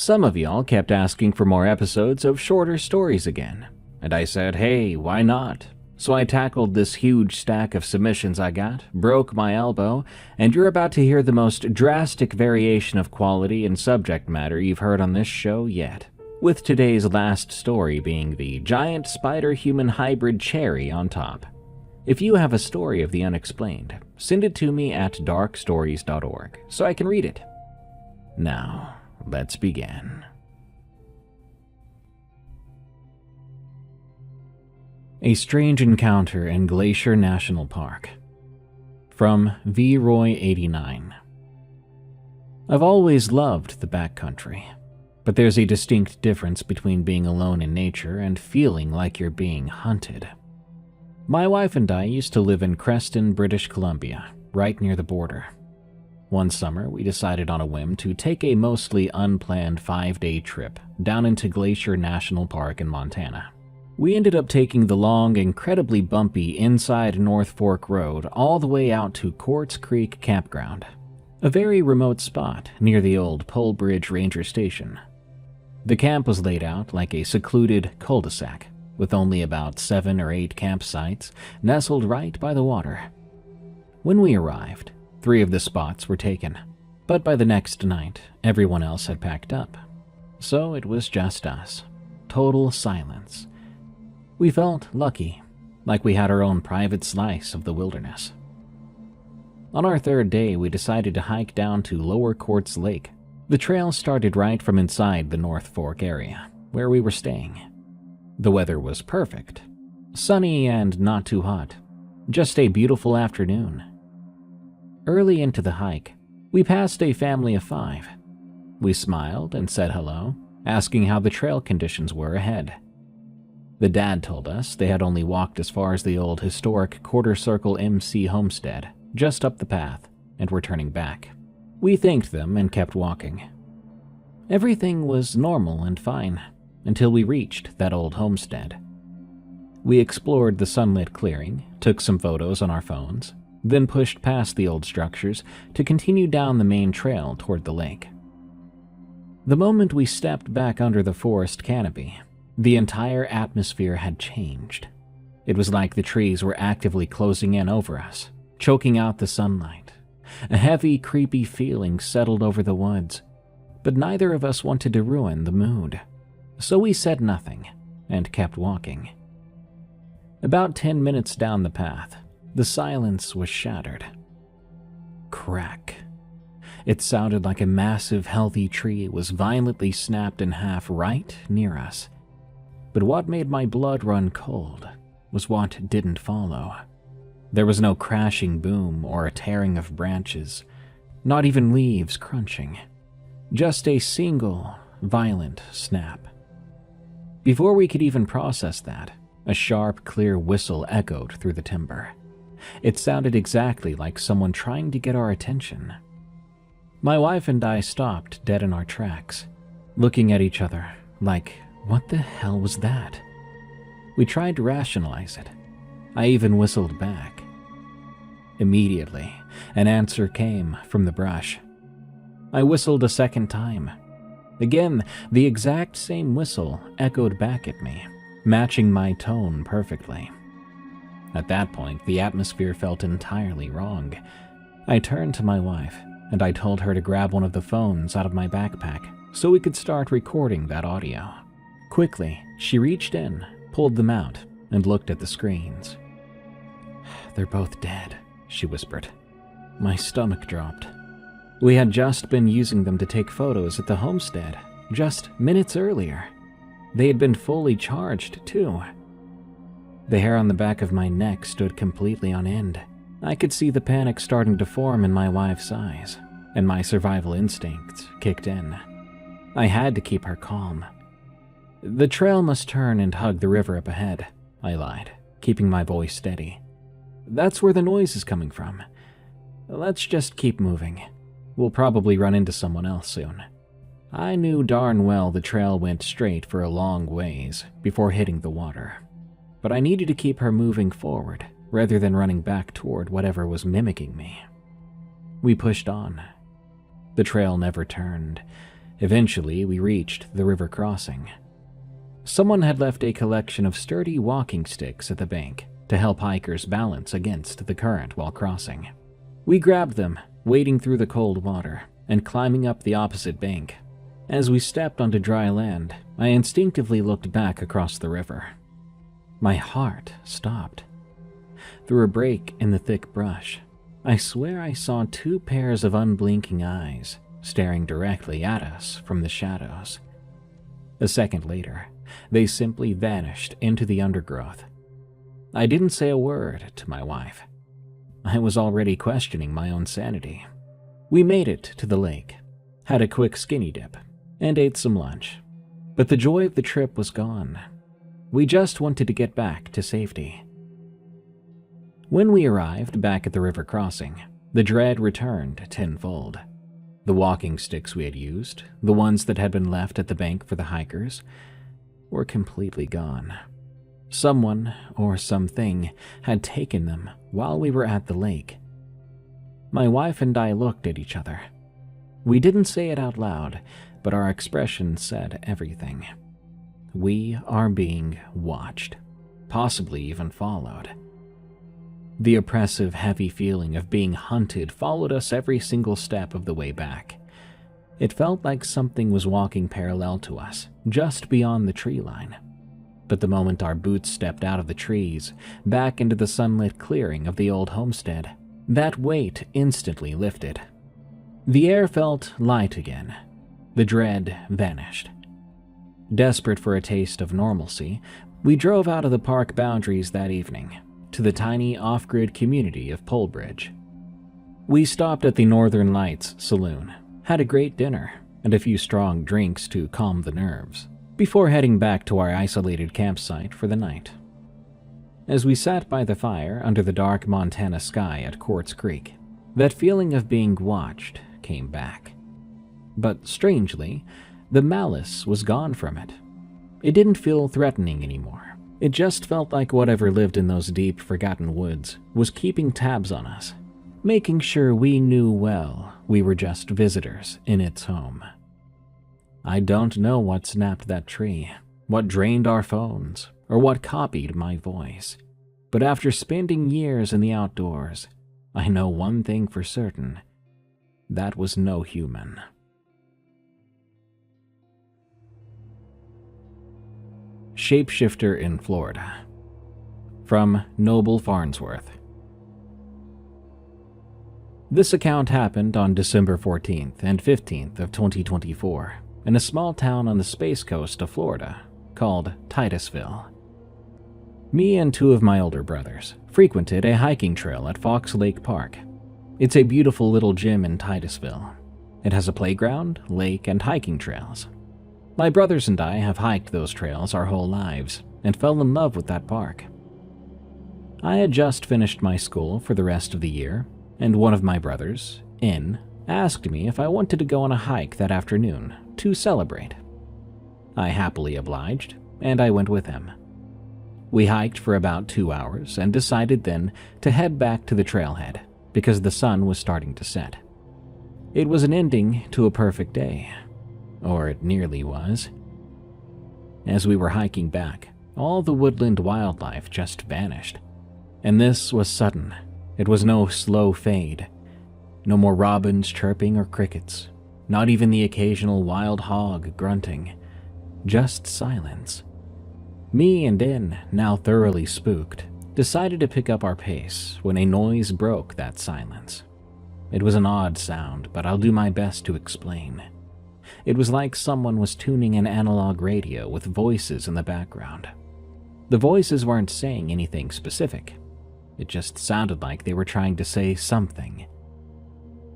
Some of y'all kept asking for more episodes of shorter stories again, and I said, hey, why not? So I tackled this huge stack of submissions I got, broke my elbow, and you're about to hear the most drastic variation of quality and subject matter you've heard on this show yet, with today's last story being the giant spider-human hybrid cherry on top. If you have a story of the unexplained, send it to me at darkstories.org so I can read it. Now, let's begin. A Strange Encounter in Glacier National Park. From V. Roy 89. I've always loved the backcountry, but there's a distinct difference between being alone in nature and feeling like you're being hunted. My wife and I used to live in Creston, British Columbia, right near the border. One summer, we decided on a whim to take a mostly unplanned 5-day trip down into Glacier National Park in Montana. We ended up taking the long, incredibly bumpy inside North Fork Road all the way out to Quartz Creek Campground, a very remote spot near the old Pole Bridge Ranger Station. The camp was laid out like a secluded cul-de-sac, with only about 7 or 8 campsites nestled right by the water. When we arrived, 3 of the spots were taken, but by the next night, everyone else had packed up. So it was just us. Total silence. We felt lucky, like we had our own private slice of the wilderness. On our 3rd day, we decided to hike down to Lower Quartz Lake. The trail started right from inside the North Fork area, where we were staying. The weather was perfect. Sunny and not too hot. Just a beautiful afternoon. Early into the hike, we passed a family of 5. We smiled and said hello, asking how the trail conditions were ahead. The dad told us they had only walked as far as the old historic Quarter Circle MC homestead, just up the path, and were turning back. We thanked them and kept walking. Everything was normal and fine, until we reached that old homestead. We explored the sunlit clearing, took some photos on our phones, then pushed past the old structures to continue down the main trail toward the lake. The moment we stepped back under the forest canopy, the entire atmosphere had changed. It was like the trees were actively closing in over us, choking out the sunlight. A heavy, creepy feeling settled over the woods, but neither of us wanted to ruin the mood. So we said nothing and kept walking. About 10 minutes down the path, the silence was shattered. Crack. It sounded like a massive, healthy tree was violently snapped in half right near us. But what made my blood run cold was what didn't follow. There was no crashing boom or a tearing of branches, not even leaves crunching. Just a single, violent snap. Before we could even process that, a sharp, clear whistle echoed through the timber. It sounded exactly like someone trying to get our attention. My wife and I stopped dead in our tracks, looking at each other like, what the hell was that? We tried to rationalize it. I even whistled back. Immediately, an answer came from the brush. I whistled a second time. Again, the exact same whistle echoed back at me, matching my tone perfectly. At that point, the atmosphere felt entirely wrong. I turned to my wife, and I told her to grab one of the phones out of my backpack so we could start recording that audio. Quickly, she reached in, pulled them out, and looked at the screens. "They're both dead," she whispered. My stomach dropped. We had just been using them to take photos at the homestead, just minutes earlier. They had been fully charged, too. The hair on the back of my neck stood completely on end. I could see the panic starting to form in my wife's eyes, and my survival instincts kicked in. I had to keep her calm. "The trail must turn and hug the river up ahead," I lied, keeping my voice steady. "That's where the noise is coming from. Let's just keep moving. We'll probably run into someone else soon." I knew darn well the trail went straight for a long ways before hitting the water, but I needed to keep her moving forward rather than running back toward whatever was mimicking me. We pushed on. The trail never turned, Eventually, we reached the river crossing. Someone had left a collection of sturdy walking sticks at the bank to help hikers balance against the current while crossing. We grabbed them, wading through the cold water and climbing up the opposite bank. As we stepped onto dry land, I instinctively looked back across the river. My heart stopped. Through a break in the thick brush, I swear I saw two pairs of unblinking eyes staring directly at us from the shadows. A second later, they simply vanished into the undergrowth. I didn't say a word to my wife. I was already questioning my own sanity. We made it to the lake, had a quick skinny dip, and ate some lunch. But the joy of the trip was gone. We just wanted to get back to safety. When we arrived back at the river crossing, the dread returned tenfold. The walking sticks we had used, the ones that had been left at the bank for the hikers, were completely gone. Someone or something had taken them while we were at the lake. My wife and I looked at each other. We didn't say it out loud, but our expression said everything. We are being watched, possibly even followed. The oppressive, heavy feeling of being hunted followed us every single step of the way back. It felt like something was walking parallel to us, just beyond the tree line. But the moment our boots stepped out of the trees, back into the sunlit clearing of the old homestead, that weight instantly lifted. The air felt light again. The dread vanished. Desperate for a taste of normalcy, we drove out of the park boundaries that evening to the tiny off-grid community of Polebridge. We stopped at the Northern Lights Saloon, had a great dinner, and a few strong drinks to calm the nerves, before heading back to our isolated campsite for the night. As we sat by the fire under the dark Montana sky at Quartz Creek, that feeling of being watched came back. But strangely, the malice was gone from it. It didn't feel threatening anymore. It just felt like whatever lived in those deep, forgotten woods was keeping tabs on us, making sure we knew well we were just visitors in its home. I don't know what snapped that tree, what drained our phones, or what copied my voice. But after spending years in the outdoors, I know one thing for certain. That was no human. Shapeshifter in Florida. From Noble Farnsworth. This account happened on December 14th and 15th of 2024 in a small town on the Space Coast of Florida called Titusville. Me and two of my older brothers frequented a hiking trail at Fox Lake Park. It's a beautiful little gym in Titusville. It has a playground, lake, and hiking trails. My brothers and I have hiked those trails our whole lives and fell in love with that park. I had just finished my school for the rest of the year, and one of my brothers, In, asked me if I wanted to go on a hike that afternoon to celebrate. I happily obliged, and I went with him. We hiked for about 2 hours and decided then to head back to the trailhead because the sun was starting to set. It was an ending to a perfect day. Or it nearly was. As we were hiking back, all the woodland wildlife just vanished. And this was sudden. It was no slow fade. No more robins chirping or crickets. Not even the occasional wild hog grunting. Just silence. Me and In, now thoroughly spooked, decided to pick up our pace when a noise broke that silence. It was an odd sound, but I'll do my best to explain. It was like someone was tuning an analog radio with voices in the background. The voices weren't saying anything specific. It just sounded like they were trying to say something.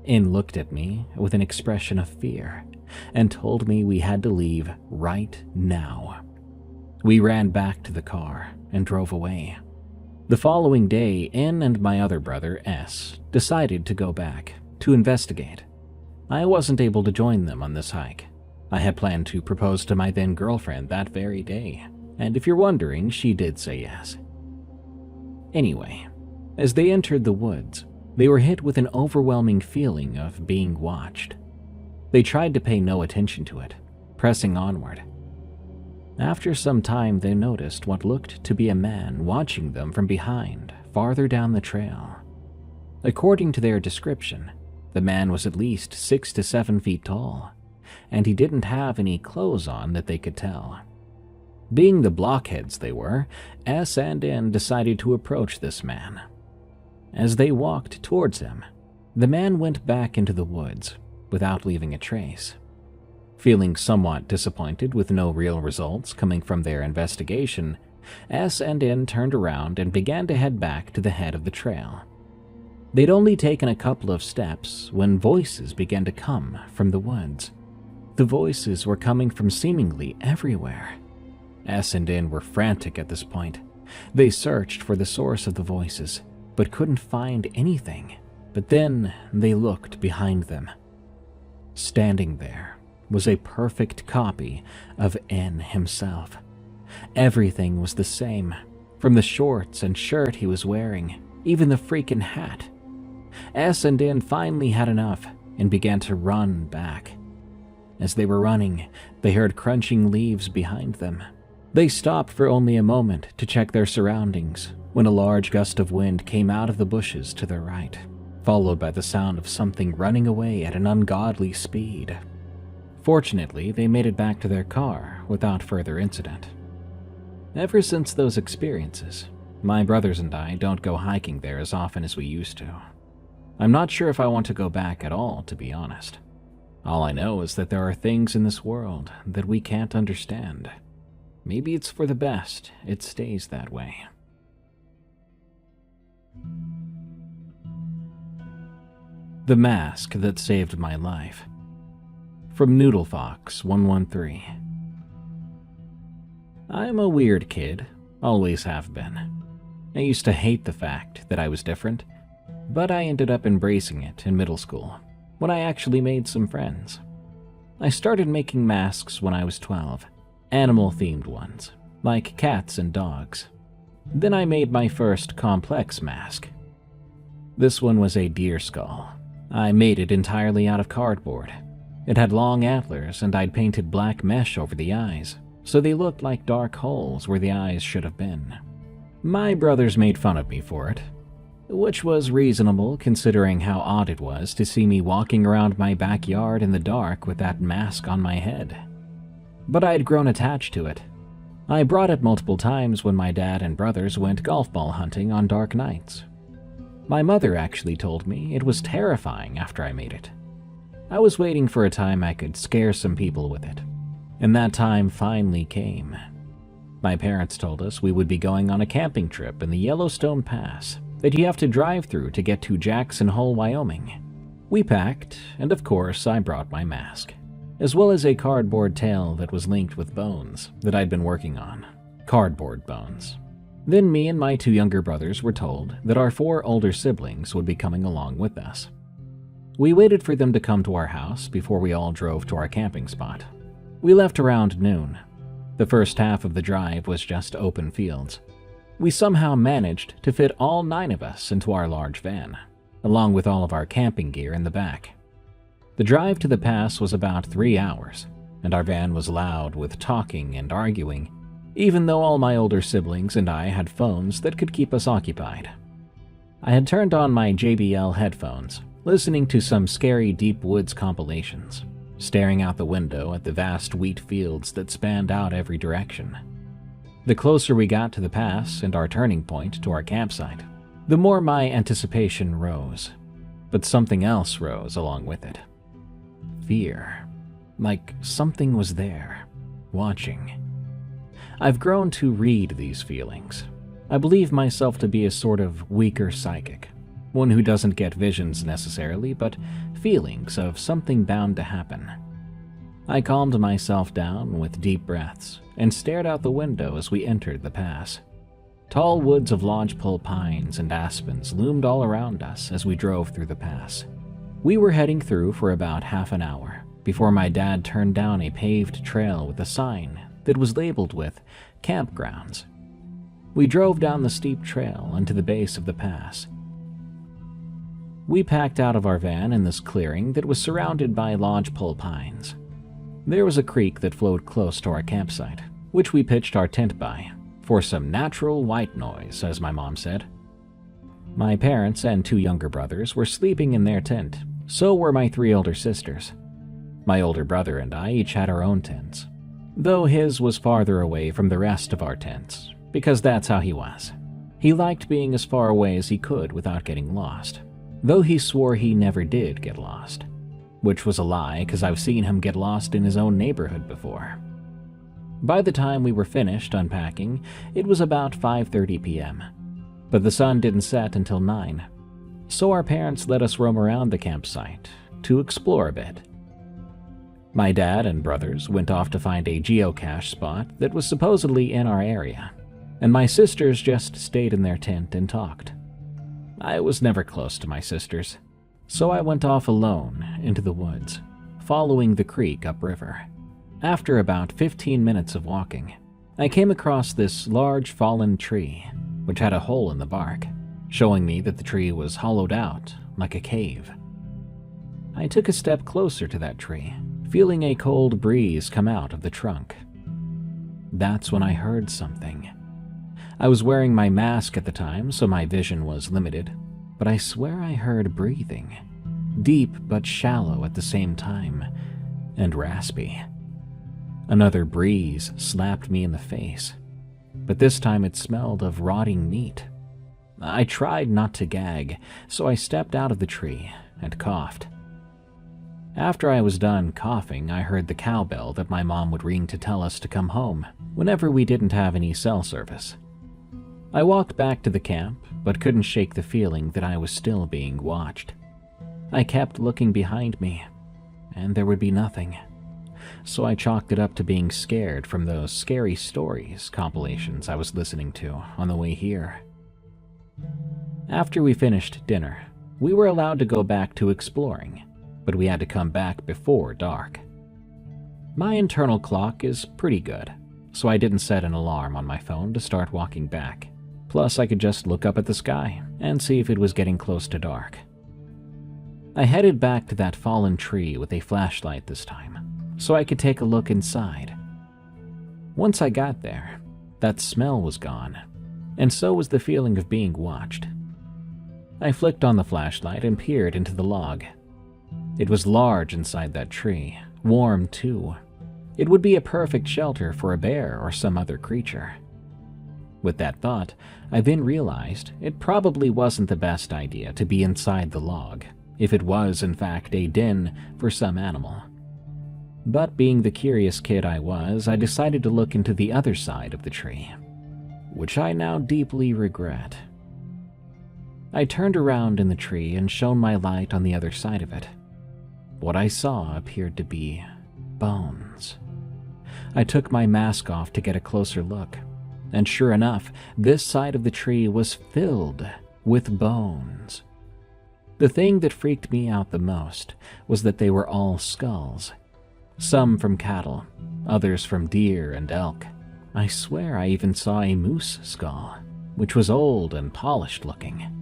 In looked at me with an expression of fear and told me we had to leave right now. We ran back to the car and drove away. The following day, In and my other brother, S, decided to go back to investigate. I wasn't able to join them on this hike. I had planned to propose to my then girlfriend that very day, and if you're wondering, she did say yes. Anyway, as they entered the woods, they were hit with an overwhelming feeling of being watched. They tried to pay no attention to it, pressing onward. After some time, they noticed what looked to be a man watching them from behind, farther down the trail. According to their description, the man was at least 6 to 7 feet tall, and he didn't have any clothes on that they could tell. Being the blockheads they were, S and N decided to approach this man. As they walked towards him, the man went back into the woods without leaving a trace. Feeling somewhat disappointed with no real results coming from their investigation, S and N turned around and began to head back to the head of the trail. They'd only taken a couple of steps when voices began to come from the woods. The voices were coming from seemingly everywhere. S and N were frantic at this point. They searched for the source of the voices, but couldn't find anything. But then they looked behind them. Standing there was a perfect copy of N himself. Everything was the same, from the shorts and shirt he was wearing, even the freaking hat. S and N finally had enough and began to run back. As they were running, they heard crunching leaves behind them. They stopped for only a moment to check their surroundings when a large gust of wind came out of the bushes to their right, followed by the sound of something running away at an ungodly speed. Fortunately, they made it back to their car without further incident. Ever since those experiences, my brothers and I don't go hiking there as often as we used to. I'm not sure if I want to go back at all, to be honest. All I know is that there are things in this world that we can't understand. Maybe it's for the best it stays that way. The mask that saved my life. From NoodleFox113. I'm a weird kid, always have been. I used to hate the fact that I was different, but I ended up embracing it in middle school, when I actually made some friends. I started making masks when I was 12, animal-themed ones, like cats and dogs. Then I made my first complex mask. This one was a deer skull. I made it entirely out of cardboard. It had long antlers, and I'd painted black mesh over the eyes, so they looked like dark holes where the eyes should have been. My brothers made fun of me for it, which was reasonable considering how odd it was to see me walking around my backyard in the dark with that mask on my head. But I had grown attached to it. I brought it multiple times when my dad and brothers went golf ball hunting on dark nights. My mother actually told me it was terrifying after I made it. I was waiting for a time I could scare some people with it, and that time finally came. My parents told us we would be going on a camping trip in the Yellowstone Pass that you have to drive through to get to Jackson Hole, Wyoming. We packed, and of course I brought my mask, as well as a cardboard tail that was linked with bones that I'd been working on. Cardboard bones. Then me and my 2 younger brothers were told that our 4 older siblings would be coming along with us. We waited for them to come to our house before we all drove to our camping spot. We left around noon. The first half of the drive was just open fields. We somehow managed to fit all 9 of us into our large van, along with all of our camping gear in the back. The drive to the pass was about 3 hours, and our van was loud with talking and arguing, even though all my older siblings and I had phones that could keep us occupied. I had turned on my JBL headphones, listening to some scary deep woods compilations, staring out the window at the vast wheat fields that spanned out every direction. The closer we got to the pass and our turning point to our campsite, the more my anticipation rose. But something else rose along with it. Fear. Like something was there, watching. I've grown to read these feelings. I believe myself to be a sort of weaker psychic, one who doesn't get visions necessarily, but feelings of something bound to happen. I calmed myself down with deep breaths and stared out the window as we entered the pass. Tall woods of lodgepole pines and aspens loomed all around us as we drove through the pass. We were heading through for about half an hour before my dad turned down a paved trail with a sign that was labeled with campgrounds. We drove down the steep trail into the base of the pass. We packed out of our van in this clearing that was surrounded by lodgepole pines. There was a creek that flowed close to our campsite, which we pitched our tent by, for some natural white noise, as my mom said. My parents and 2 younger brothers were sleeping in their tent, so were my 3 older sisters. My older brother and I each had our own tents, though his was farther away from the rest of our tents, because that's how he was. He liked being as far away as he could without getting lost, though he swore he never did get lost, which was a lie because I've seen him get lost in his own neighborhood before. By the time we were finished unpacking, it was about 5:30 p.m., but the sun didn't set until 9, so our parents let us roam around the campsite to explore a bit. My dad and brothers went off to find a geocache spot that was supposedly in our area, and my sisters just stayed in their tent and talked. I was never close to my sisters, so I went off alone into the woods, following the creek upriver. After about 15 minutes of walking, I came across this large fallen tree, which had a hole in the bark, showing me that the tree was hollowed out like a cave. I took a step closer to that tree, feeling a cold breeze come out of the trunk. That's when I heard something. I was wearing my mask at the time, so my vision was limited, but I swear I heard breathing, deep but shallow at the same time, and raspy. Another breeze slapped me in the face, but this time it smelled of rotting meat. I tried not to gag, so I stepped out of the tree and coughed. After I was done coughing, I heard the cowbell that my mom would ring to tell us to come home whenever we didn't have any cell service. I walked back to the camp, but couldn't shake the feeling that I was still being watched. I kept looking behind me, and there would be nothing. So I chalked it up to being scared from those scary stories compilations I was listening to on the way here. After we finished dinner, we were allowed to go back to exploring, but we had to come back before dark. My internal clock is pretty good, so I didn't set an alarm on my phone to start walking back. Plus, I could just look up at the sky and see if it was getting close to dark. I headed back to that fallen tree with a flashlight this time, so I could take a look inside. Once I got there, that smell was gone, and so was the feeling of being watched. I flicked on the flashlight and peered into the log. It was large inside that tree, warm too. It would be a perfect shelter for a bear or some other creature. With that thought, I then realized it probably wasn't the best idea to be inside the log, if it was in fact a den for some animal. But being the curious kid I was, I decided to look into the other side of the tree, which I now deeply regret. I turned around in the tree and shone my light on the other side of it. What I saw appeared to be bones. I took my mask off to get a closer look, and sure enough, this side of the tree was filled with bones. The thing that freaked me out the most was that they were all skulls. Some from cattle, others from deer and elk. I swear I even saw a moose skull, which was old and polished looking.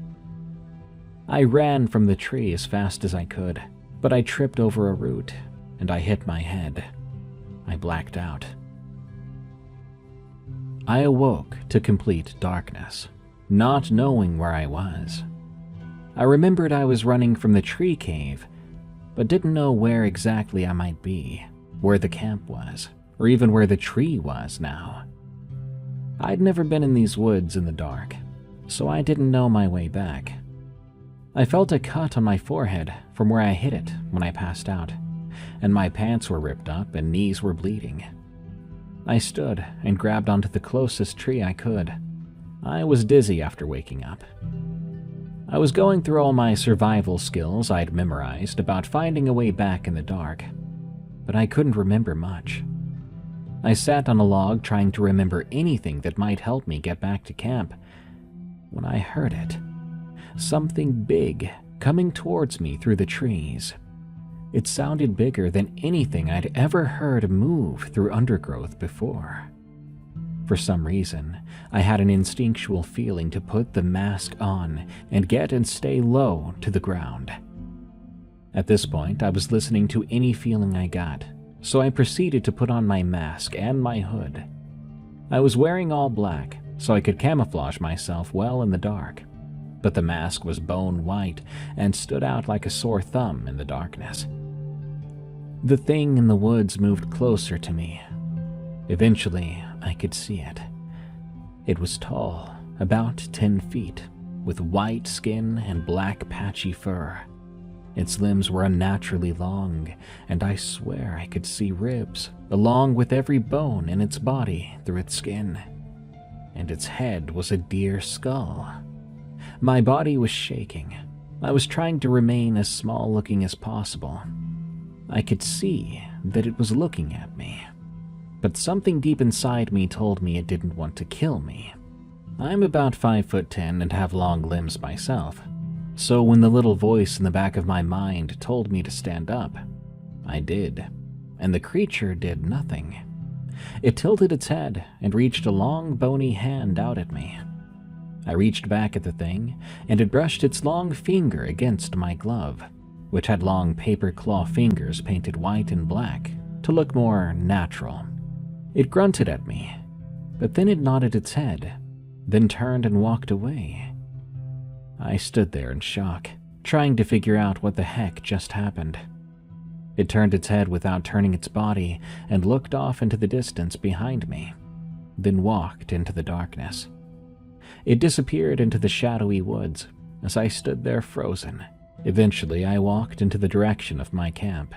I ran from the tree as fast as I could, but I tripped over a root, and I hit my head. I blacked out. I awoke to complete darkness, not knowing where I was. I remembered I was running from the tree cave, but didn't know where exactly I might be, where the camp was, or even where the tree was now. I'd never been in these woods in the dark, so I didn't know my way back. I felt a cut on my forehead from where I hit it when I passed out, and my pants were ripped up and knees were bleeding. I stood and grabbed onto the closest tree I could. I was dizzy after waking up. I was going through all my survival skills I'd memorized about finding a way back in the dark, but I couldn't remember much. I sat on a log trying to remember anything that might help me get back to camp when I heard it. Something big coming towards me through the trees. It sounded bigger than anything I'd ever heard move through undergrowth before. For some reason, I had an instinctual feeling to put the mask on and get and stay low to the ground. At this point, I was listening to any feeling I got, so I proceeded to put on my mask and my hood. I was wearing all black, so I could camouflage myself well in the dark, but the mask was bone white and stood out like a sore thumb in the darkness. The thing in the woods moved closer to me. Eventually, I could see it. It was tall, about 10 feet, with white skin and black patchy fur. Its limbs were unnaturally long, and I swear I could see ribs, along with every bone in its body through its skin. And its head was a deer skull. My body was shaking. I was trying to remain as small-looking as possible. I could see that it was looking at me, but something deep inside me told me it didn't want to kill me. I'm about 5'10" and have long limbs myself, so when the little voice in the back of my mind told me to stand up, I did, and the creature did nothing. It tilted its head and reached a long bony hand out at me. I reached back at the thing, and it brushed its long finger against my glove, which had long paper claw fingers painted white and black to look more natural. It grunted at me, but then it nodded its head, then turned and walked away. I stood there in shock, trying to figure out what the heck just happened. It turned its head without turning its body and looked off into the distance behind me, then walked into the darkness. It disappeared into the shadowy woods as I stood there frozen. Eventually, I walked into the direction of my camp.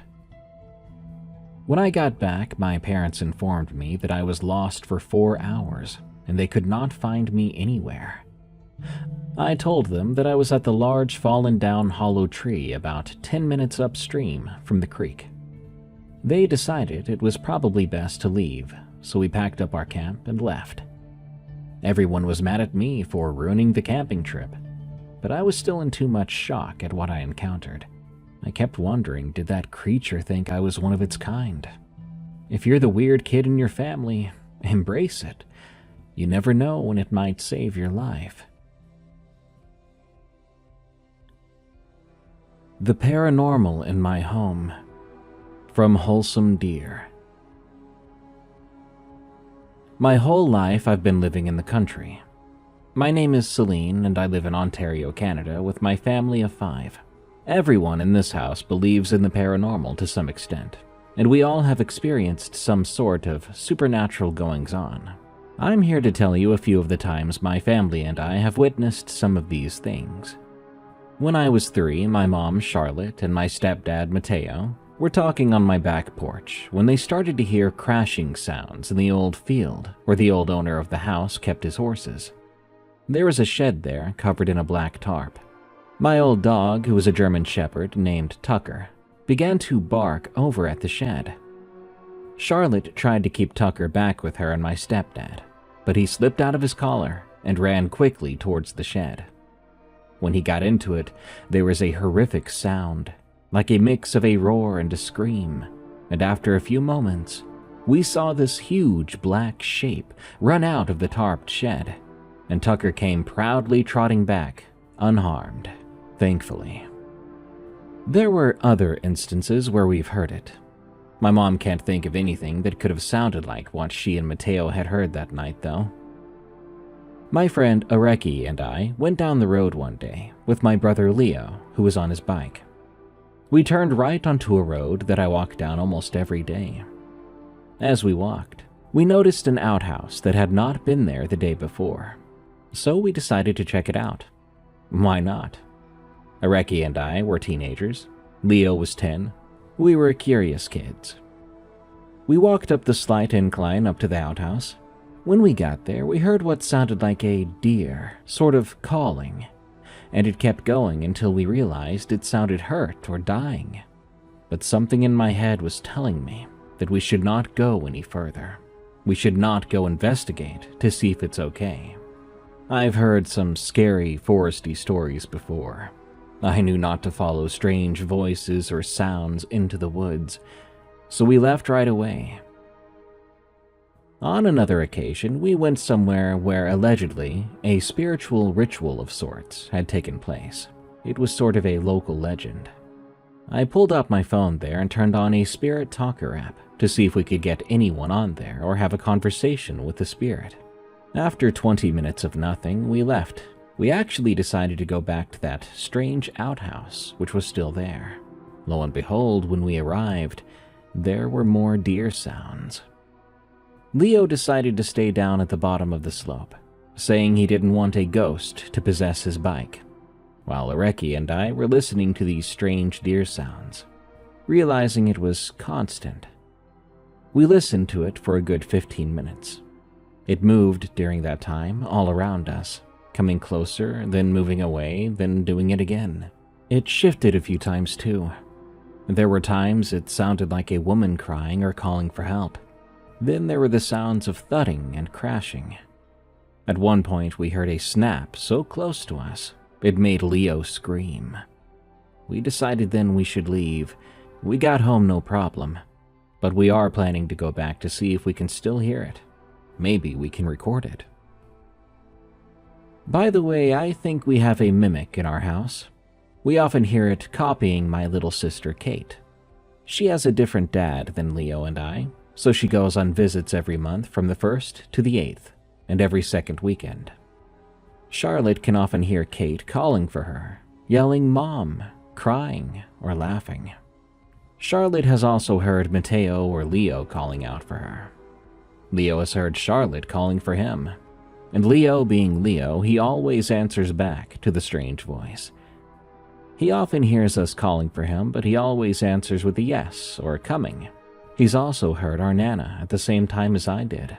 When I got back, my parents informed me that I was lost for 4 hours and they could not find me anywhere. I told them that I was at the large fallen down hollow tree about 10 minutes upstream from the creek. They decided it was probably best to leave, so we packed up our camp and left. Everyone was mad at me for ruining the camping trip, but I was still in too much shock at what I encountered. I kept wondering, did that creature think I was one of its kind? If you're the weird kid in your family, embrace it. You never know when it might save your life. The paranormal in my home. From Wholesome Deer. My whole life I've been living in the country. My name is Celine and I live in Ontario, Canada with my family of 5. Everyone in this house believes in the paranormal to some extent, and we all have experienced some sort of supernatural goings-on. I'm here to tell you a few of the times my family and I have witnessed some of these things. When I was 3, my mom, Charlotte, and my stepdad, Mateo, were talking on my back porch when they started to hear crashing sounds in the old field where the old owner of the house kept his horses. There was a shed there covered in a black tarp. My old dog, who was a German shepherd named Tucker, began to bark over at the shed. Charlotte tried to keep Tucker back with her and my stepdad, but he slipped out of his collar and ran quickly towards the shed. When he got into it, there was a horrific sound, like a mix of a roar and a scream, and after a few moments, we saw this huge black shape run out of the tarped shed, and Tucker came proudly trotting back, unharmed, thankfully. There were other instances where we've heard it. My mom can't think of anything that could have sounded like what she and Mateo had heard that night, though. My friend Areki and I went down the road one day with my brother Leo, who was on his bike. We turned right onto a road that I walk down almost every day. As we walked, we noticed an outhouse that had not been there the day before, so we decided to check it out. Why not? Areki and I were teenagers. Leo was 10. We were curious kids. We walked up the slight incline up to the outhouse. When we got there, we heard what sounded like a deer, sort of calling, and it kept going until we realized it sounded hurt or dying. But something in my head was telling me that we should not go any further. We should not go investigate to see if it's okay. I've heard some scary foresty stories before. I knew not to follow strange voices or sounds into the woods, so we left right away. On another occasion, we went somewhere where allegedly a spiritual ritual of sorts had taken place. It was sort of a local legend. I pulled out my phone there and turned on a spirit talker app to see if we could get anyone on there or have a conversation with the spirit. After 20 minutes of nothing, we left. We actually decided to go back to that strange outhouse, which was still there. Lo and behold, when we arrived, there were more deer sounds. Leo decided to stay down at the bottom of the slope, saying he didn't want a ghost to possess his bike, while Areki and I were listening to these strange deer sounds, realizing it was constant. We listened to it for a good 15 minutes. It moved during that time all around us, coming closer, then moving away, then doing it again. It shifted a few times too. There were times it sounded like a woman crying or calling for help. Then there were the sounds of thudding and crashing. At one point we heard a snap so close to us, it made Leo scream. We decided then we should leave. We got home no problem, but we are planning to go back to see if we can still hear it. Maybe we can record it. By the way, I think we have a mimic in our house. We often hear it copying my little sister Kate. She has a different dad than Leo and I, so she goes on visits every month from the 1st to the 8th, and every second weekend. Charlotte can often hear Kate calling for her, yelling "Mom," crying, or laughing. Charlotte has also heard Mateo or Leo calling out for her. Leo has heard Charlotte calling for him, and Leo being Leo, he always answers back to the strange voice. He often hears us calling for him, but he always answers with a yes or coming. He's also heard our Nana at the same time as I did.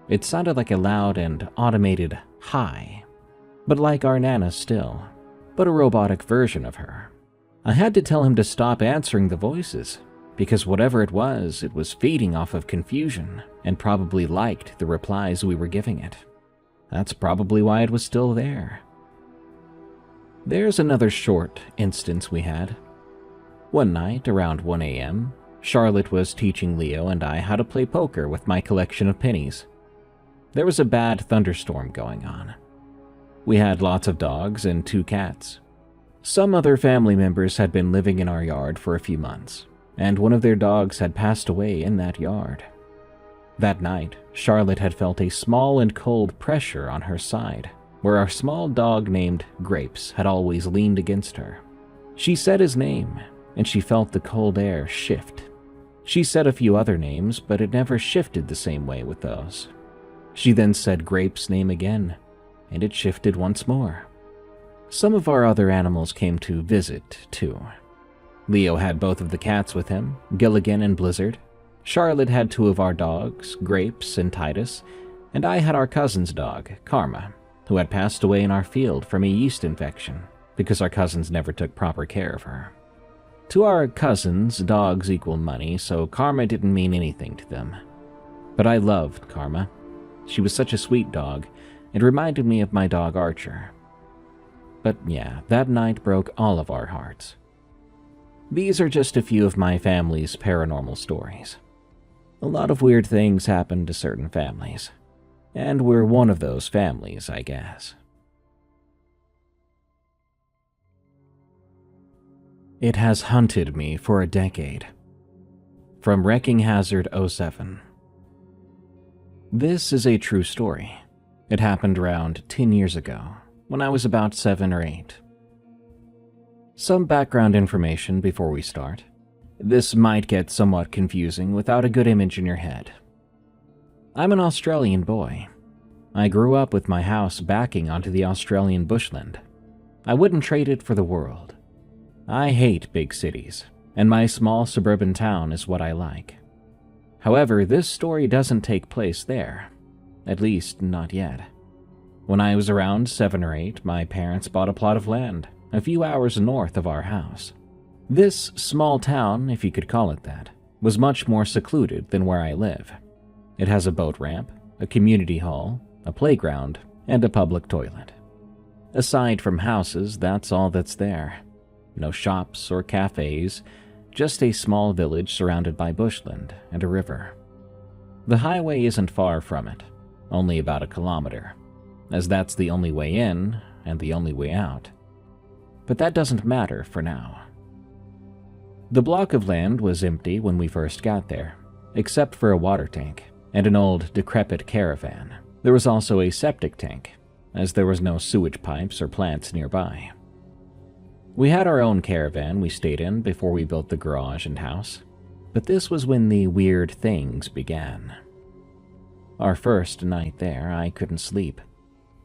It sounded like a loud and automated hi, but like our Nana still, but a robotic version of her. I had to tell him to stop answering the voices, because whatever it was feeding off of confusion and probably liked the replies we were giving it. That's probably why it was still there. There's another short instance we had. One night, around 1 a.m., Charlotte was teaching Leo and I how to play poker with my collection of pennies. There was a bad thunderstorm going on. We had lots of dogs and 2 cats. Some other family members had been living in our yard for a few months, and one of their dogs had passed away in that yard. That night, Charlotte had felt a small and cold pressure on her side, where our small dog named Grapes had always leaned against her. She said his name, and she felt the cold air shift. She said a few other names, but it never shifted the same way with those. She then said Grapes' name again, and it shifted once more. Some of our other animals came to visit, too. Leo had both of the cats with him, Gilligan and Blizzard. Charlotte had 2 of our dogs, Grapes and Titus, and I had our cousin's dog, Karma, who had passed away in our field from a yeast infection because our cousins never took proper care of her. To our cousins, dogs equal money, so Karma didn't mean anything to them. But I loved Karma. She was such a sweet dog, and reminded me of my dog Archer. But yeah, that night broke all of our hearts. These are just a few of my family's paranormal stories. A lot of weird things happen to certain families, and we're one of those families, I guess. It has hunted me for a decade. From Wrecking Hazard 07. This is a true story. It happened around 10 years ago, when I was about 7 or 8. Some background information before we start. This might get somewhat confusing without a good image in your head. I'm an Australian boy. I grew up with my house backing onto the Australian bushland. I wouldn't trade it for the world. I hate big cities, and my small suburban town is what I like. However, this story doesn't take place there. At least, not yet. When I was around 7 or 8, my parents bought a plot of land a few hours north of our house. This small town, if you could call it that, was much more secluded than where I live. It has a boat ramp, a community hall, a playground, and a public toilet. Aside from houses, that's all that's there. No shops or cafes, just a small village surrounded by bushland and a river. The highway isn't far from it, only about a kilometer, as that's the only way in and the only way out. But that doesn't matter for now. The block of land was empty when we first got there, except for a water tank and an old, decrepit caravan. There was also a septic tank, as there was no sewage pipes or plants nearby. We had our own caravan we stayed in before we built the garage and house, but this was when the weird things began. Our first night there, I couldn't sleep.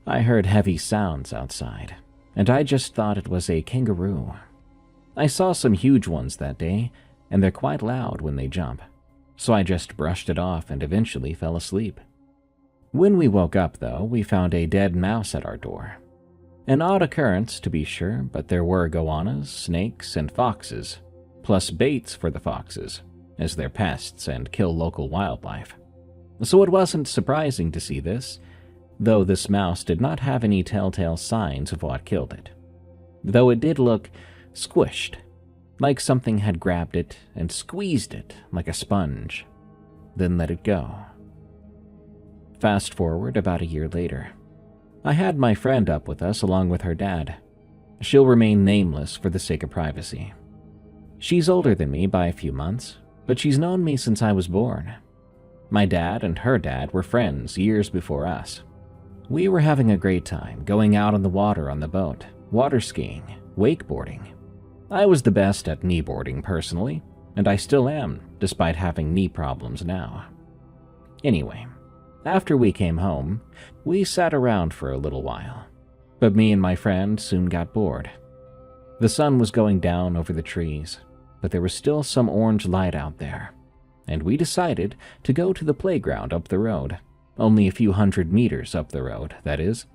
I heard heavy sounds outside, and I just thought it was a kangaroo. I saw some huge ones that day, and they're quite loud when they jump, so I just brushed it off and eventually fell asleep. When we woke up, though, we found a dead mouse at our door. An odd occurrence, to be sure, but there were goannas, snakes, and foxes, plus baits for the foxes, as they're pests and kill local wildlife. So it wasn't surprising to see this, though this mouse did not have any telltale signs of what killed it. Though it did look squished, like something had grabbed it and squeezed it like a sponge, then let it go. Fast forward about a year later. I had my friend up with us along with her dad. She'll remain nameless for the sake of privacy. She's older than me by a few months, but she's known me since I was born. My dad and her dad were friends years before us. We were having a great time going out on the water on the boat, water skiing, wakeboarding. I was the best at kneeboarding personally, and I still am, despite having knee problems now. Anyway, after we came home, we sat around for a little while, but me and my friend soon got bored. The sun was going down over the trees, but there was still some orange light out there, and we decided to go to the playground up the road, only a few hundred meters up the road, that is.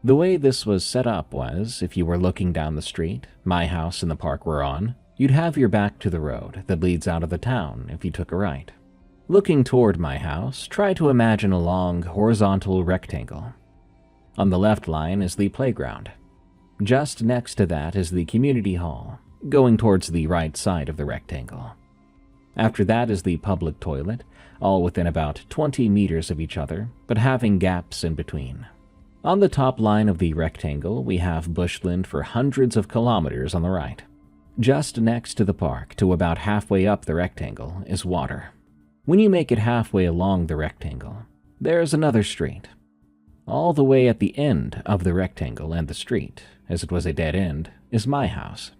The way this was set up was, if you were looking down the street, my house and the park we're on, you'd have your back to the road that leads out of the town if you took a right. Looking toward my house, try to imagine a long, horizontal rectangle. On the left line is the playground. Just next to that is the community hall, going towards the right side of the rectangle. After that is the public toilet, all within about 20 meters of each other, but having gaps in between. On the top line of the rectangle, we have bushland for hundreds of kilometers on the right. Just next to the park, to about halfway up the rectangle, is water. When you make it halfway along the rectangle, there's another street. All the way at the end of the rectangle and the street, as it was a dead end, is my house.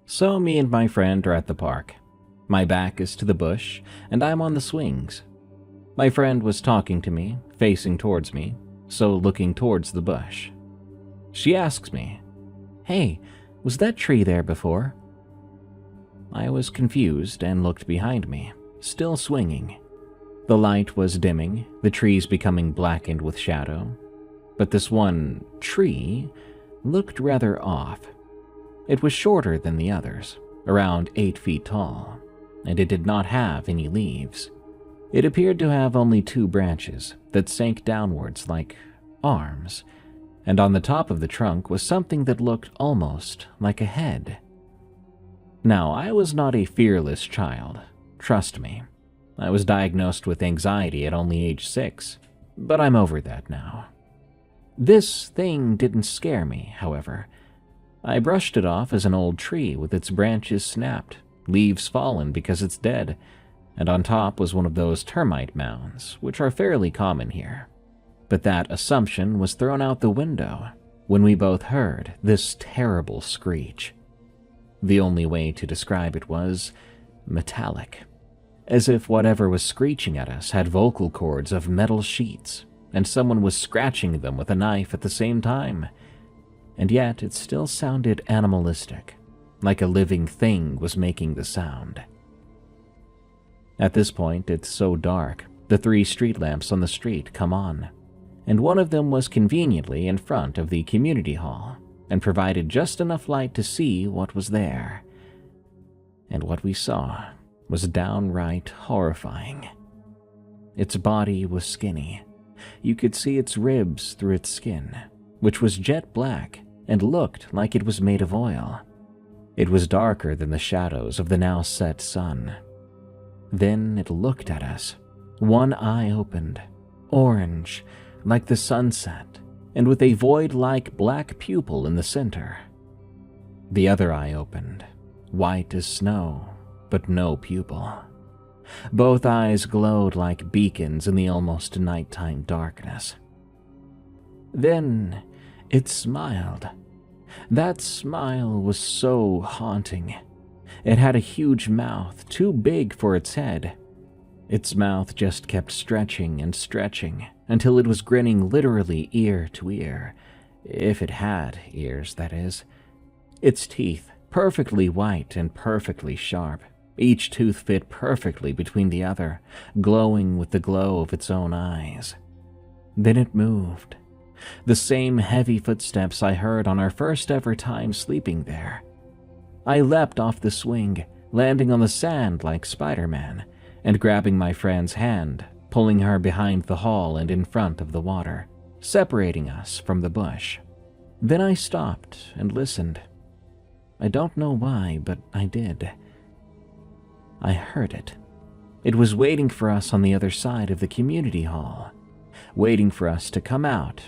So me and my friend are at the park. My back is to the bush, and I'm on the swings. My friend was talking to me, facing towards me, so looking towards the bush. She asks me, "Hey, was that tree there before?" I was confused and looked behind me, still swinging. The light was dimming, the trees becoming blackened with shadow, but this one tree looked rather off. It was shorter than the others, around 8 feet tall, and it did not have any leaves. It appeared to have only 2 branches that sank downwards like arms, and on the top of the trunk was something that looked almost like a head. Now, I was not a fearless child, trust me. I was diagnosed with anxiety at only age 6, but I'm over that now. This thing didn't scare me, however. I brushed it off as an old tree with its branches snapped, leaves fallen because it's dead, and on top was one of those termite mounds, which are fairly common here. But that assumption was thrown out the window when we both heard this terrible screech. The only way to describe it was metallic, as if whatever was screeching at us had vocal cords of metal sheets, and someone was scratching them with a knife at the same time. And yet it still sounded animalistic, like a living thing was making the sound. At this point, it's so dark, the 3 street lamps on the street come on, and one of them was conveniently in front of the community hall and provided just enough light to see what was there. And what we saw was downright horrifying. Its body was skinny. You could see its ribs through its skin, which was jet black and looked like it was made of oil. It was darker than the shadows of the now set sun. Then it looked at us, One eye opened, orange, like the sunset, and with a void-like black pupil in the center. The other eye opened, white as snow, but no pupil. Both eyes glowed like beacons in the almost nighttime darkness. Then it smiled. That smile was so haunting. It had a huge mouth, too big for its head. Its mouth just kept stretching and stretching until it was grinning literally ear to ear, if it had ears, that is. Its teeth, perfectly white and perfectly sharp, each tooth fit perfectly between the other, glowing with the glow of its own eyes. Then it moved. The same heavy footsteps I heard on our first ever time sleeping there. I leapt off the swing, landing on the sand like Spider-Man, and grabbing my friend's hand, pulling her behind the hall and in front of the water, separating us from the bush. Then I stopped and listened. I don't know why, but I did. I heard it. It was waiting for us on the other side of the community hall, waiting for us to come out,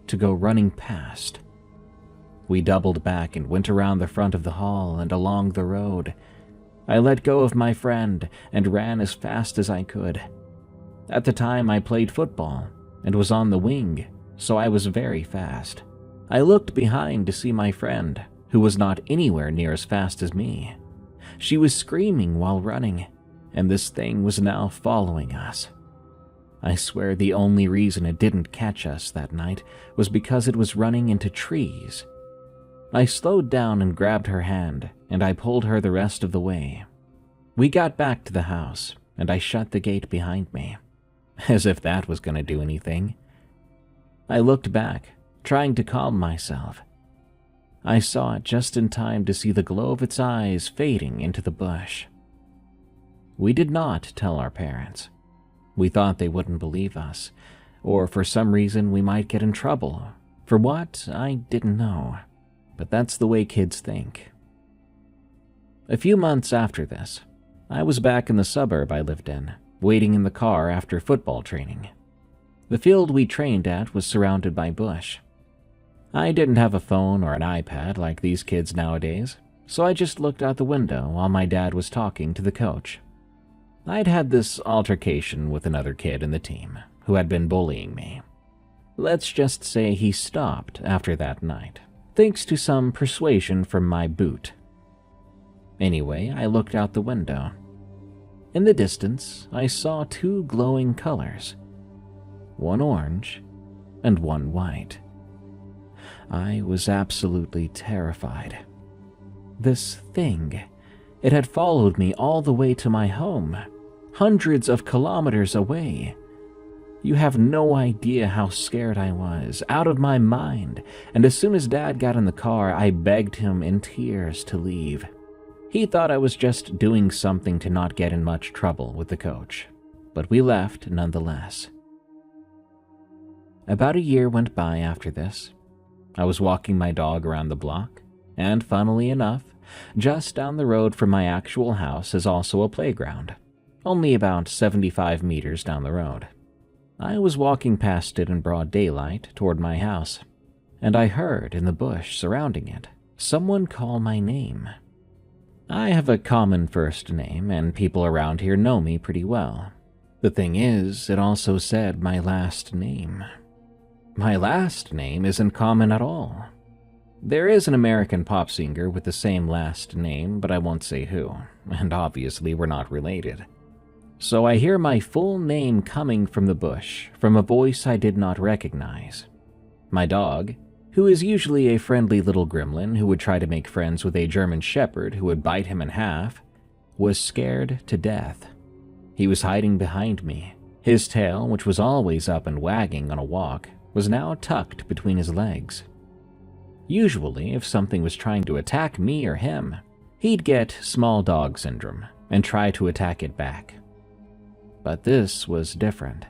to go running past. We doubled back and went around the front of the hall and along the road. I let go of my friend and ran as fast as I could. At the time, I played football and was on the wing, so I was very fast. I looked behind to see my friend, who was not anywhere near as fast as me. She was screaming while running, and this thing was now following us. I swear the only reason it didn't catch us that night was because it was running into trees. I slowed down and grabbed her hand, and I pulled her the rest of the way. We got back to the house, and I shut the gate behind me, as if that was going to do anything. I looked back, trying to calm myself. I saw it just in time to see the glow of its eyes fading into the bush. We did not tell our parents. We thought they wouldn't believe us, or for some reason we might get in trouble. For what, I didn't know, but that's the way kids think. A few months after this, I was back in the suburb I lived in, waiting in the car after football training. The field we trained at was surrounded by bush. I didn't have a phone or an iPad like these kids nowadays, so I just looked out the window while my dad was talking to the coach. I'd had this altercation with another kid in the team who had been bullying me. Let's just say he stopped after that night, thanks to some persuasion from my boot. Anyway, I looked out the window. In the distance, I saw two glowing colors, one orange and one white. I was absolutely terrified. This thing, it had followed me all the way to my home, hundreds of kilometers away. You have no idea how scared I was, out of my mind, and as soon as Dad got in the car, I begged him in tears to leave. He thought I was just doing something to not get in much trouble with the coach, but we left nonetheless. About a year went by after this. I was walking my dog around the block, and funnily enough, just down the road from my actual house is also a playground, only about 75 meters down the road. I was walking past it in broad daylight toward my house, and I heard in the bush surrounding it someone call my name. I have a common first name, and people around here know me pretty well. The thing is, it also said my last name. My last name isn't common at all. There is an American pop singer with the same last name, but I won't say who, and obviously we're not related. So I hear my full name coming from the bush, from a voice I did not recognize. My dog, who is usually a friendly little gremlin who would try to make friends with a German shepherd who would bite him in half, was scared to death. He was hiding behind me. His tail, which was always up and wagging on a walk, was now tucked between his legs. Usually, if something was trying to attack me or him, he'd get small dog syndrome and try to attack it back. But this was different.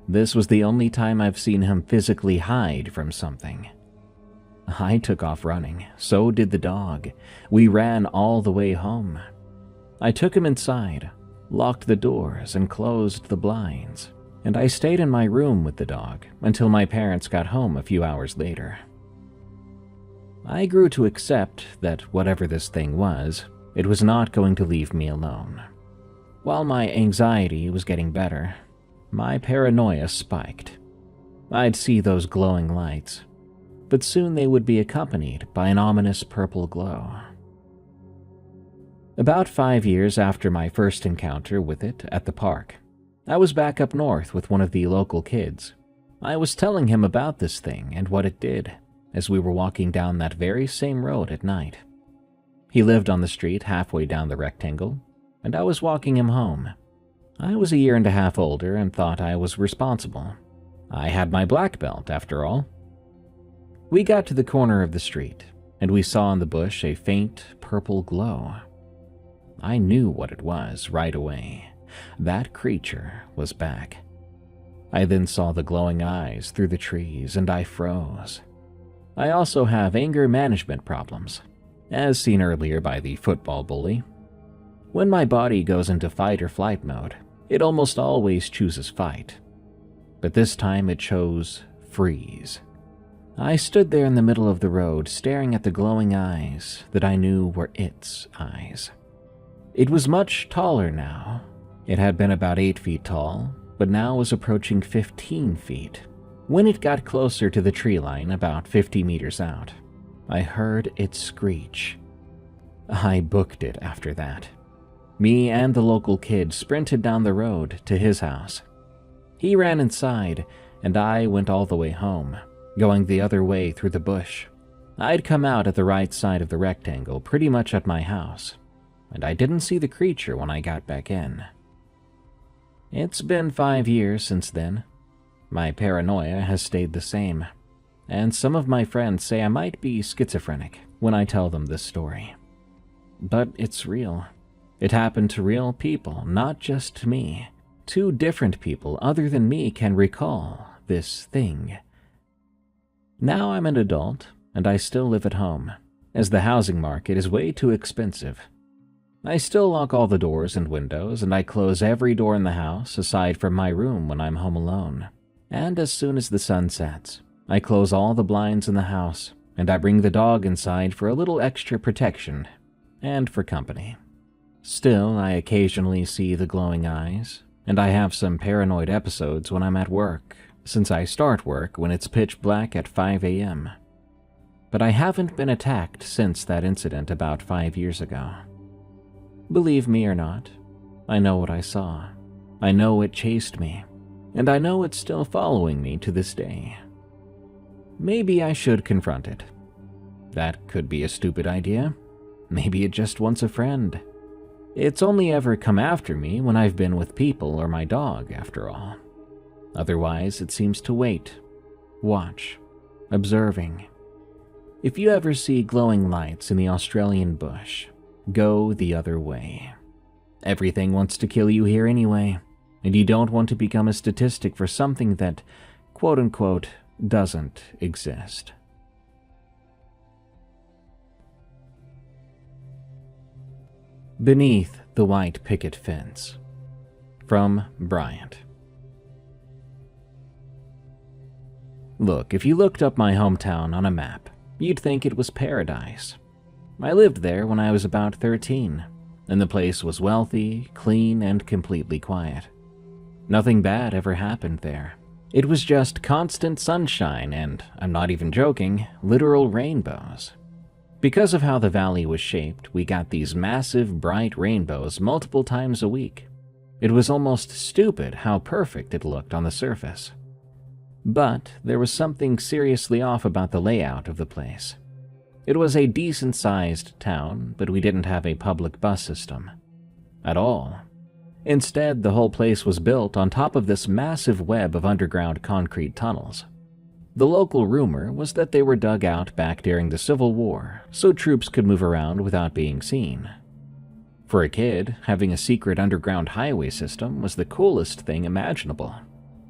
This was the only time I've seen him physically hide from something. I took off running, so did the dog. We ran all the way home. I took him inside, locked the doors, and closed the blinds, and I stayed in my room with the dog until my parents got home a few hours later. I grew to accept that whatever this thing was, it was not going to leave me alone. While my anxiety was getting better, my paranoia spiked. I'd see those glowing lights, but soon they would be accompanied by an ominous purple glow. About 5 years after my first encounter with it at the park, I was back up north with one of the local kids. I was telling him about this thing and what it did as we were walking down that very same road at night. He lived on the street halfway down the rectangle, and I was walking him home. I was 1.5 years older and thought I was responsible. I had my black belt, after all. We got to the corner of the street, and we saw in the bush a faint purple glow. I knew what it was right away. That creature was back. I then saw the glowing eyes through the trees, and I froze. I also have anger management problems, as seen earlier by the football bully. When my body goes into fight or flight mode, it almost always chooses fight. But this time it chose freeze. I stood there in the middle of the road staring at the glowing eyes that I knew were its eyes. It was much taller now. It had been about 8 feet tall, but now was approaching 15 feet. When it got closer to the tree line, about 50 meters out, I heard it screech. I booked it after that. Me and the local kid sprinted down the road to his house. He ran inside, and I went all the way home, going the other way through the bush. I'd come out at the right side of the rectangle, pretty much at my house, and I didn't see the creature when I got back in. It's been 5 years since then. My paranoia has stayed the same, and some of my friends say I might be schizophrenic when I tell them this story. But it's real. It happened to real people, not just to me. 2 different people other than me can recall this thing. Now I'm an adult, and I still live at home, as the housing market is way too expensive. I still lock all the doors and windows, and I close every door in the house aside from my room when I'm home alone. And as soon as the sun sets, I close all the blinds in the house, and I bring the dog inside for a little extra protection and for company. Still, I occasionally see the glowing eyes, and I have some paranoid episodes when I'm at work, since I start work when it's pitch black at 5 a.m. But I haven't been attacked since that incident about 5 years ago. Believe me or not, I know what I saw. I know it chased me, and I know it's still following me to this day. Maybe I should confront it. That could be a stupid idea. Maybe it just wants a friend. It's only ever come after me when I've been with people or my dog, after all. Otherwise, it seems to wait, watch, observing. If you ever see glowing lights in the Australian bush, go the other way. Everything wants to kill you here anyway, and you don't want to become a statistic for something that, quote-unquote, doesn't exist. Beneath the White Picket Fence. From Bryant. Look, if you looked up my hometown on a map, you'd think it was paradise. I lived there when I was about 13, and the place was wealthy, clean, and completely quiet. Nothing bad ever happened there. It was just constant sunshine and, I'm not even joking, literal rainbows. Because of how the valley was shaped, we got these massive, bright rainbows multiple times a week. It was almost stupid how perfect it looked on the surface. But there was something seriously off about the layout of the place. It was a decent-sized town, but we didn't have a public bus system. At all. Instead, the whole place was built on top of this massive web of underground concrete tunnels. The local rumor was that they were dug out back during the Civil War, so troops could move around without being seen. For a kid, having a secret underground highway system was the coolest thing imaginable.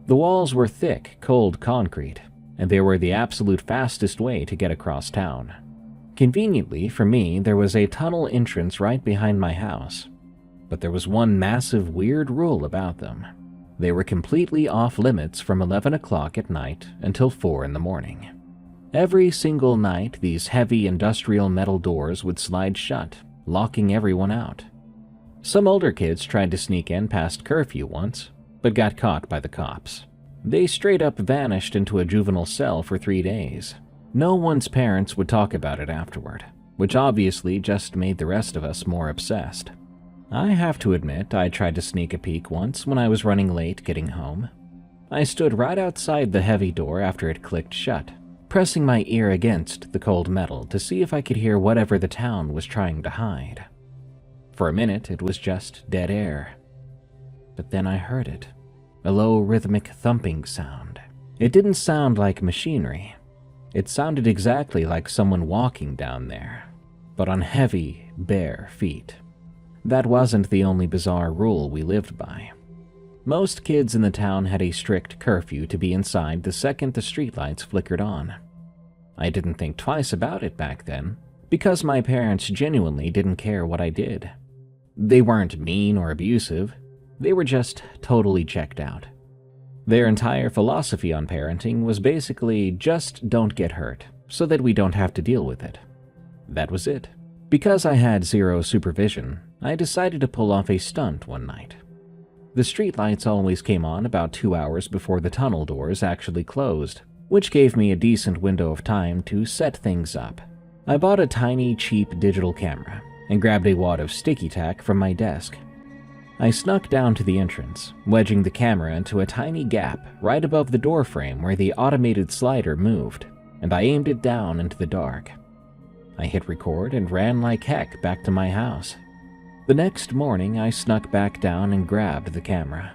The walls were thick, cold concrete, and they were the absolute fastest way to get across town. Conveniently for me, there was a tunnel entrance right behind my house. but there was one massive weird rule about them. They were completely off limits from 11 o'clock at night until 4 in the morning. Every single night, these heavy industrial metal doors would slide shut, locking everyone out. Some older kids tried to sneak in past curfew once, but got caught by the cops. They straight up vanished into a juvenile cell for 3 days. No one's parents would talk about it afterward, which obviously just made the rest of us more obsessed. I have to admit, I tried to sneak a peek once when I was running late getting home. I stood right outside the heavy door after it clicked shut, pressing my ear against the cold metal to see if I could hear whatever the town was trying to hide. For a minute, it was just dead air. But then I heard it, a low rhythmic thumping sound. It didn't sound like machinery. It sounded exactly like someone walking down there, but on heavy, bare feet. That wasn't the only bizarre rule we lived by. Most kids in the town had a strict curfew to be inside the second the streetlights flickered on. I didn't think twice about it back then, because my parents genuinely didn't care what I did. They weren't mean or abusive, they were just totally checked out. Their entire philosophy on parenting was basically just don't get hurt, so that we don't have to deal with it. That was it. Because I had zero supervision, I decided to pull off a stunt one night. The streetlights always came on about 2 hours before the tunnel doors actually closed, which gave me a decent window of time to set things up. I bought a tiny, cheap digital camera and grabbed a wad of sticky tack from my desk. I snuck down to the entrance, wedging the camera into a tiny gap right above the doorframe where the automated slider moved, and I aimed it down into the dark. I hit record and ran like heck back to my house. The next morning, I snuck back down and grabbed the camera.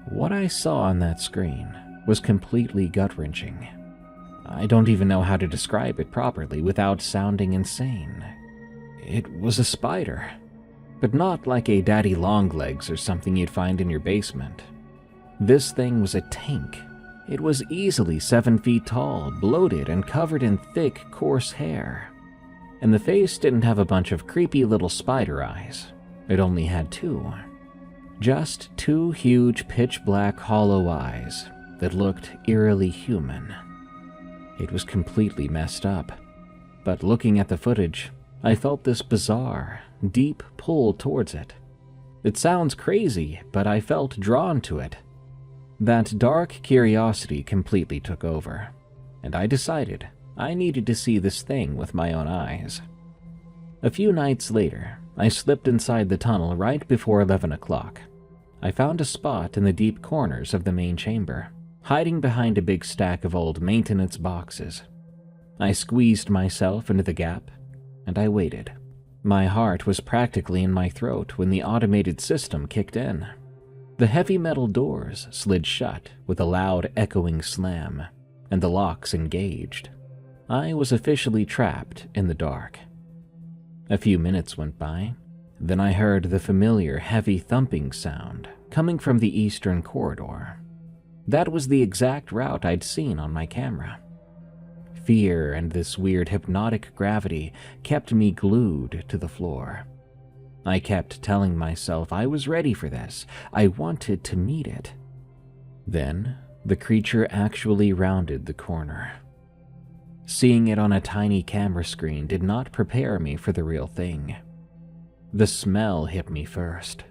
What I saw on that screen was completely gut-wrenching. I don't even know how to describe it properly without sounding insane. It was a spider, but not like a daddy longlegs or something you'd find in your basement. This thing was a tank. It was easily 7 feet tall, bloated, and covered in thick, coarse hair. And the face didn't have a bunch of creepy little spider eyes. It only had 2. Just 2 huge pitch-black hollow eyes that looked eerily human. It was completely messed up. But looking at the footage, I felt this bizarre, deep pull towards it. It sounds crazy, but I felt drawn to it. That dark curiosity completely took over, and I decided I needed to see this thing with my own eyes. A few nights later, I slipped inside the tunnel right before 11 o'clock. I found a spot in the deep corners of the main chamber, hiding behind a big stack of old maintenance boxes. I squeezed myself into the gap, and I waited. My heart was practically in my throat when the automated system kicked in. The heavy metal doors slid shut with a loud echoing slam, and the locks engaged. I was officially trapped in the dark. A few minutes went by, then I heard the familiar heavy thumping sound coming from the eastern corridor. That was the exact route I'd seen on my camera. Fear and this weird hypnotic gravity kept me glued to the floor. I kept telling myself I was ready for this. I wanted to meet it. Then, the creature actually rounded the corner. Seeing it on a tiny camera screen did not prepare me for the real thing. The smell hit me first.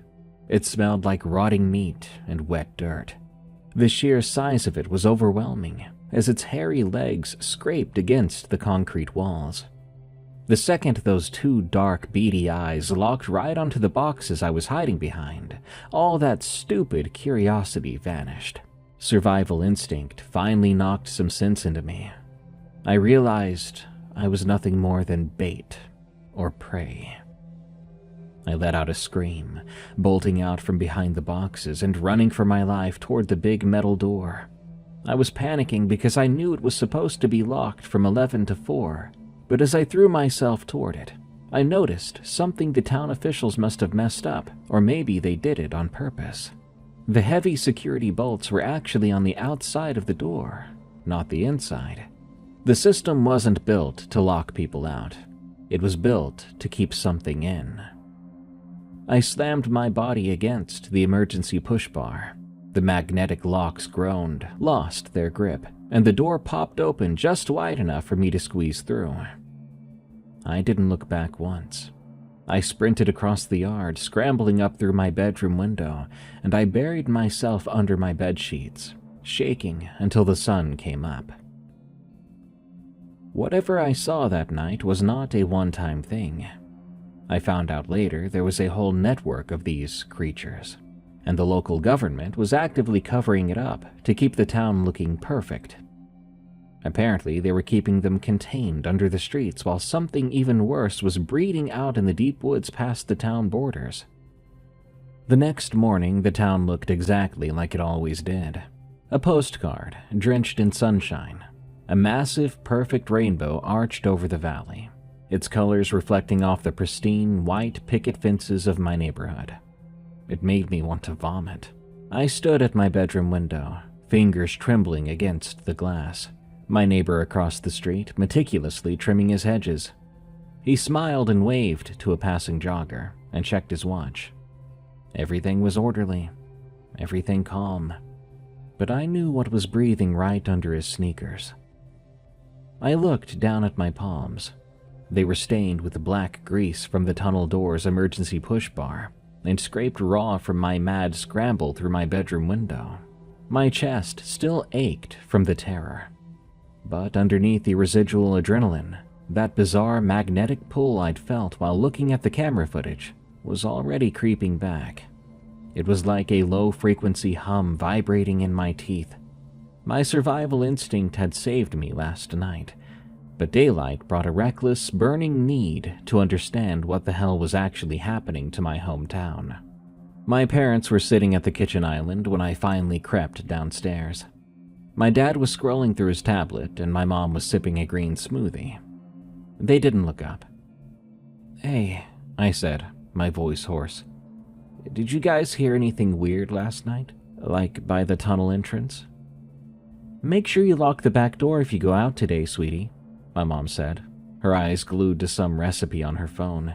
It smelled like rotting meat and wet dirt. The sheer size of it was overwhelming, as its hairy legs scraped against the concrete walls. The second those 2 dark, beady eyes locked right onto the boxes I was hiding behind, all that stupid curiosity vanished. Survival instinct finally knocked some sense into me. I realized I was nothing more than bait or prey. I let out a scream, bolting out from behind the boxes and running for my life toward the big metal door. I was panicking because I knew it was supposed to be locked from 11 to 4, but as I threw myself toward it, I noticed something the town officials must have messed up, or maybe they did it on purpose. The heavy security bolts were actually on the outside of the door, not the inside. The system wasn't built to lock people out. It was built to keep something in. I slammed my body against the emergency push bar. The magnetic locks groaned, lost their grip, and the door popped open just wide enough for me to squeeze through. I didn't look back once. I sprinted across the yard, scrambling up through my bedroom window, and I buried myself under my bedsheets, shaking until the sun came up. Whatever I saw that night was not a one-time thing. I found out later there was a whole network of these creatures, and the local government was actively covering it up to keep the town looking perfect. Apparently, they were keeping them contained under the streets while something even worse was breeding out in the deep woods past the town borders. The next morning, the town looked exactly like it always did. A postcard, drenched in sunshine. A massive, perfect rainbow arched over the valley, its colors reflecting off the pristine, white picket fences of my neighborhood. It made me want to vomit. I stood at my bedroom window, fingers trembling against the glass. My neighbor across the street meticulously trimming his hedges. He smiled and waved to a passing jogger and checked his watch. Everything was orderly, everything calm, but I knew what was breathing right under his sneakers. I looked down at my palms. They were stained with black grease from the tunnel door's emergency push bar and scraped raw from my mad scramble through my bedroom window. My chest still ached from the terror. But underneath the residual adrenaline, that bizarre magnetic pull I'd felt while looking at the camera footage was already creeping back. It was like a low-frequency hum vibrating in my teeth. My survival instinct had saved me last night, but daylight brought a reckless, burning need to understand what the hell was actually happening to my hometown. My parents were sitting at the kitchen island when I finally crept downstairs. My dad was scrolling through his tablet, and my mom was sipping a green smoothie. They didn't look up. "Hey," I said, my voice hoarse. "Did you guys hear anything weird last night? Like by the tunnel entrance?" "Make sure you lock the back door if you go out today, sweetie," my mom said, her eyes glued to some recipe on her phone.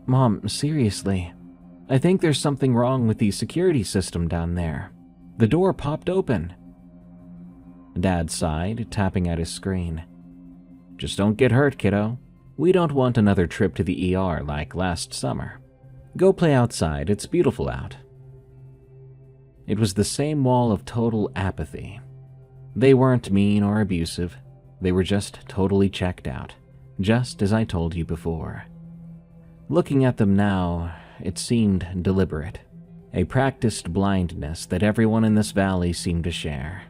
"Mom, seriously, I think there's something wrong with the security system down there. The door popped open." Dad sighed, tapping at his screen. "Just don't get hurt, kiddo. We don't want another trip to the ER like last summer. Go play outside, it's beautiful out." It was the same wall of total apathy. They weren't mean or abusive. They were just totally checked out, just as I told you before. Looking at them now, it seemed deliberate, a practiced blindness that everyone in this valley seemed to share.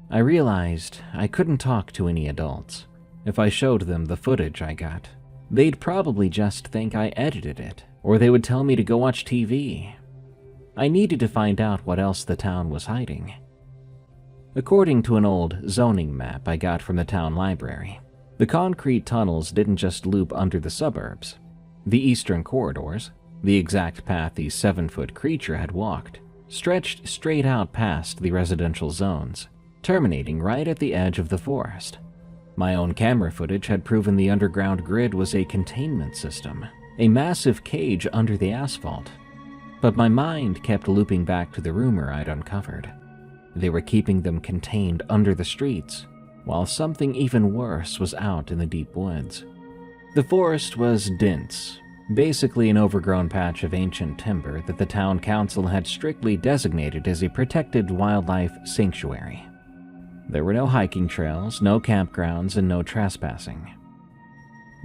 I realized I couldn't talk to any adults. If I showed them the footage I got, they'd probably just think I edited it, or they would tell me to go watch TV. I needed to find out what else the town was hiding. According to an old zoning map I got from the town library, the concrete tunnels didn't just loop under the suburbs. The eastern corridors, the exact path the 7-foot creature had walked, stretched straight out past the residential zones, terminating right at the edge of the forest. My own camera footage had proven the underground grid was a containment system, a massive cage under the asphalt. But my mind kept looping back to the rumor I'd uncovered. They were keeping them contained under the streets, while something even worse was out in the deep woods. The forest was dense, basically an overgrown patch of ancient timber that the town council had strictly designated as a protected wildlife sanctuary. There were no hiking trails, no campgrounds, and no trespassing.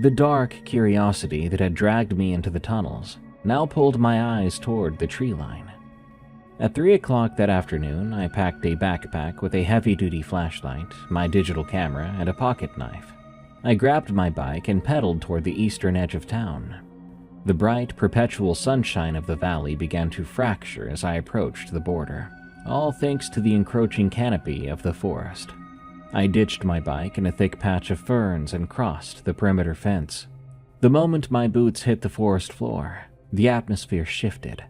The dark curiosity that had dragged me into the tunnels now pulled my eyes toward the tree line. At 3 o'clock that afternoon, I packed a backpack with a heavy-duty flashlight, my digital camera, and a pocket knife. I grabbed my bike and pedaled toward the eastern edge of town. The bright, perpetual sunshine of the valley began to fracture as I approached the border, all thanks to the encroaching canopy of the forest. I ditched my bike in a thick patch of ferns and crossed the perimeter fence. The moment my boots hit the forest floor, the atmosphere shifted.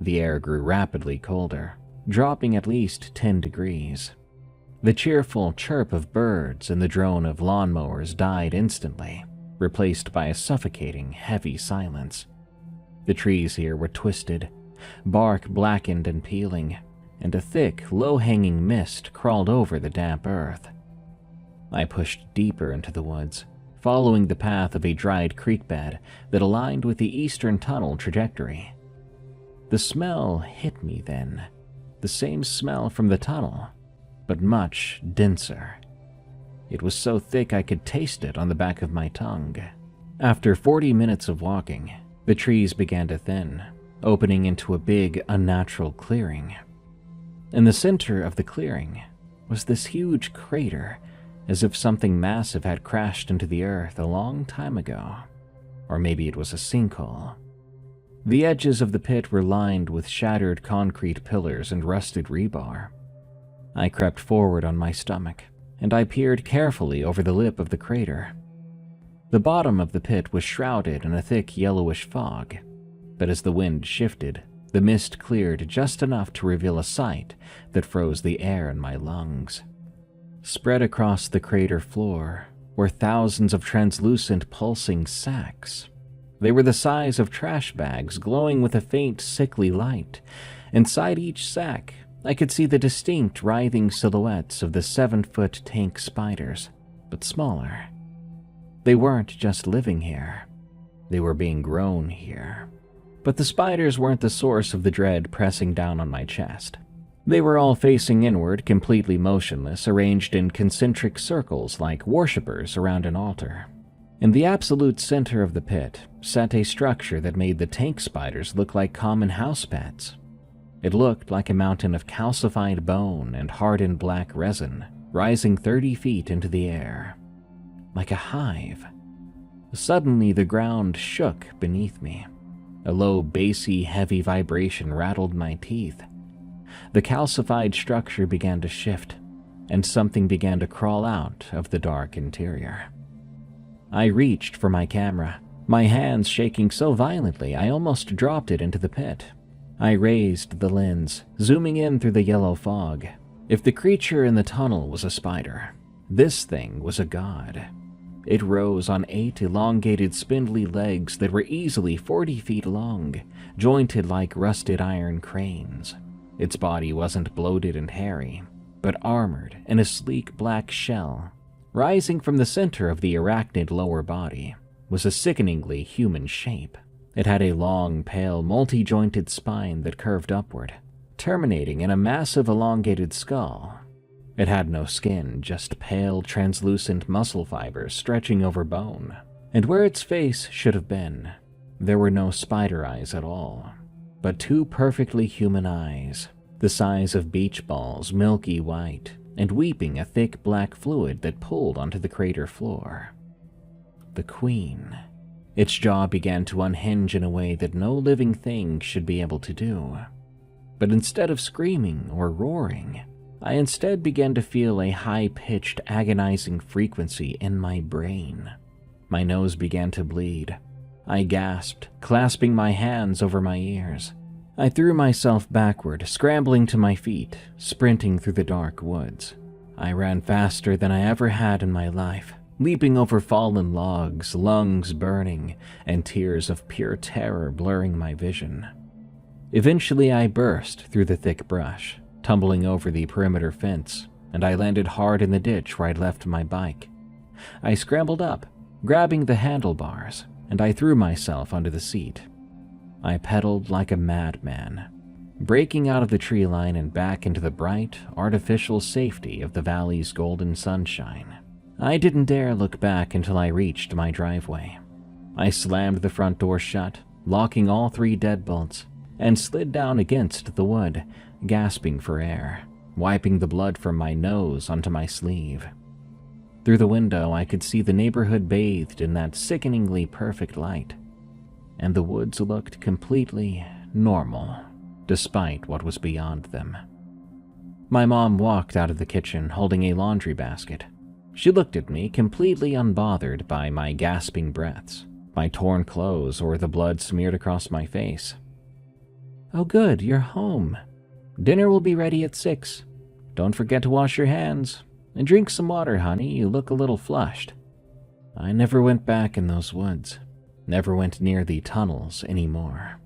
The air grew rapidly colder, dropping at least 10 degrees. The cheerful chirp of birds and the drone of lawnmowers died instantly, replaced by a suffocating, heavy silence. The trees here were twisted, bark blackened and peeling, and a thick, low-hanging mist crawled over the damp earth. I pushed deeper into the woods, following the path of a dried creek bed that aligned with the eastern tunnel trajectory. The smell hit me then, the same smell from the tunnel, but much denser. It was so thick I could taste it on the back of my tongue. After 40 minutes of walking, the trees began to thin, opening into a big, unnatural clearing. In the center of the clearing was this huge crater, as if something massive had crashed into the earth a long time ago. Or maybe it was a sinkhole. The edges of the pit were lined with shattered concrete pillars and rusted rebar. I crept forward on my stomach, and I peered carefully over the lip of the crater. The bottom of the pit was shrouded in a thick yellowish fog, but as the wind shifted, the mist cleared just enough to reveal a sight that froze the air in my lungs. Spread across the crater floor were thousands of translucent pulsing sacs. They were the size of trash bags, glowing with a faint, sickly light. Inside each sack, I could see the distinct, writhing silhouettes of the 7-foot tank spiders, but smaller. They weren't just living here. They were being grown here. But the spiders weren't the source of the dread pressing down on my chest. They were all facing inward, completely motionless, arranged in concentric circles like worshippers around an altar. In the absolute center of the pit sat a structure that made the tank spiders look like common house pets. It looked like a mountain of calcified bone and hardened black resin, rising 30 feet into the air. Like a hive. Suddenly the ground shook beneath me. A low, bassy, heavy vibration rattled my teeth. The calcified structure began to shift, and something began to crawl out of the dark interior. I reached for my camera, my hands shaking so violently I almost dropped it into the pit. I raised the lens, zooming in through the yellow fog. If the creature in the tunnel was a spider, this thing was a god. It rose on 8 elongated, spindly legs that were easily 40 feet long, jointed like rusted iron cranes. Its body wasn't bloated and hairy, but armored in a sleek black shell. Rising from the center of the arachnid lower body was a sickeningly human shape. It had a long, pale, multi-jointed spine that curved upward, terminating in a massive elongated skull. It had no skin, just pale, translucent muscle fibers stretching over bone. And where its face should have been, there were no spider eyes at all, but 2 perfectly human eyes, the size of beach balls, milky white, and weeping a thick black fluid that pulled onto the crater floor. The Queen. Its jaw began to unhinge in a way that no living thing should be able to do. But instead of screaming or roaring, I instead began to feel a high-pitched, agonizing frequency in my brain. My nose began to bleed. I gasped, clasping my hands over my ears. I threw myself backward, scrambling to my feet, sprinting through the dark woods. I ran faster than I ever had in my life, leaping over fallen logs, lungs burning, and tears of pure terror blurring my vision. Eventually, I burst through the thick brush, tumbling over the perimeter fence, and I landed hard in the ditch where I'd left my bike. I scrambled up, grabbing the handlebars, and I threw myself onto the seat. I pedaled like a madman, breaking out of the tree line and back into the bright, artificial safety of the valley's golden sunshine. I didn't dare look back until I reached my driveway. I slammed the front door shut, locking all 3 deadbolts, and slid down against the wood, gasping for air, wiping the blood from my nose onto my sleeve. Through the window, I could see the neighborhood bathed in that sickeningly perfect light, and the woods looked completely normal, despite what was beyond them. My mom walked out of the kitchen holding a laundry basket. She looked at me, completely unbothered by my gasping breaths, my torn clothes, or the blood smeared across my face. "Oh good, you're home. Dinner will be ready at 6. Don't forget to wash your hands. And drink some water, honey. You look a little flushed." I never went back in those woods. never went near the tunnels anymore.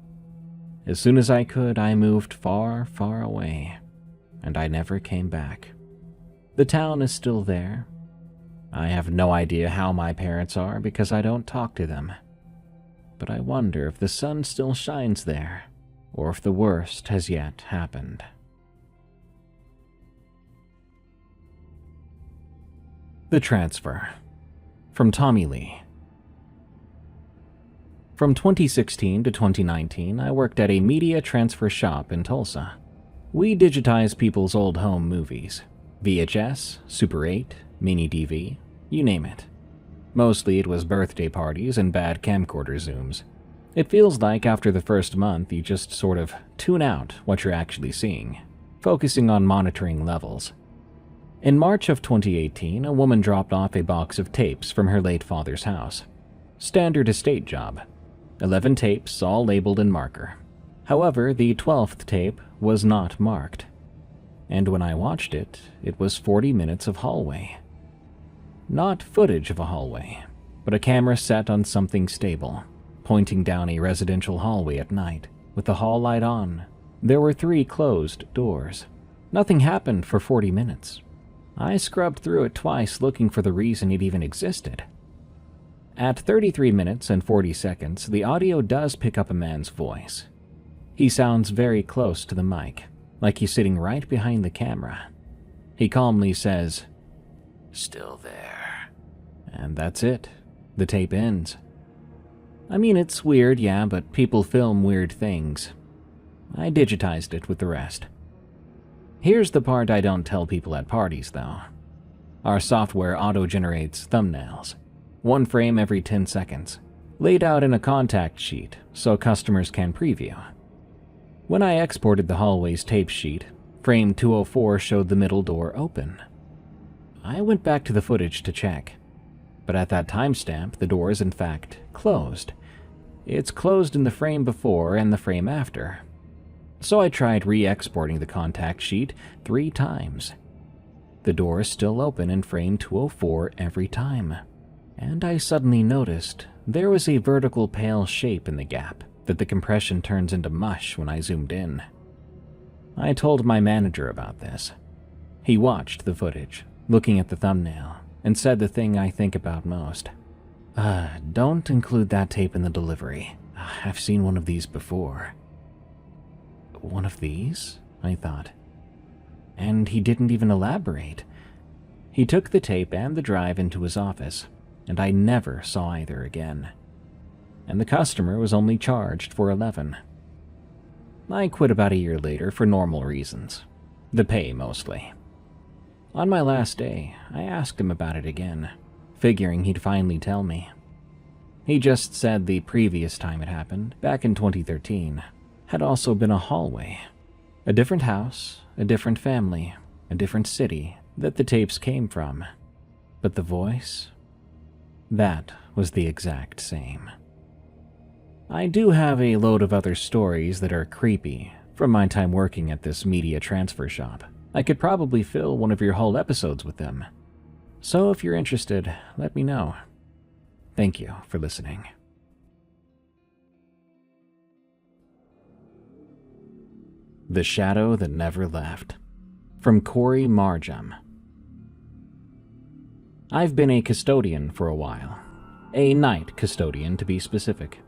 As soon as I could, I moved far, far away, and I never came back. The town is still there. I have no idea how my parents are because I don't talk to them. But I wonder if the sun still shines there, or if the worst has yet happened. The Transfer, from Tommy Lee. From 2016 to 2019, I worked at a media transfer shop in Tulsa. We digitize people's old home movies. VHS, Super 8, Mini DV, you name it. Mostly it was birthday parties and bad camcorder zooms. It feels like after the first month you just sort of tune out what you're actually seeing, focusing on monitoring levels. In March of 2018, a woman dropped off a box of tapes from her late father's house. Standard estate job. 11 tapes, all labeled in marker. However, the 12th tape was not marked. And when I watched it, it was 40 minutes of hallway. Not footage of a hallway, but a camera set on something stable, pointing down a residential hallway at night, with the hall light on. There were 3 closed doors. Nothing happened for 40 minutes. I scrubbed through it twice looking for the reason it even existed. At 33 minutes and 40 seconds, the audio does pick up a man's voice. He sounds very close to the mic, like he's sitting right behind the camera. He calmly says, "Still there." And that's it. The tape ends. I mean, it's weird, yeah, but people film weird things. I digitized it with the rest. Here's the part I don't tell people at parties, though. Our software auto-generates thumbnails. 1 frame every 10 seconds, laid out in a contact sheet so customers can preview. When I exported the hallway's tape sheet, frame 204 showed the middle door open. I went back to the footage to check, but at that timestamp, the door is in fact closed. It's closed in the frame before and the frame after. So I tried re-exporting the contact sheet 3 times. The door is still open in frame 204 every time. And I suddenly noticed there was a vertical pale shape in the gap that the compression turns into mush when I zoomed in. I told my manager about this. He watched the footage, looking at the thumbnail, and said the thing I think about most. Don't include that tape in the delivery. I've seen one of these before." One of these? I thought. And he didn't even elaborate. He took the tape and the drive into his office, and I never saw either again. And the customer was only charged for 11. I quit about a year later for normal reasons. The pay, mostly. On my last day, I asked him about it again, figuring he'd finally tell me. He just said the previous time it happened, back in 2013, had also been a hallway. A different house, a different family, a different city that the tapes came from. But the voice? That was the exact same. I do have a load of other stories that are creepy from my time working at this media transfer shop. I could probably fill one of your whole episodes with them. So if you're interested, let me know. Thank you for listening. The Shadow That Never Left, from Corey Marjam. I've been a custodian for a while. A night custodian, to be specific.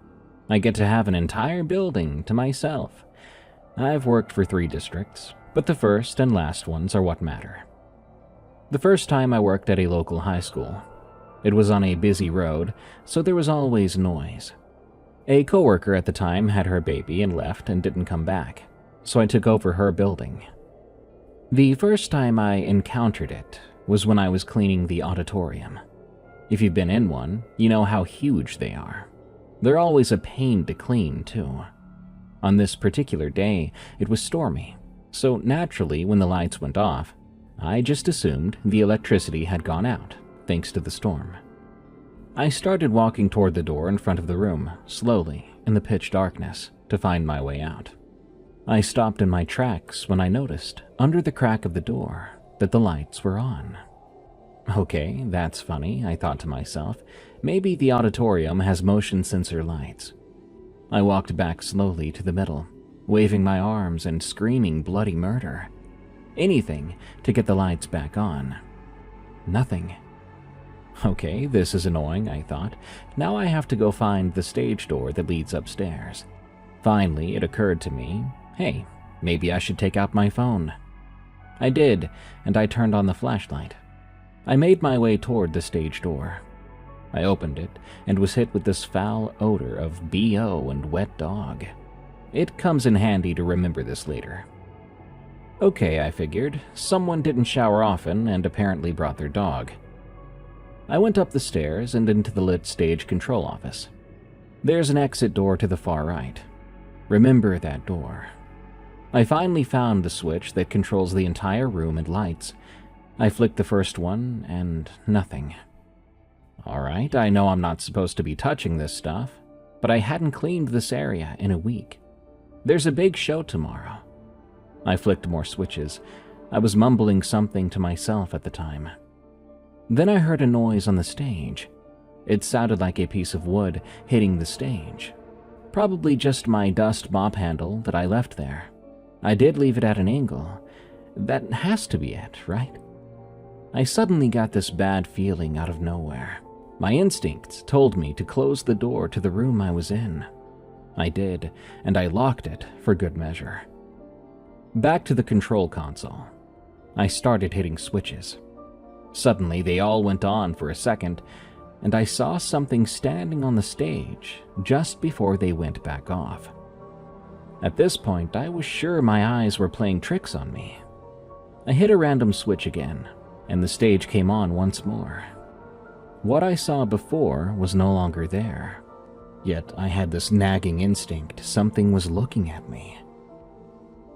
I get to have an entire building to myself. I've worked for 3 districts, but the first and last ones are what matter. The first time I worked at a local high school. It was on a busy road, so there was always noise. A coworker at the time had her baby and left and didn't come back, so I took over her building. The first time I encountered it was when I was cleaning the auditorium. If you've been in one, you know how huge they are. They're always a pain to clean, too. On this particular day, it was stormy, so naturally when the lights went off, I just assumed the electricity had gone out, thanks to the storm. I started walking toward the door in front of the room, slowly, in the pitch darkness, to find my way out. I stopped in my tracks when I noticed, under the crack of the door, that the lights were on. Okay, that's funny, I thought to myself. Maybe the auditorium has motion sensor lights. I walked back slowly to the middle, waving my arms and screaming bloody murder. Anything to get the lights back on. Nothing. Okay, this is annoying, I thought. Now I have to go find the stage door that leads upstairs. Finally, it occurred to me, hey, maybe I should take out my phone. I did, and I turned on the flashlight. I made my way toward the stage door. I opened it and was hit with this foul odor of BO and wet dog. It comes in handy to remember this later. Okay, I figured, someone didn't shower often and apparently brought their dog. I went up the stairs and into the lit stage control office. There's an exit door to the far right. Remember that door. I finally found the switch that controls the entire room and lights. I flicked the first one, and nothing. Alright, I know I'm not supposed to be touching this stuff, but I hadn't cleaned this area in a week. There's a big show tomorrow. I flicked more switches. I was mumbling something to myself at the time. Then I heard a noise on the stage. It sounded like a piece of wood hitting the stage. Probably just my dust mop handle that I left there. I did leave it at an angle. That has to be it, right? I suddenly got this bad feeling out of nowhere. My instincts told me to close the door to the room I was in. I did, and I locked it for good measure. Back to the control console. I started hitting switches. Suddenly, they all went on for a second, and I saw something standing on the stage just before they went back off. At this point, I was sure my eyes were playing tricks on me. I hit a random switch again, and the stage came on once more. What I saw before was no longer there, yet I had this nagging instinct something was looking at me.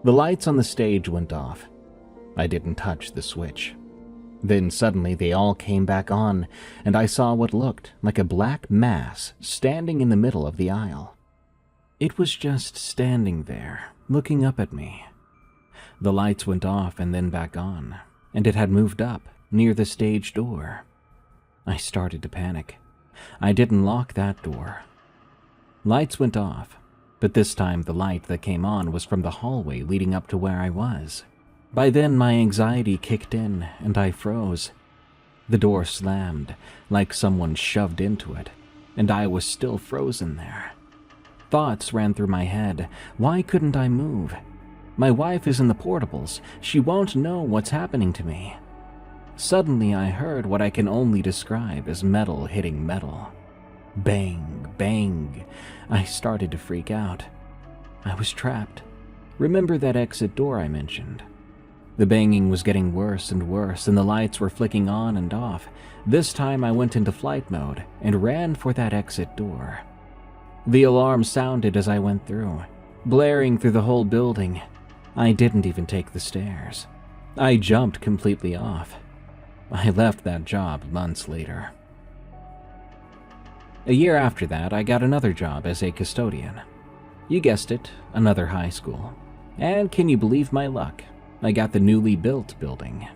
The lights on the stage went off. I didn't touch the switch. Then suddenly they all came back on, and I saw what looked like a black mass standing in the middle of the aisle. It was just standing there, looking up at me. The lights went off and then back on, and it had moved up near the stage door. I started to panic. I didn't lock that door. Lights went off, but this time the light that came on was from the hallway leading up to where I was. By then my anxiety kicked in and I froze. The door slammed, like someone shoved into it, and I was still frozen there. Thoughts ran through my head. Why couldn't I move? My wife is in the portables. She won't know what's happening to me. Suddenly I heard what I can only describe as metal hitting metal. Bang, bang. I started to freak out. I was trapped. Remember that exit door I mentioned? The banging was getting worse and worse, and the lights were flicking on and off. This time I went into flight mode and ran for that exit door. The alarm sounded as I went through, blaring through the whole building. I didn't even take the stairs. I jumped completely off. I left that job months later. A year after that, I got another job as a custodian. You guessed it, another high school. And can you believe my luck? I got the newly built building.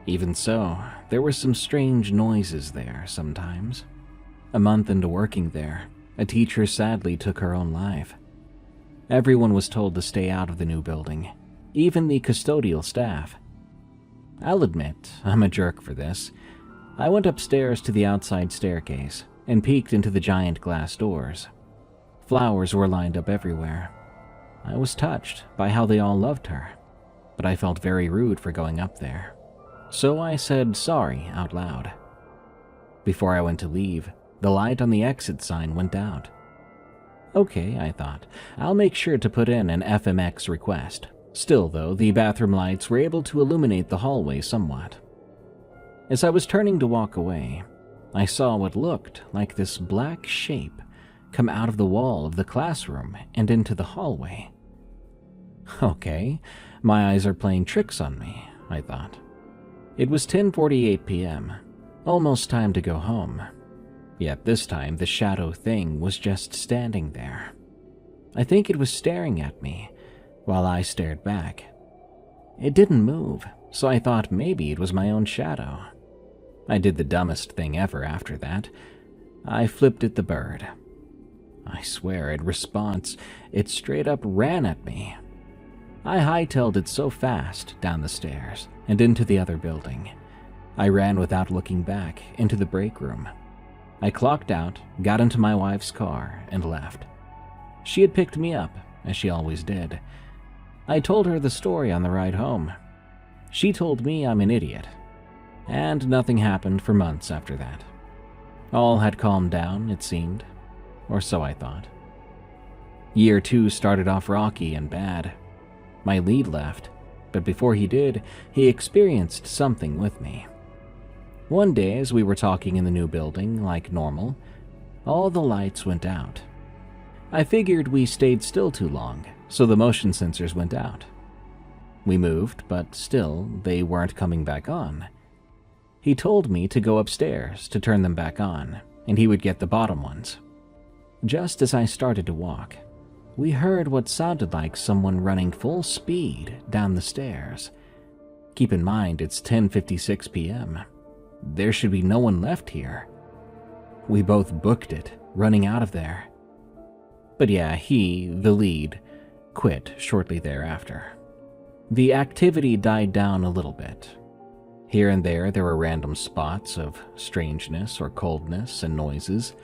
Even so, there were some strange noises there sometimes. A month into working there, a teacher sadly took her own life. Everyone was told to stay out of the new building, even the custodial staff. I'll admit, I'm a jerk for this. I went upstairs to the outside staircase and peeked into the giant glass doors. Flowers were lined up everywhere. I was touched by how they all loved her, but I felt very rude for going up there. So I said sorry out loud. Before I went to leave, the light on the exit sign went out. Okay, I thought, I'll make sure to put in an FMX request. Still, though, the bathroom lights were able to illuminate the hallway somewhat. As I was turning to walk away, I saw what looked like this black shape come out of the wall of the classroom and into the hallway. Okay, my eyes are playing tricks on me, I thought. It was 10:48 p.m., almost time to go home. Yet this time the shadow thing was just standing there. I think it was staring at me, while I stared back. It didn't move, so I thought maybe it was my own shadow. I did the dumbest thing ever after that. I flipped at the bird. I swear, in response, it straight up ran at me. I hightailed it so fast down the stairs and into the other building. I ran without looking back into the break room. I clocked out, got into my wife's car, and left. She had picked me up, as she always did. I told her the story on the ride home. She told me I'm an idiot. And nothing happened for months after that. All had calmed down, it seemed. Or so I thought. Year 2 started off rocky and bad. My lead left, but before he did, he experienced something with me. One day, as we were talking in the new building, like normal, all the lights went out. I figured we stayed still too long, so the motion sensors went out. We moved, but still, they weren't coming back on. He told me to go upstairs to turn them back on, and he would get the bottom ones. Just as I started to walk, we heard what sounded like someone running full speed down the stairs. Keep in mind, it's 10:56 p.m. There should be no one left here. We both booked it, running out of there. But yeah, he, the lead, quit shortly thereafter. The activity died down a little bit. Here and there were random spots of strangeness or coldness and noises.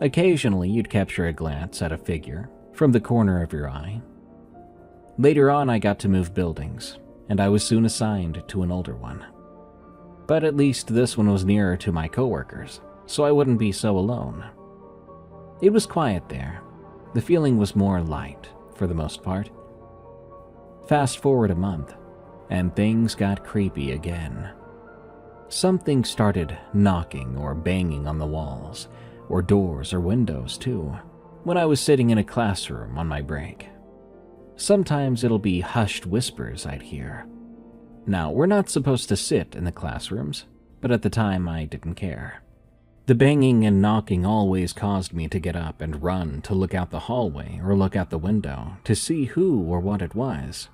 Occasionally you'd capture a glance at a figure from the corner of your eye. Later on I got to move buildings, and I was soon assigned to an older one. But at least this one was nearer to my coworkers, so I wouldn't be so alone. It was quiet there. The feeling was more light, for the most part. Fast forward a month, and things got creepy again. Something started knocking or banging on the walls, or doors or windows too, when I was sitting in a classroom on my break. Sometimes it'll be hushed whispers I'd hear. Now, we're not supposed to sit in the classrooms, but at the time I didn't care. The banging and knocking always caused me to get up and run to look out the hallway or look out the window to see who or what it was.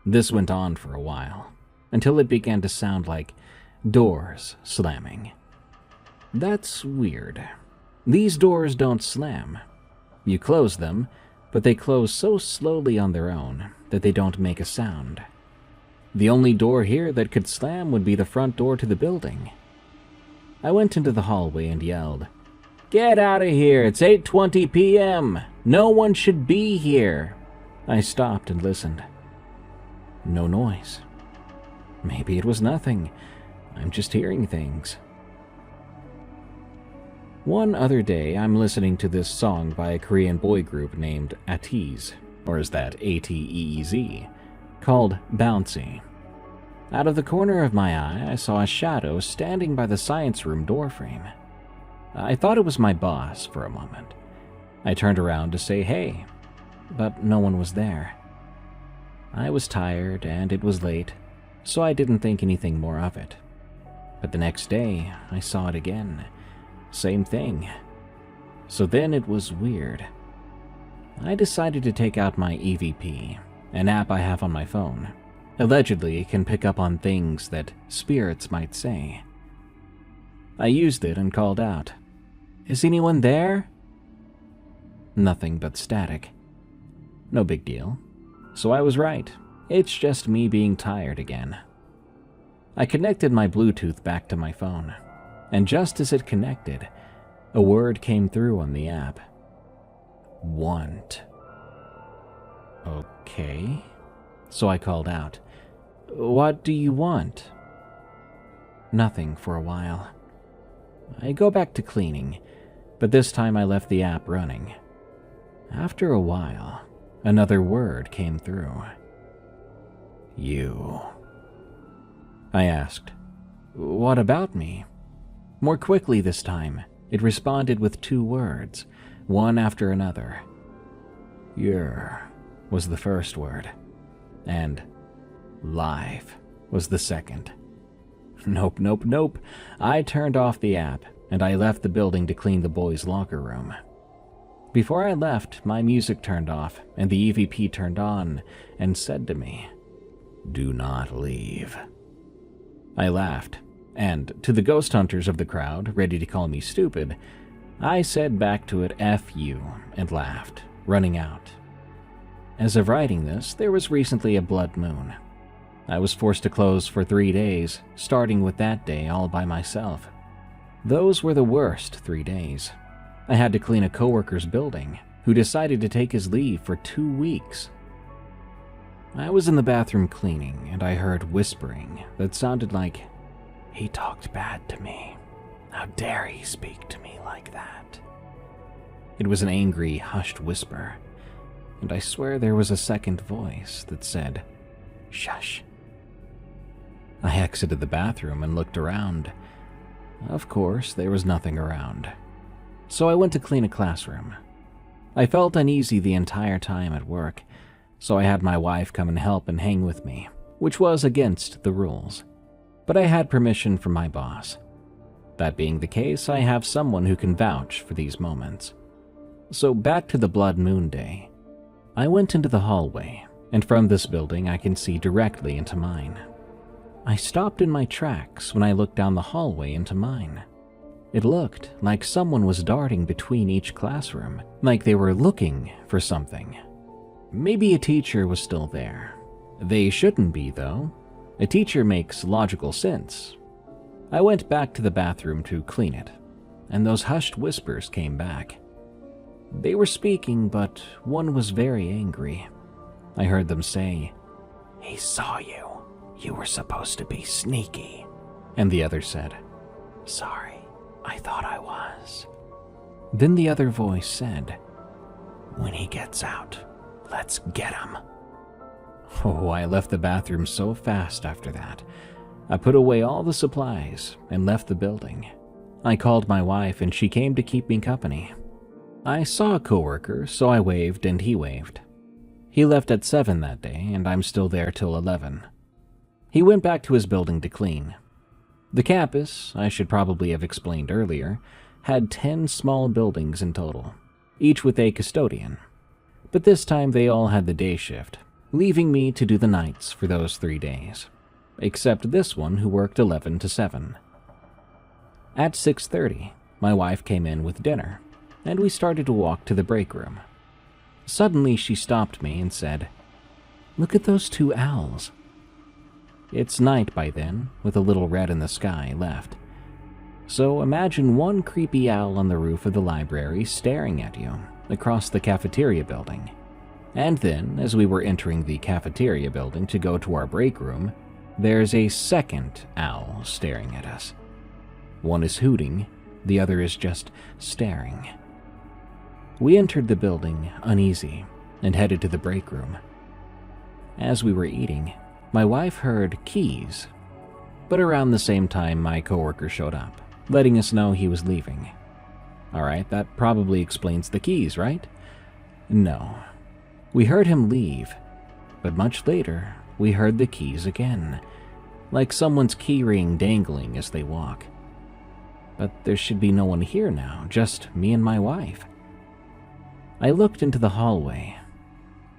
This went on for a while, until it began to sound like doors slamming. That's weird. These doors don't slam. You close them, but they close so slowly on their own that they don't make a sound. The only door here that could slam would be the front door to the building. I went into the hallway and yelled, "Get out of here, it's 8:20 p.m. No one should be here." I stopped and listened. No noise. Maybe it was nothing. I'm just hearing things. One other day, I'm listening to this song by a Korean boy group named ATEEZ, or is that ATEEZ, called Bouncy. Out of the corner of my eye, I saw a shadow standing by the science room doorframe. I thought it was my boss for a moment. I turned around to say hey, but no one was there. I was tired and it was late, so I didn't think anything more of it. But the next day, I saw it again. Same thing. So then it was weird. I decided to take out my EVP, an app I have on my phone. Allegedly, it can pick up on things that spirits might say. I used it and called out, "Is anyone there?" Nothing but static. No big deal. So I was right. It's just me being tired again. I connected my Bluetooth back to my phone, and just as it connected, a word came through on the app. Want. Okay. So I called out, "What do you want?" Nothing for a while. I go back to cleaning, but this time I left the app running. After a while, another word came through. You. I asked, "What about me?" More quickly this time, it responded with 2 words, one after another. "You're" was the first word, and "live" was the second. Nope. I turned off the app, and I left the building to clean the boys' locker room. Before I left, my music turned off, and the EVP turned on, and said to me, "Do not leave." I laughed. And to the ghost hunters of the crowd, ready to call me stupid, I said back to it "F you" and laughed, running out. As of writing this, there was recently a blood moon. I was forced to close for 3 days, starting with that day all by myself. Those were the worst 3 days. I had to clean a coworker's building, who decided to take his leave for 2 weeks. I was in the bathroom cleaning, and I heard whispering that sounded like, "He talked bad to me. How dare he speak to me like that?" It was an angry, hushed whisper, and I swear there was a second voice that said, "Shush." I exited the bathroom and looked around. Of course, there was nothing around. So I went to clean a classroom. I felt uneasy the entire time at work, so I had my wife come and help and hang with me, which was against the rules. But I had permission from my boss. That being the case, I have someone who can vouch for these moments. So back to the blood moon day. I went into the hallway, and from this building I can see directly into mine. I stopped in my tracks when I looked down the hallway into mine. It looked like someone was darting between each classroom, like they were looking for something. Maybe a teacher was still there. They shouldn't be, though. A teacher makes logical sense. I went back to the bathroom to clean it, and those hushed whispers came back. They were speaking, but one was very angry. I heard them say, "He saw you. You were supposed to be sneaky." And the other said, "Sorry, I thought I was." Then the other voice said, "When he gets out, let's get him." Oh, I left the bathroom so fast after that. I put away all the supplies and left the building. I called my wife and she came to keep me company. I saw a coworker, so I waved and he waved. He left at 7 that day and I'm still there till 11. He went back to his building to clean. The campus, I should probably have explained earlier, had 10 small buildings in total, each with a custodian. But this time they all had the day shift, leaving me to do the nights for those 3 days, except this one who worked 11 to 7. At 6:30, my wife came in with dinner, and we started to walk to the break room. Suddenly she stopped me and said, "Look at those 2 owls." It's night by then, with a little red in the sky left. So imagine one creepy owl on the roof of the library staring at you across the cafeteria building. And then, as we were entering the cafeteria building to go to our break room, there's a second owl staring at us. One is hooting, the other is just staring. We entered the building, uneasy, and headed to the break room. As we were eating, my wife heard keys, but around the same time my coworker showed up, letting us know he was leaving. Alright, that probably explains the keys, right? No. We heard him leave, but much later, we heard the keys again, like someone's keyring dangling as they walk. But there should be no one here now, just me and my wife. I looked into the hallway.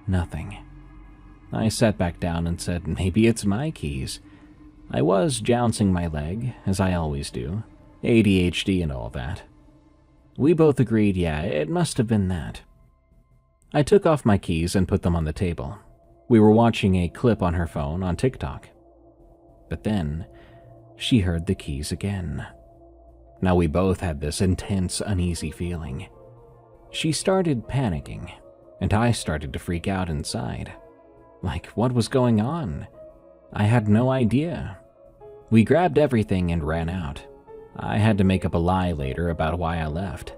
Nothing. I sat back down and said, maybe it's my keys. I was jouncing my leg, as I always do, ADHD and all that. We both agreed, yeah, it must have been that. I took off my keys and put them on the table. We were watching a clip on her phone on TikTok. But then, she heard the keys again. Now we both had this intense, uneasy feeling. She started panicking, and I started to freak out inside. Like, what was going on? I had no idea. We grabbed everything and ran out. I had to make up a lie later about why I left.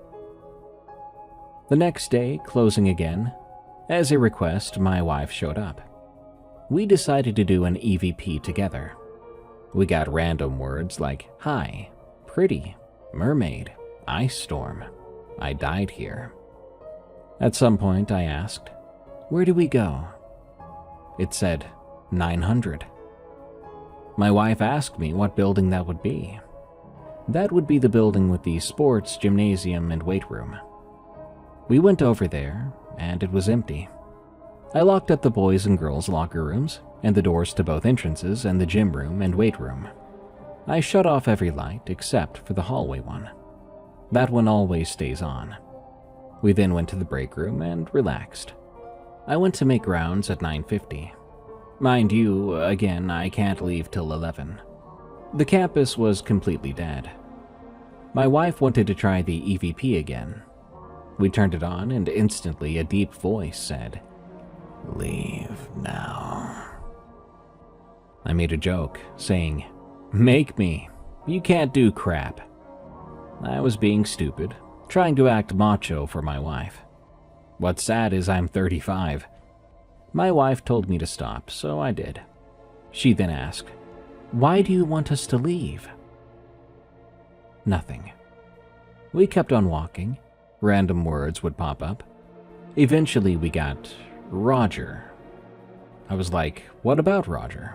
The next day, closing again, as a request, my wife showed up. We decided to do an EVP together. We got random words like hi, pretty, mermaid, ice storm, I died here. At some point I asked, where do we go? It said 900. My wife asked me what building that would be. That would be the building with the sports, gymnasium, and weight room. We went over there, and it was empty. I locked up the boys' and girls' locker rooms, and the doors to both entrances and the gym room and weight room. I shut off every light except for the hallway one. That one always stays on. We then went to the break room and relaxed. I went to make rounds at 9:50. Mind you, again, I can't leave till 11. The campus was completely dead. My wife wanted to try the EVP again. We turned it on and instantly a deep voice said, "Leave now." I made a joke, saying, "Make me. You can't do crap." I was being stupid, trying to act macho for my wife. What's sad is I'm 35. My wife told me to stop, so I did. She then asked, "Why do you want us to leave?" Nothing. We kept on walking. Random words would pop up. Eventually we got Roger. I was like, "What about Roger?"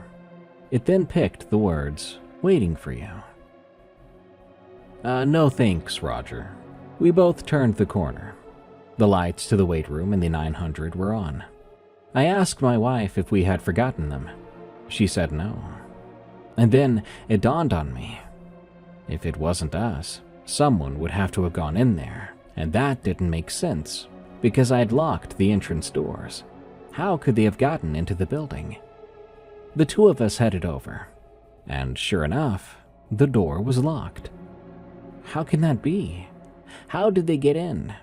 It then picked the words, "Waiting for you." No thanks, Roger. We both turned the corner. The lights to the weight room in the 900 were on. I asked my wife if we had forgotten them. She said no. And then it dawned on me. If it wasn't us, someone would have to have gone in there, and that didn't make sense, because I'd locked the entrance doors. How could they have gotten into the building? The two of us headed over, and sure enough, the door was locked. How can that be? How did they get in?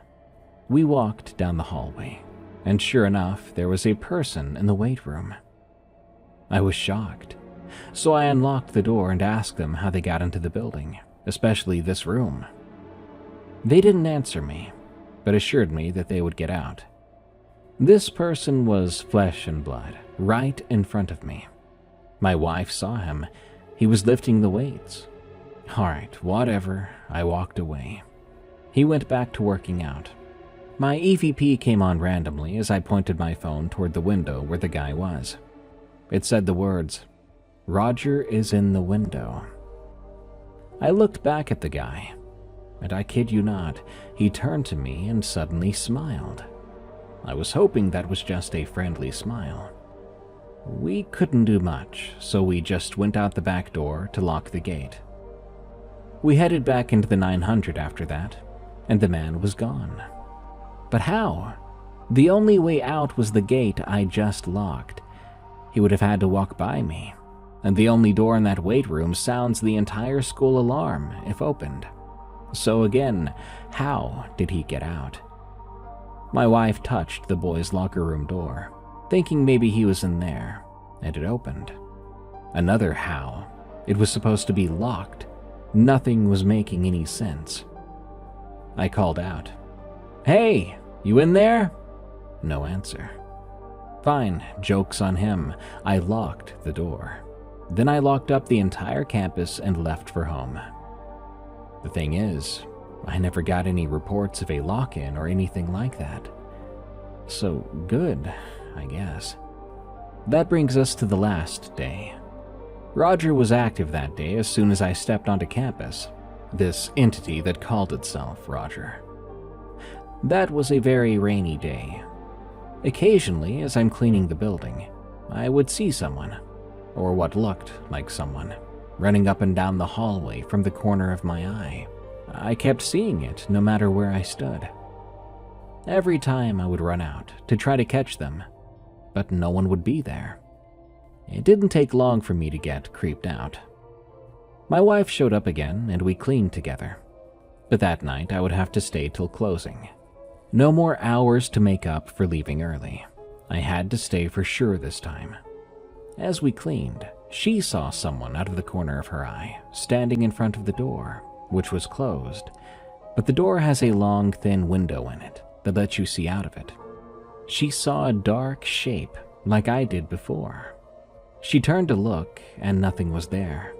We walked down the hallway, and sure enough, there was a person in the weight room. I was shocked, so I unlocked the door and asked them how they got into the building, especially this room. They didn't answer me, but assured me that they would get out. This person was flesh and blood, right in front of me. My wife saw him. He was lifting the weights. Alright, whatever, I walked away. He went back to working out. My EVP came on randomly as I pointed my phone toward the window where the guy was. It said the words, "Roger is in the window." I looked back at the guy, and I kid you not, he turned to me and suddenly smiled. I was hoping that was just a friendly smile. We couldn't do much, so we just went out the back door to lock the gate. We headed back into the 900 after that, and the man was gone. But how? The only way out was the gate I just locked. He would have had to walk by me, and the only door in that weight room sounds the entire school alarm if opened. So again, how did he get out? My wife touched the boys' locker room door, thinking maybe he was in there, and it opened. Another how. It was supposed to be locked. Nothing was making any sense. I called out, "Hey, you in there?" No answer. Fine, joke's on him. I locked the door. Then I locked up the entire campus and left for home. The thing is, I never got any reports of a lock-in or anything like that. So good, I guess. That brings us to the last day. Roger was active that day as soon as I stepped onto campus, this entity that called itself Roger. That was a very rainy day. Occasionally, as I'm cleaning the building, I would see someone, or what looked like someone, running up and down the hallway from the corner of my eye. I kept seeing it no matter where I stood. Every time I would run out to try to catch them, but no one would be there. It didn't take long for me to get creeped out. My wife showed up again and we cleaned together, but that night I would have to stay till closing. No more hours to make up for leaving early. I had to stay for sure this time. As we cleaned, she saw someone out of the corner of her eye, standing in front of the door, which was closed, but the door has a long, thin window in it that lets you see out of it. She saw a dark shape like I did before. She turned to look, and nothing was there.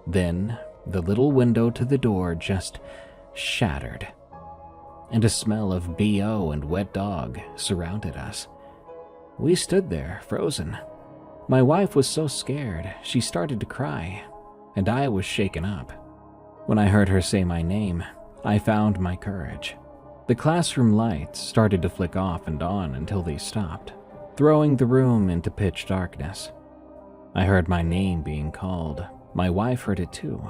Then, the little window to the door just shattered, and a smell of BO and wet dog surrounded us. We stood there, frozen. My wife was so scared, she started to cry, and I was shaken up. When I heard her say my name, I found my courage. The classroom lights started to flick off and on until they stopped, throwing the room into pitch darkness. I heard my name being called, My wife heard it too.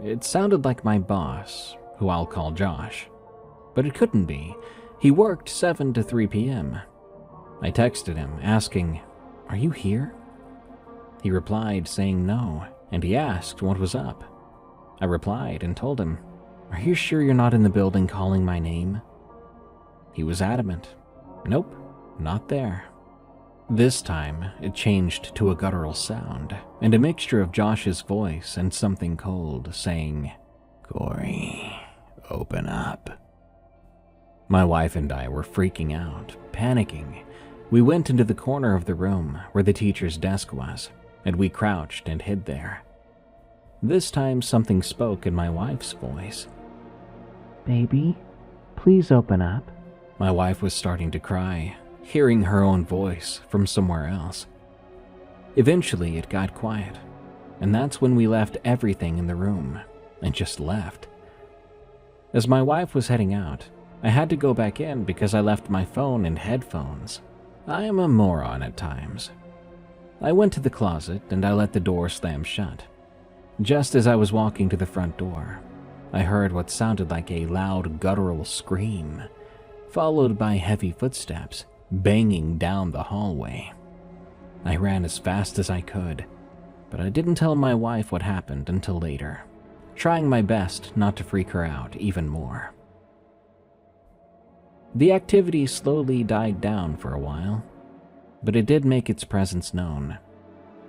It sounded like my boss, who I'll call Josh. But it couldn't be. He worked 7 to 3 p.m. I texted him, asking, "Are you here?" He replied saying no, and he asked what was up. I replied and told him, "Are you sure you're not in the building calling my name?" He was adamant. "Nope, not there." This time, it changed to a guttural sound, and a mixture of Josh's voice and something cold saying, "Corey, open up." My wife and I were freaking out, panicking. We went into the corner of the room where the teacher's desk was, and we crouched and hid there. This time something spoke in my wife's voice. "Baby, please open up." My wife was starting to cry, hearing her own voice from somewhere else. Eventually it got quiet, and that's when we left everything in the room and just left. As my wife was heading out, I had to go back in because I left my phone and headphones. I am a moron at times. I went to the closet and I let the door slam shut. Just as I was walking to the front door, I heard what sounded like a loud guttural scream, followed by heavy footsteps banging down the hallway. I ran as fast as I could, but I didn't tell my wife what happened until later, trying my best not to freak her out even more. The activity slowly died down for a while, but it did make its presence known.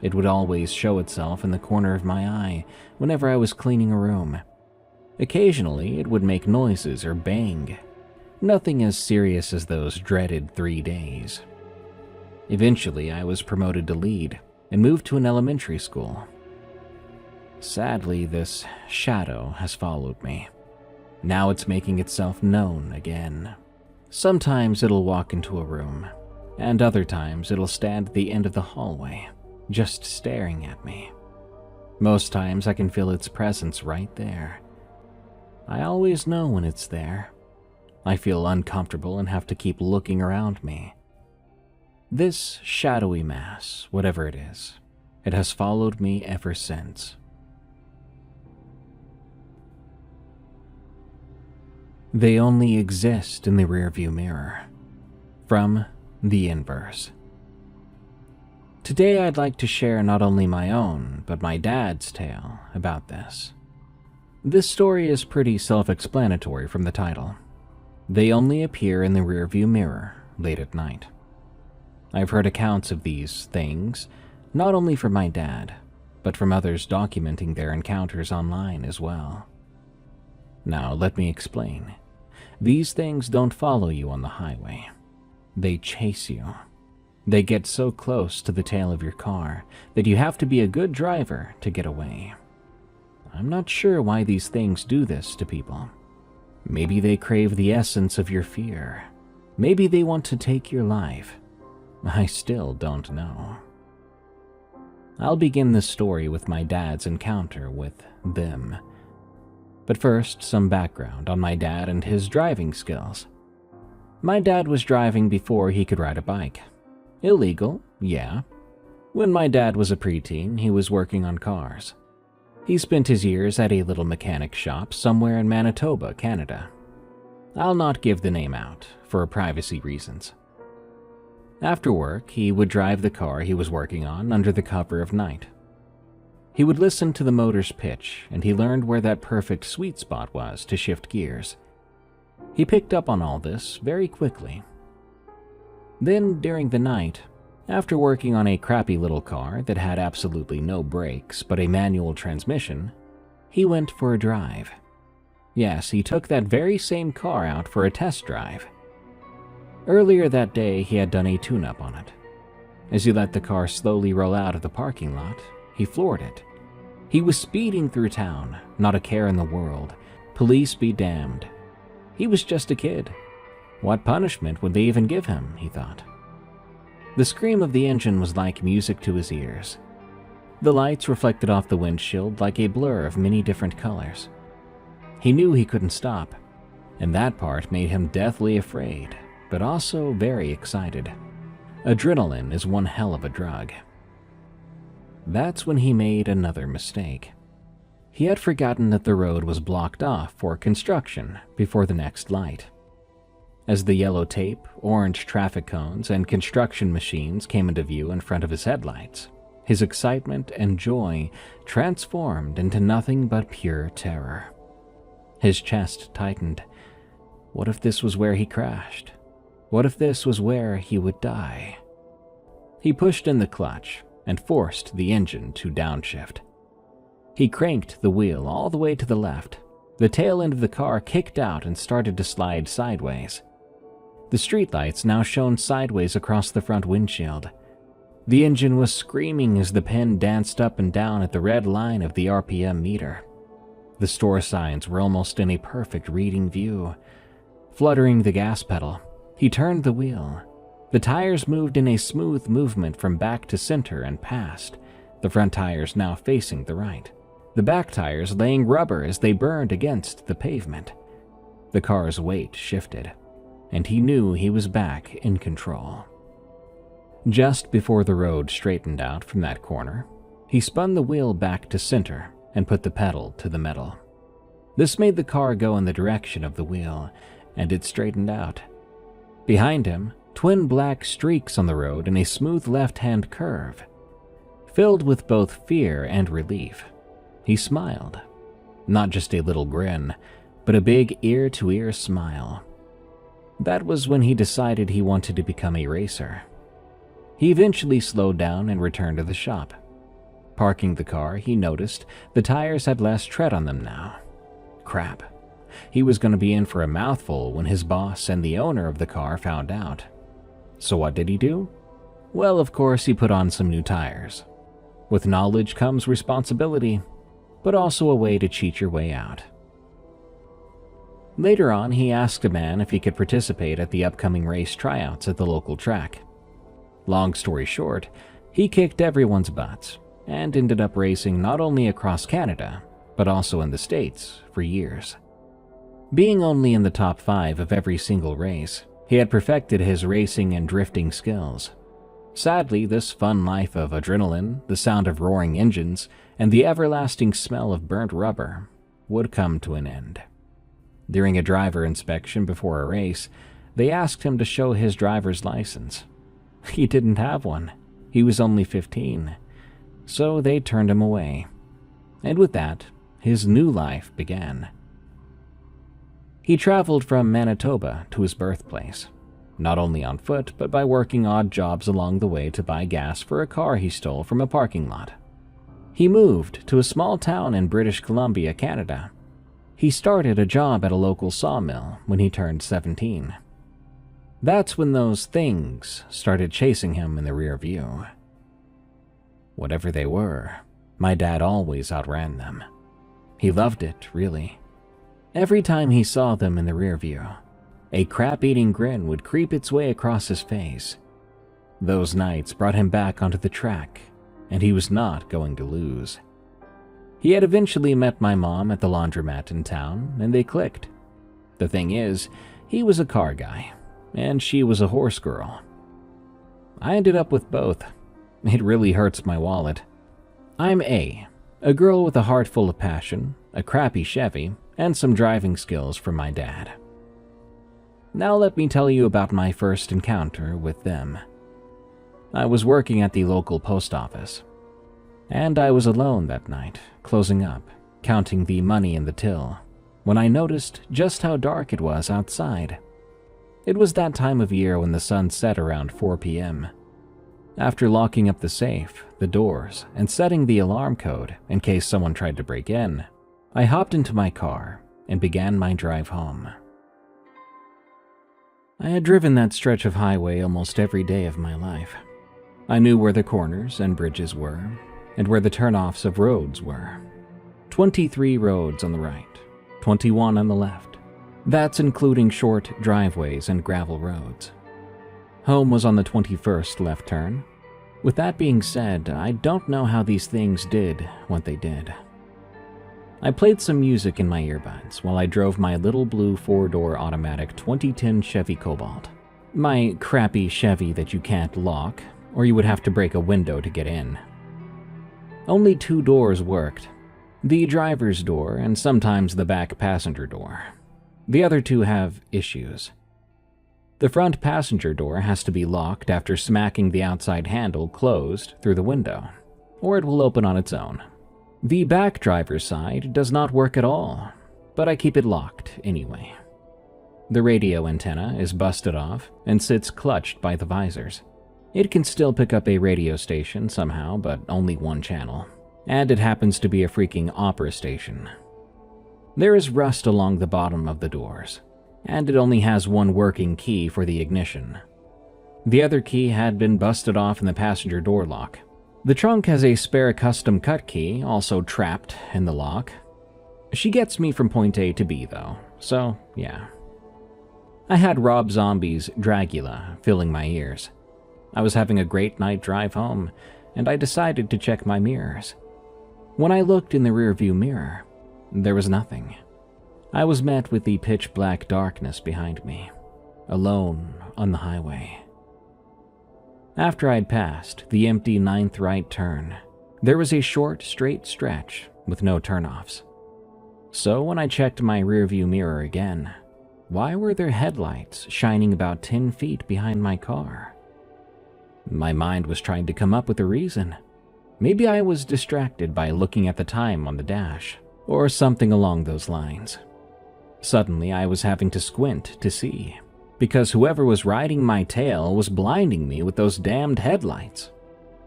It would always show itself in the corner of my eye whenever I was cleaning a room. Occasionally, it would make noises or bang. Nothing as serious as those dreaded 3 days. Eventually, I was promoted to lead and moved to an elementary school. Sadly, this shadow has followed me. Now it's making itself known again. Sometimes it'll walk into a room, and other times it'll stand at the end of the hallway, just staring at me. Most times I can feel its presence right there. I always know when it's there. I feel uncomfortable and have to keep looking around me. This shadowy mass, whatever it is, it has followed me ever since. They only exist in the rearview mirror. From The Inverse. Today I'd like to share not only my own, but my dad's tale about this. This story is pretty self-explanatory from the title. They only appear in the rearview mirror late at night. I've heard accounts of these things, not only from my dad, but from others documenting their encounters online as well. Now, let me explain. These things don't follow you on the highway. They chase you. They get so close to the tail of your car that you have to be a good driver to get away. I'm not sure why these things do this to people. Maybe they crave the essence of your fear. Maybe they want to take your life. I still don't know. I'll begin this story with my dad's encounter with them. But first, some background on my dad and his driving skills. My dad was driving before he could ride a bike. Illegal, yeah. When my dad was a preteen, he was working on cars. He spent his years at a little mechanic shop somewhere in Manitoba, Canada. I'll not give the name out, for privacy reasons. After work, he would drive the car he was working on under the cover of night. He would listen to the motor's pitch, and he learned where that perfect sweet spot was to shift gears. He picked up on all this very quickly. Then, during the night, after working on a crappy little car that had absolutely no brakes but a manual transmission, he went for a drive. Yes, he took that very same car out for a test drive. Earlier that day, he had done a tune-up on it. As he let the car slowly roll out of the parking lot, he floored it. He was speeding through town, not a care in the world. Police be damned. He was just a kid. What punishment would they even give him, he thought. The scream of the engine was like music to his ears. The lights reflected off the windshield like a blur of many different colors. He knew he couldn't stop, and that part made him deathly afraid, but also very excited. Adrenaline is one hell of a drug. That's when he made another mistake. He had forgotten that the road was blocked off for construction before the next light. As the yellow tape, orange traffic cones, and construction machines came into view in front of his headlights, his excitement and joy transformed into nothing but pure terror. His chest tightened. What if this was where he crashed? What if this was where he would die? He pushed in the clutch and forced the engine to downshift. He cranked the wheel all the way to the left. The tail end of the car kicked out and started to slide sideways. The streetlights now shone sideways across the front windshield. The engine was screaming as the pen danced up and down at the red line of the RPM meter. The store signs were almost in a perfect reading view. Fluttering the gas pedal, he turned the wheel. The tires moved in a smooth movement from back to center and past, the front tires now facing the right, the back tires laying rubber as they burned against the pavement. The car's weight shifted, and he knew he was back in control. Just before the road straightened out from that corner, he spun the wheel back to center and put the pedal to the metal. This made the car go in the direction of the wheel, and it straightened out. Behind him, twin black streaks on the road in a smooth left-hand curve. Filled with both fear and relief, he smiled. Not just a little grin, but a big ear-to-ear smile. That was when he decided he wanted to become a racer. He eventually slowed down and returned to the shop. Parking the car, he noticed the tires had less tread on them now. Crap. He was going to be in for a mouthful when his boss and the owner of the car found out. So what did he do? Well, of course, he put on some new tires. With knowledge comes responsibility, but also a way to cheat your way out. Later on, he asked a man if he could participate at the upcoming race tryouts at the local track. Long story short, he kicked everyone's butts and ended up racing not only across Canada, but also in the States for years. Being only in the top 5 of every single race, he had perfected his racing and drifting skills. Sadly, this fun life of adrenaline, the sound of roaring engines, and the everlasting smell of burnt rubber would come to an end. During a driver inspection before a race, they asked him to show his driver's license. He didn't have one. He was only 15. So they turned him away. And with that, his new life began. He traveled from Manitoba to his birthplace, not only on foot, but by working odd jobs along the way to buy gas for a car he stole from a parking lot. He moved to a small town in British Columbia, Canada. He started a job at a local sawmill when he turned 17. That's when those things started chasing him in the rear view. Whatever they were, my dad always outran them. He loved it, really. Every time he saw them in the rear view, a crap-eating grin would creep its way across his face. Those nights brought him back onto the track, and he was not going to lose. He had eventually met my mom at the laundromat in town, and they clicked. The thing is, he was a car guy, and she was a horse girl. I ended up with both. It really hurts my wallet. I'm a girl with a heart full of passion, a crappy Chevy, and some driving skills from my dad. Now let me tell you about my first encounter with them. I was working at the local post office, and I was alone that night, closing up, counting the money in the till, when I noticed just how dark it was outside. It was that time of year when the sun set around 4 p.m. After locking up the safe, the doors, and setting the alarm code in case someone tried to break in, I hopped into my car and began my drive home. I had driven that stretch of highway almost every day of my life. I knew where the corners and bridges were, and where the turnoffs of roads were. 23 roads on the right, 21 on the left. That's including short driveways and gravel roads. Home was on the 21st left turn. With that being said, I don't know how these things did what they did. I played some music in my earbuds while I drove my little blue 4-door automatic 2010 Chevy Cobalt. My crappy Chevy that you can't lock, or you would have to break a window to get in. Only 2 doors worked, the driver's door and sometimes the back passenger door. The other 2 have issues. The front passenger door has to be locked after smacking the outside handle closed through the window, or it will open on its own. The back driver's side does not work at all, but I keep it locked anyway. The radio antenna is busted off and sits clutched by the visors. It can still pick up a radio station somehow, but only 1 channel, and it happens to be a freaking opera station. There is rust along the bottom of the doors, and it only has 1 working key for the ignition. The other key had been busted off in the passenger door lock. The trunk has a spare custom cut key also trapped in the lock. She gets me from point A to B though, so yeah. I had Rob Zombie's Dragula filling my ears. I was having a great night drive home, and I decided to check my mirrors. When I looked in the rearview mirror, there was nothing. I was met with the pitch-black darkness behind me, alone on the highway. After I'd passed the empty 9th right turn, there was a short, straight stretch with no turnoffs. So when I checked my rearview mirror again, why were there headlights shining about 10 feet behind my car? My mind was trying to come up with a reason. Maybe I was distracted by looking at the time on the dash, or something along those lines. Suddenly, I was having to squint to see, because whoever was riding my tail was blinding me with those damned headlights.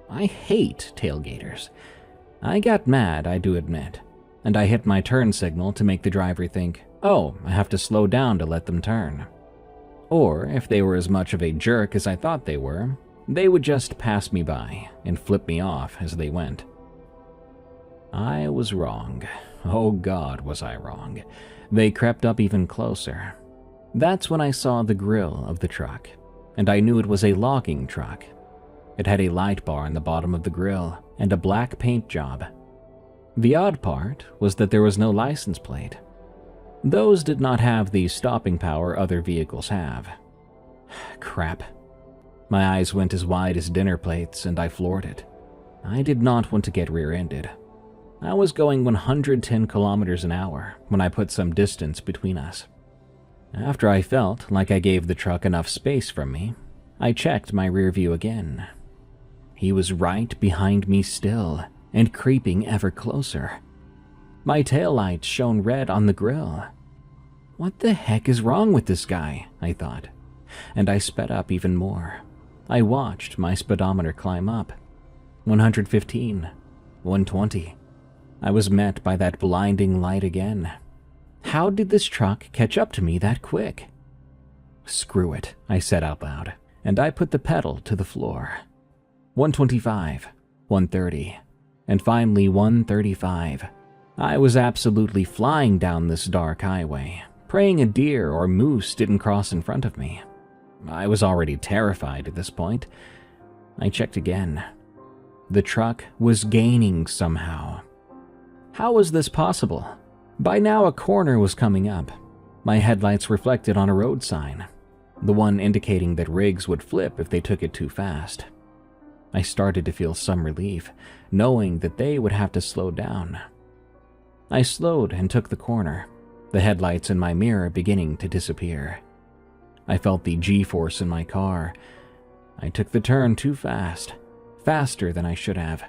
I hate tailgaters. I got mad, I do admit, and I hit my turn signal to make the driver think, oh, I have to slow down to let them turn. Or, if they were as much of a jerk as I thought they were, they would just pass me by and flip me off as they went. I was wrong. Oh God, was I wrong. They crept up even closer. That's when I saw the grill of the truck, and I knew it was a logging truck. It had a light bar on the bottom of the grill and a black paint job. The odd part was that there was no license plate. Those did not have the stopping power other vehicles have. Crap. My eyes went as wide as dinner plates and I floored it. I did not want to get rear-ended. I was going 110 kilometers an hour when I put some distance between us. After I felt like I gave the truck enough space from me, I checked my rear view again. He was right behind me still and creeping ever closer. My taillights shone red on the grill. What the heck is wrong with this guy, I thought, and I sped up even more. I watched my speedometer climb up. 115, 120. I was met by that blinding light again. How did this truck catch up to me that quick? Screw it, I said out loud, and I put the pedal to the floor. 125, 130, and finally 135. I was absolutely flying down this dark highway, praying a deer or moose didn't cross in front of me. I was already terrified at this point. I checked again. The truck was gaining somehow. How was this possible? By now a corner was coming up. My headlights reflected on a road sign, the one indicating that rigs would flip if they took it too fast. I started to feel some relief, knowing that they would have to slow down. I slowed and took the corner, the headlights in my mirror beginning to disappear. I felt the G-force in my car. I took the turn too fast, faster than I should have.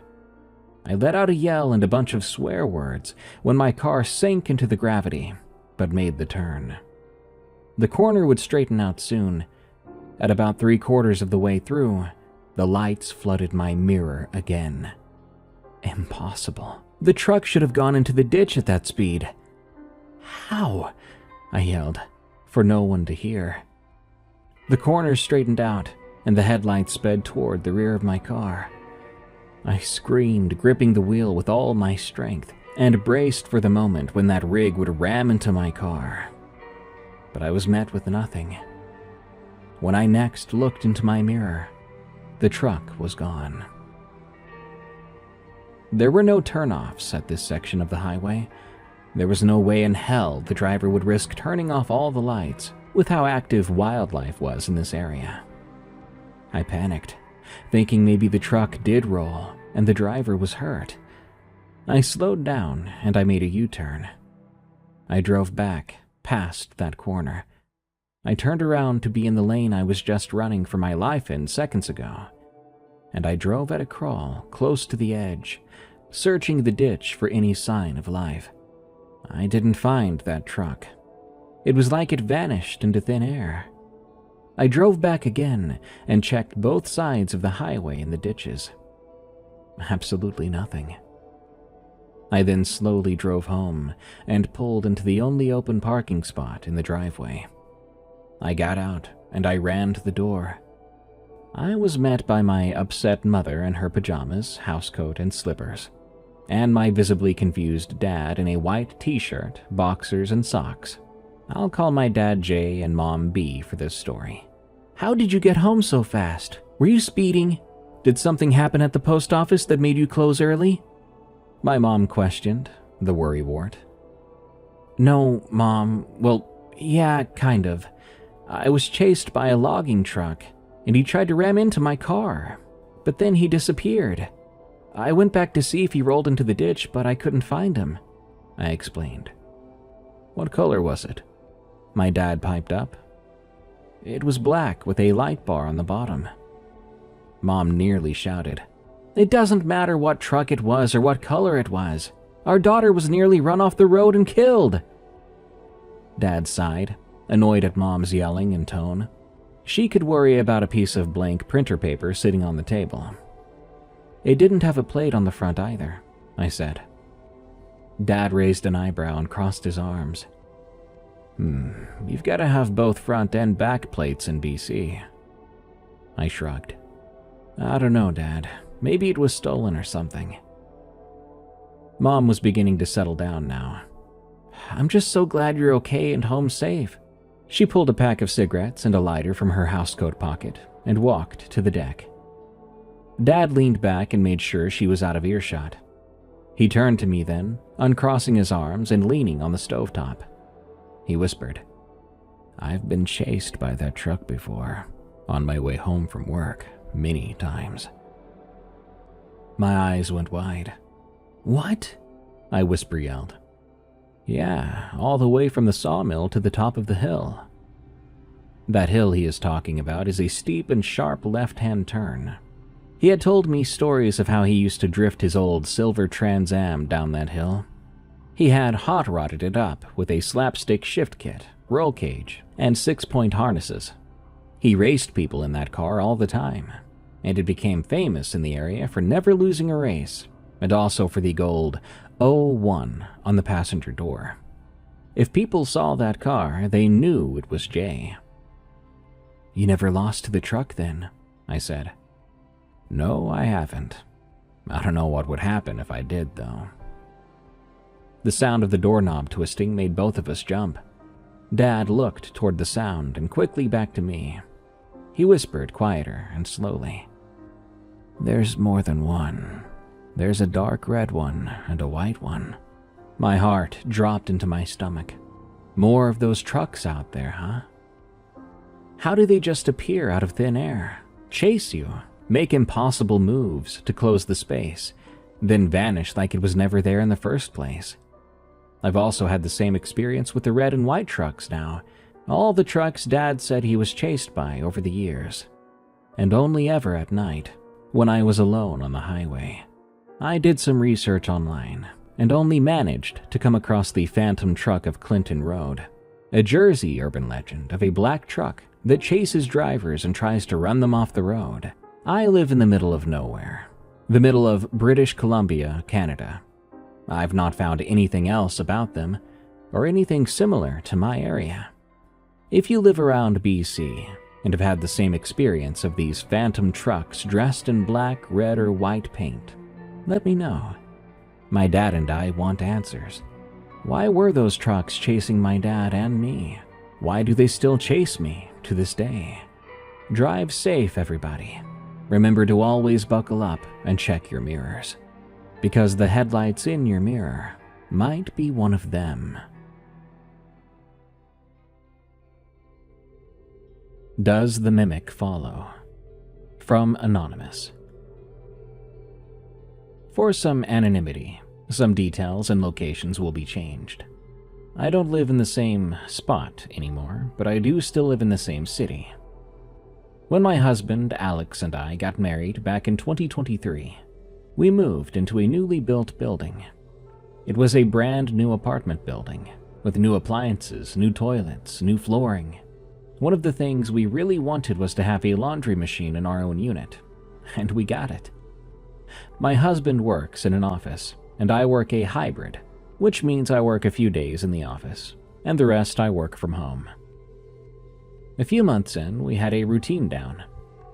I let out a yell and a bunch of swear words when my car sank into the gravity, but made the turn. The corner would straighten out soon. At about 3/4 of the way through, the lights flooded my mirror again. Impossible. The truck should have gone into the ditch at that speed. How? I yelled, for no one to hear. The corner straightened out, and the headlights sped toward the rear of my car. I screamed, gripping the wheel with all my strength, and braced for the moment when that rig would ram into my car. But I was met with nothing. When I next looked into my mirror, the truck was gone. There were no turnoffs at this section of the highway. There was no way in hell the driver would risk turning off all the lights with how active wildlife was in this area. I panicked, thinking maybe the truck did roll and the driver was hurt, I slowed down and I made a U-turn. I drove back, past that corner. I turned around to be in the lane I was just running for my life in seconds ago, and I drove at a crawl close to the edge, searching the ditch for any sign of life. I didn't find that truck. It was like it vanished into thin air. I drove back again and checked both sides of the highway and the ditches. Absolutely nothing. I then slowly drove home and pulled into the only open parking spot in the driveway. I got out and I ran to the door. I was met by my upset mother in her pajamas, housecoat, and slippers, and my visibly confused dad in a white t-shirt, boxers, and socks. I'll call my dad J and mom B for this story. "How did you get home so fast? Were you speeding? Did something happen at the post office that made you close early?" My mom questioned, the worrywart. "No, Mom. Well, yeah, kind of. I was chased by a logging truck, and he tried to ram into my car, but then he disappeared. I went back to see if he rolled into the ditch, but I couldn't find him," I explained. "What color was it?" my dad piped up. "It was black with a light bar on the bottom." Mom nearly shouted, "It doesn't matter what truck it was or what color it was. Our daughter was nearly run off the road and killed." Dad sighed, annoyed at Mom's yelling and tone. She could worry about a piece of blank printer paper sitting on the table. "It didn't have a plate on the front either," I said. Dad raised an eyebrow and crossed his arms. You've got to have both front and back plates in BC." I shrugged. "I don't know, Dad. Maybe it was stolen or something." Mom was beginning to settle down now. "I'm just so glad you're okay and home safe." She pulled a pack of cigarettes and a lighter from her housecoat pocket and walked to the deck. Dad leaned back and made sure she was out of earshot. He turned to me then, uncrossing his arms and leaning on the stovetop. He whispered, "I've been chased by that truck before, on my way home from work, many times." My eyes went wide. "What?" I whisper yelled. "Yeah, all the way from the sawmill to the top of the hill." That hill he is talking about is a steep and sharp left-hand turn. He had told me stories of how he used to drift his old silver Trans Am down that hill. He had hot-rodded it up with a slapstick shift kit, roll cage, and 6-point harnesses. He raced people in that car all the time, and it became famous in the area for never losing a race, and also for the gold O1 on the passenger door. If people saw that car, they knew it was Jay. "You never lost to the truck then?" I said. "No, I haven't. I don't know what would happen if I did, though." The sound of the doorknob twisting made both of us jump. Dad looked toward the sound and quickly back to me. He whispered quieter and slowly, "There's more than one. There's a dark red one and a white one." My heart dropped into my stomach. More of those trucks out there, huh? How do they just appear out of thin air, chase you, make impossible moves to close the space, then vanish like it was never there in the first place? I've also had the same experience with the red and white trucks now, all the trucks Dad said he was chased by over the years, and only ever at night, when I was alone on the highway. I did some research online, and only managed to come across the Phantom Truck of Clinton Road, a Jersey urban legend of a black truck that chases drivers and tries to run them off the road. I live in the middle of nowhere, the middle of British Columbia, Canada. I've not found anything else about them, or anything similar to my area. If you live around BC and have had the same experience of these phantom trucks dressed in black, red, or white paint, let me know. My dad and I want answers. Why were those trucks chasing my dad and me? Why do they still chase me to this day? Drive safe, everybody. Remember to always buckle up and check your mirrors, because the headlights in your mirror might be one of them. Does the mimic follow? From Anonymous. For some anonymity, Some details and locations will be changed. I don't live in the same spot anymore, but I do still live in the same city. When my husband, Alex, and I got married back in 2023, we moved into a newly built building. It was a brand new apartment building, with new appliances, new toilets, new flooring. One of the things we really wanted was to have a laundry machine in our own unit, and we got it. My husband works in an office, and I work a hybrid, which means I work a few days in the office, and the rest I work from home. A few months in, we had a routine down.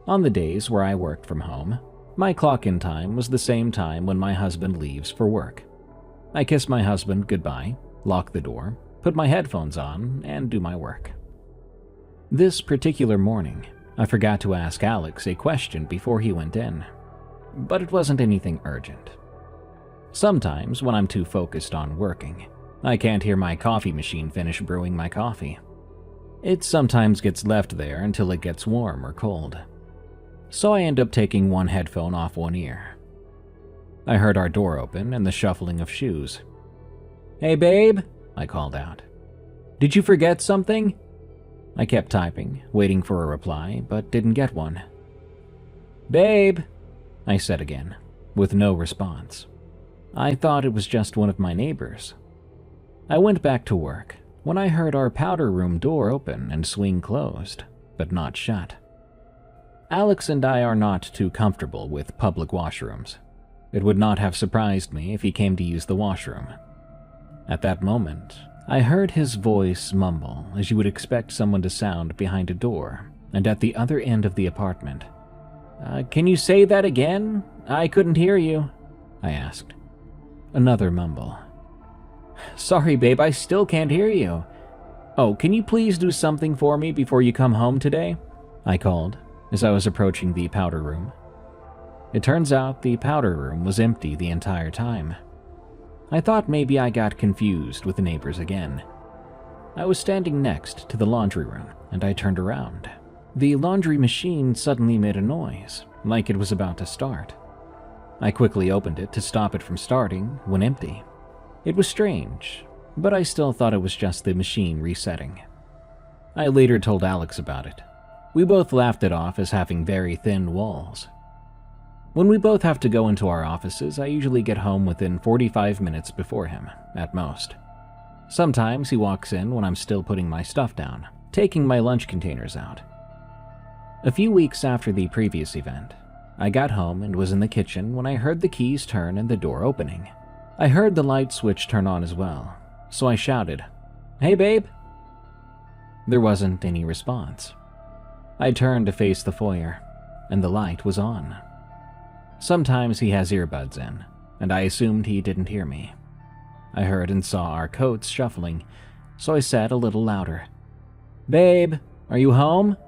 On the days where I worked from home, my clock-in time was the same time when my husband leaves for work. I kiss my husband goodbye, lock the door, put my headphones on, and do my work. This particular morning, I forgot to ask Alex a question before he went in, but it wasn't anything urgent. Sometimes, when I'm too focused on working, I can't hear my coffee machine finish brewing my coffee. It sometimes gets left there until it gets warm or cold, so I end up taking one headphone off one ear. I heard our door open and the shuffling of shoes. "Hey babe," I called out. "Did you forget something?" I kept typing, waiting for a reply, but didn't get one. "Babe," I said again, with no response. I thought it was just one of my neighbors. I went back to work when I heard our powder room door open and swing closed, but not shut. Alex and I are not too comfortable with public washrooms. It would not have surprised me if he came to use the washroom. At that moment, I heard his voice mumble as you would expect someone to sound behind a door and at the other end of the apartment. Can you say that again? I couldn't hear you," I asked. Another mumble. "Sorry, babe, I still can't hear you. Oh, can you please do something for me before you come home today?" I called as I was approaching the powder room. It turns out the powder room was empty the entire time. I thought maybe I got confused with the neighbors again. I was standing next to the laundry room, and I turned around. The laundry machine suddenly made a noise, like it was about to start. I quickly opened it to stop it from starting when empty. It was strange, but I still thought it was just the machine resetting. I later told Alex about it. We both laughed it off as having very thin walls. When we both have to go into our offices, I usually get home within 45 minutes before him, at most. Sometimes he walks in when I'm still putting my stuff down, taking my lunch containers out. A few weeks after the previous event, I got home and was in the kitchen when I heard the keys turn and the door opening. I heard the light switch turn on as well, so I shouted, "Hey babe!" There wasn't any response. I turned to face the foyer, and the light was on. Sometimes he has earbuds in, and I assumed he didn't hear me. I heard and saw our coats shuffling, so I said a little louder, "Babe, are you home?"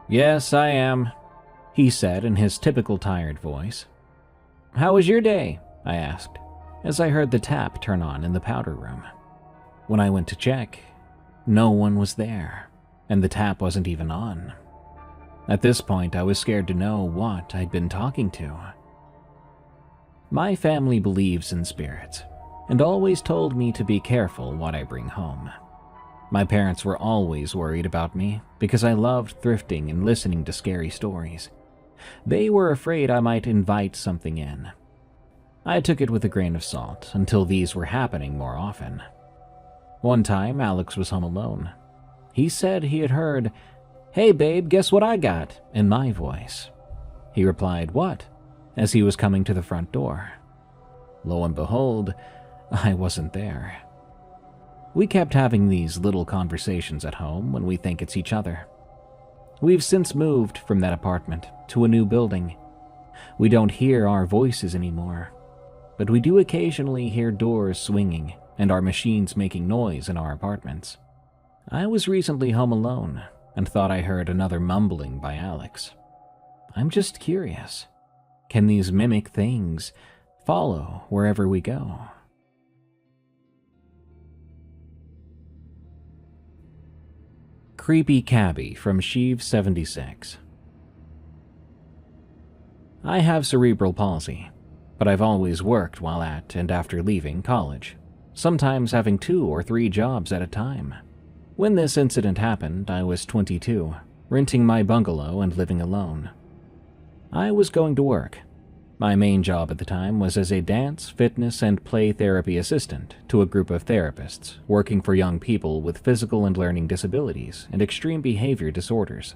"Yes, I am," he said in his typical tired voice. "How was your day?" I asked, as I heard the tap turn on in the powder room. When I went to check, no one was there, and the tap wasn't even on. At this point, I was scared to know what I'd been talking to. My family believes in spirits, and always told me to be careful what I bring home. My parents were always worried about me because I loved thrifting and listening to scary stories. They were afraid I might invite something in. I took it with a grain of salt until these were happening more often. One time, Alex was home alone. He said he had heard, "Hey babe, guess what I got?" in my voice. He replied, "What?" as he was coming to the front door. Lo and behold, I wasn't there. We kept having these little conversations at home when we think it's each other. We've since moved from that apartment to a new building. We don't hear our voices anymore, but we do occasionally hear doors swinging and our machines making noise in our apartments. I was recently home alone and thought I heard another mumbling by Alex. I'm just curious. Can these mimic things follow wherever we go? Creepy Cabbie from Sheev76. I have cerebral palsy. but I've always worked while at and after leaving college, sometimes having 2 or 3 jobs at a time. When this incident happened, I was 22, renting my bungalow and living alone. I was going to work. My main job at the time was as a dance, fitness, and play therapy assistant to a group of therapists working for young people with physical and learning disabilities and extreme behavior disorders.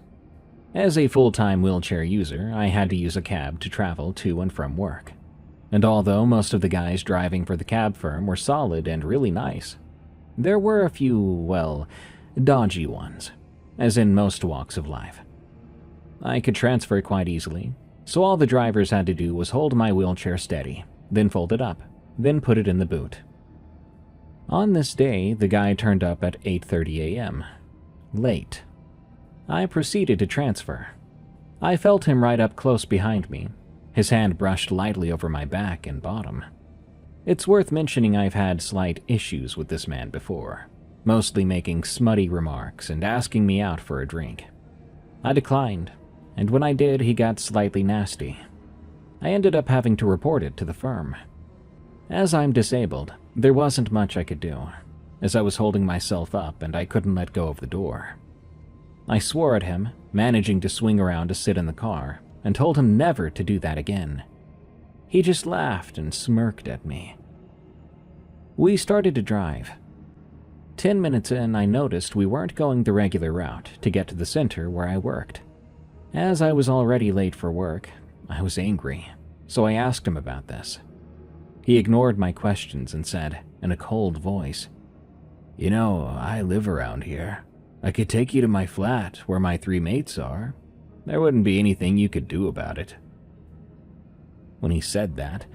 As a full-time wheelchair user, I had to use a cab to travel to and from work. And although most of the guys driving for the cab firm were solid and really nice, there were a few, well, dodgy ones, as in most walks of life. I could transfer quite easily, so all the drivers had to do was hold my wheelchair steady, then fold it up, then put it in the boot. On this day, the guy turned up at 8:30 a.m. Late. I proceeded to transfer. I felt him right up close behind me. His hand brushed lightly over my back and bottom. It's worth mentioning I've had slight issues with this man before, mostly making smutty remarks and asking me out for a drink. I declined, and when I did, he got slightly nasty. I ended up having to report it to the firm. As I'm disabled, there wasn't much I could do, as I was holding myself up and I couldn't let go of the door. I swore at him, managing to swing around to sit in the car, and told him never to do that again. He just laughed and smirked at me. We started to drive. 10 minutes in, I noticed we weren't going the regular route to get to the center where I worked. As I was already late for work, I was angry, so I asked him about this. He ignored my questions and said, in a cold voice, "You know, I live around here. I could take you to my flat where my 3 mates are. There wouldn't be anything you could do about it." When he said that,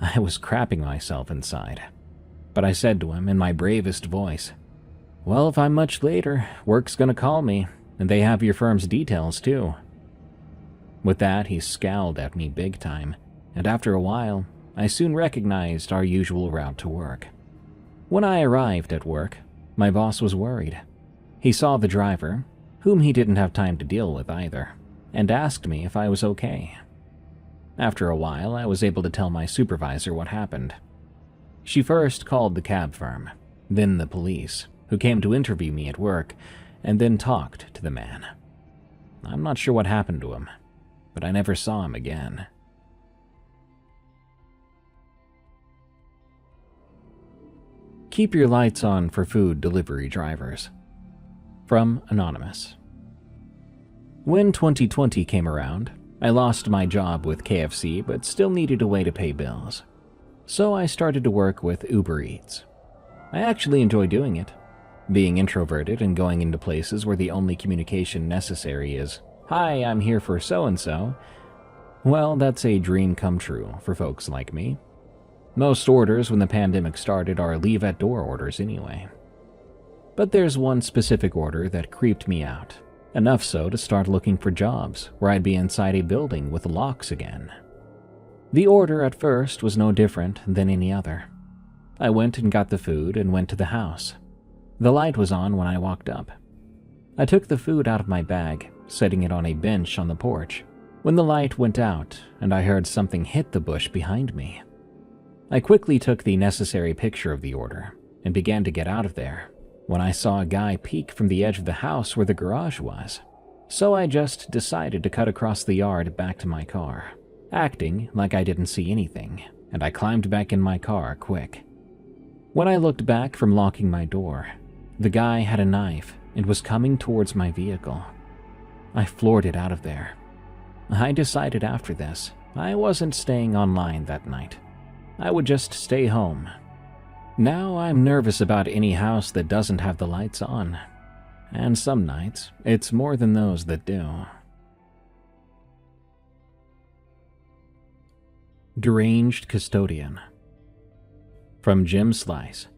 I was crapping myself inside. But I said to him in my bravest voice, "Well, if I'm much later, work's gonna call me, and they have your firm's details too." With that, he scowled at me big time, and after a while, I soon recognized our usual route to work. When I arrived at work, my boss was worried. He saw the driver, whom he didn't have time to deal with either, and asked me if I was okay. After a while, I was able to tell my supervisor what happened. She first called the cab firm, then the police, who came to interview me at work, and then talked to the man. I'm not sure what happened to him, but I never saw him again. Keep your lights on for food delivery drivers. From Anonymous. When 2020 came around, I lost my job with KFC but still needed a way to pay bills. So I started to work with Uber Eats. I actually enjoy doing it. Being introverted and going into places where the only communication necessary is, "Hi, I'm here for so-and-so," well, that's a dream come true for folks like me. Most orders when the pandemic started are leave-at-door orders anyway. But there's one specific order that creeped me out, enough so to start looking for jobs where I'd be inside a building with locks again. The order at first was no different than any other. I went and got the food and went to the house. The light was on when I walked up. I took the food out of my bag, setting it on a bench on the porch, when the light went out and I heard something hit the bush behind me. I quickly took the necessary picture of the order and began to get out of there when I saw a guy peek from the edge of the house where the garage was. So I just decided to cut across the yard back to my car, acting like I didn't see anything, and I climbed back in my car quick. When I looked back from locking my door, the guy had a knife and was coming towards my vehicle. I floored it out of there. I decided after this, I wasn't staying online that night. I would just stay home. Now I'm nervous about any house that doesn't have the lights on. And some nights, it's more than those that do. Deranged Custodian. From Jim Slice.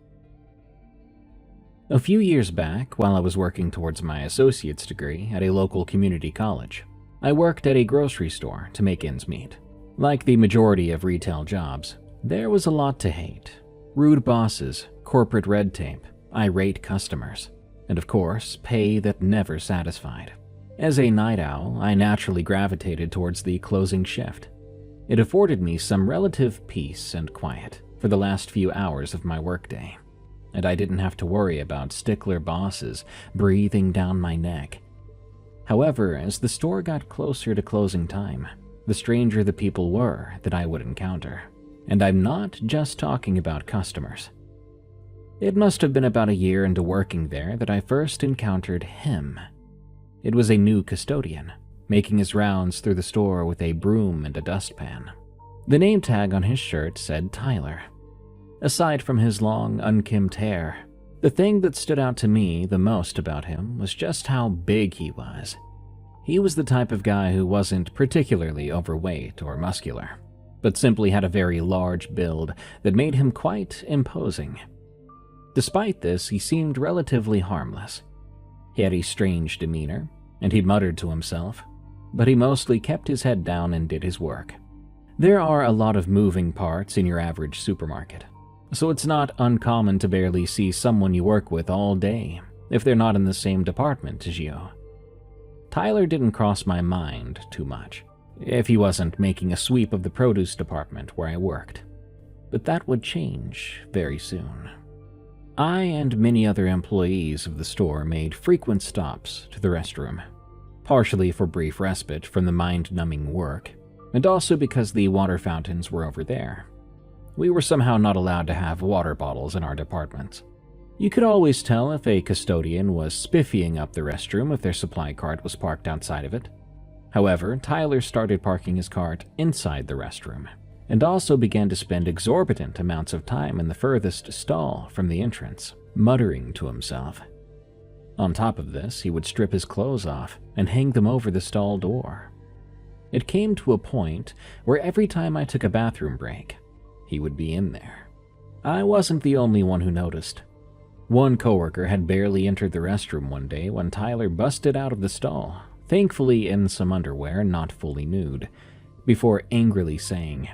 A few years back, while I was working towards my associate's degree at a local community college, I worked at a grocery store to make ends meet. Like the majority of retail jobs, there was a lot to hate. Rude bosses, corporate red tape, irate customers, and of course, pay that never satisfied. As a night owl, I naturally gravitated towards the closing shift. It afforded me some relative peace and quiet for the last few hours of my workday, and I didn't have to worry about stickler bosses breathing down my neck. However, as the store got closer to closing time, the stranger the people were that I would encounter. And I'm not just talking about customers. It must have been about a year into working there that I first encountered him. It was a new custodian, making his rounds through the store with a broom and a dustpan. The name tag on his shirt said Tyler. Aside from his long, unkempt hair, the thing that stood out to me the most about him was just how big he was. He was the type of guy who wasn't particularly overweight or muscular, but simply had a very large build that made him quite imposing. Despite this, he seemed relatively harmless. He had a strange demeanor, and he muttered to himself, but he mostly kept his head down and did his work. There are a lot of moving parts in your average supermarket, so it's not uncommon to barely see someone you work with all day if they're not in the same department as you. Tyler didn't cross my mind too much if he wasn't making a sweep of the produce department where I worked, but that would change very soon. I and many other employees of the store made frequent stops to the restroom, partially for brief respite from the mind-numbing work, and also because the water fountains were over there. We were somehow not allowed to have water bottles in our departments. You could always tell if a custodian was spiffying up the restroom if their supply cart was parked outside of it. However, Tyler started parking his cart inside the restroom, and also began to spend exorbitant amounts of time in the furthest stall from the entrance, muttering to himself. On top of this, he would strip his clothes off and hang them over the stall door. It came to a point where every time I took a bathroom break, he would be in there. I wasn't the only one who noticed. One coworker had barely entered the restroom one day when Tyler busted out of the stall, thankfully in some underwear, not fully nude, before angrily saying,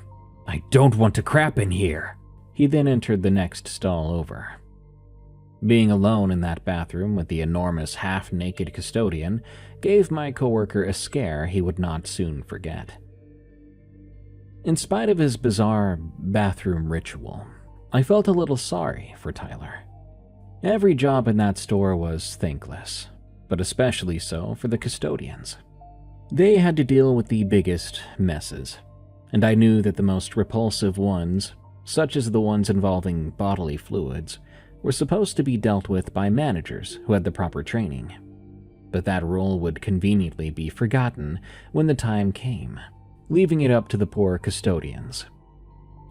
"I don't want to crap in here." He then entered the next stall over. Being alone in that bathroom with the enormous half-naked custodian gave my coworker a scare he would not soon forget. In spite of his bizarre bathroom ritual, I felt a little sorry for Tyler. Every job in that store was thankless, but especially so for the custodians. They had to deal with the biggest messes, and I knew that the most repulsive ones, such as the ones involving bodily fluids, were supposed to be dealt with by managers who had the proper training. But that role would conveniently be forgotten when the time came, leaving it up to the poor custodians.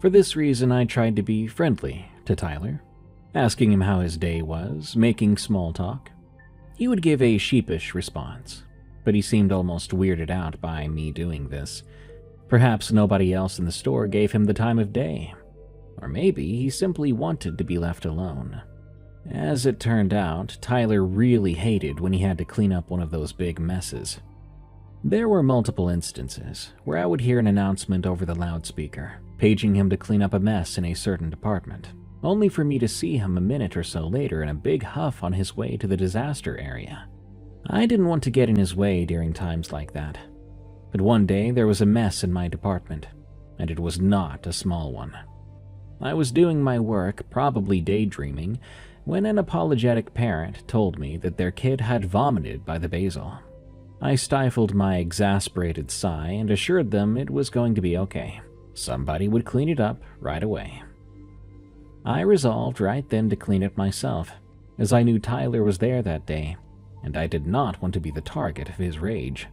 For this reason, I tried to be friendly to Tyler, asking him how his day was, making small talk. He would give a sheepish response, but he seemed almost weirded out by me doing this. Perhaps nobody else in the store gave him the time of day, or maybe he simply wanted to be left alone. As it turned out, Tyler really hated when he had to clean up one of those big messes. There were multiple instances where I would hear an announcement over the loudspeaker, paging him to clean up a mess in a certain department, only for me to see him a minute or so later in a big huff on his way to the disaster area. I didn't want to get in his way during times like that, but one day there was a mess in my department, and it was not a small one. I was doing my work, probably daydreaming, when an apologetic parent told me that their kid had vomited by the basil. I stifled my exasperated sigh and assured them it was going to be okay. Somebody would clean it up right away. I resolved right then to clean it myself, as I knew Tyler was there that day, and I did not want to be the target of his rage.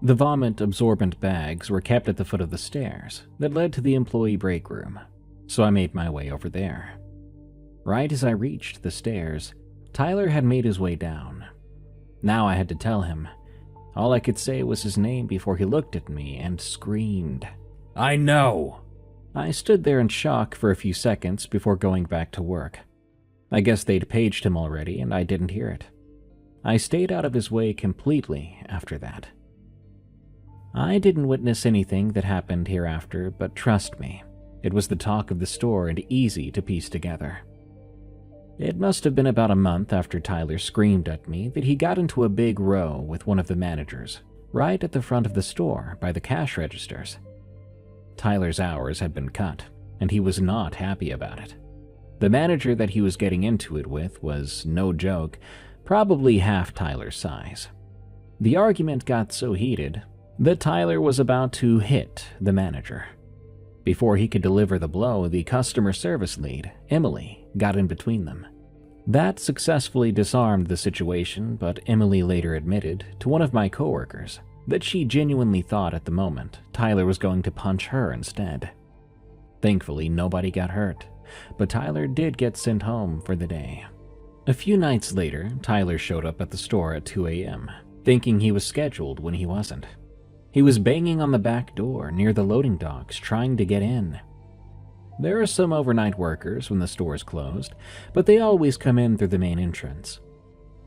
The vomit-absorbent bags were kept at the foot of the stairs that led to the employee break room, so I made my way over there. Right as I reached the stairs, Tyler had made his way down. Now I had to tell him. All I could say was his name before he looked at me and screamed, "I know!" I stood there in shock for a few seconds before going back to work. I guess they'd paged him already and I didn't hear it. I stayed out of his way completely after that. I didn't witness anything that happened hereafter, but trust me, it was the talk of the store and easy to piece together. It must have been about a month after Tyler screamed at me that he got into a big row with one of the managers, right at the front of the store by the cash registers. Tyler's hours had been cut, and he was not happy about it. The manager that he was getting into it with was, no joke, probably half Tyler's size. The argument got so heated that Tyler was about to hit the manager. Before he could deliver the blow, the customer service lead, Emily, got in between them. That successfully disarmed the situation, but Emily later admitted to one of my coworkers that she genuinely thought at the moment Tyler was going to punch her instead. Thankfully, nobody got hurt, but Tyler did get sent home for the day. A few nights later, Tyler showed up at the store at 2 a.m., thinking he was scheduled when he wasn't. He was banging on the back door near the loading docks trying to get in. There are some overnight workers when the store is closed, but they always come in through the main entrance.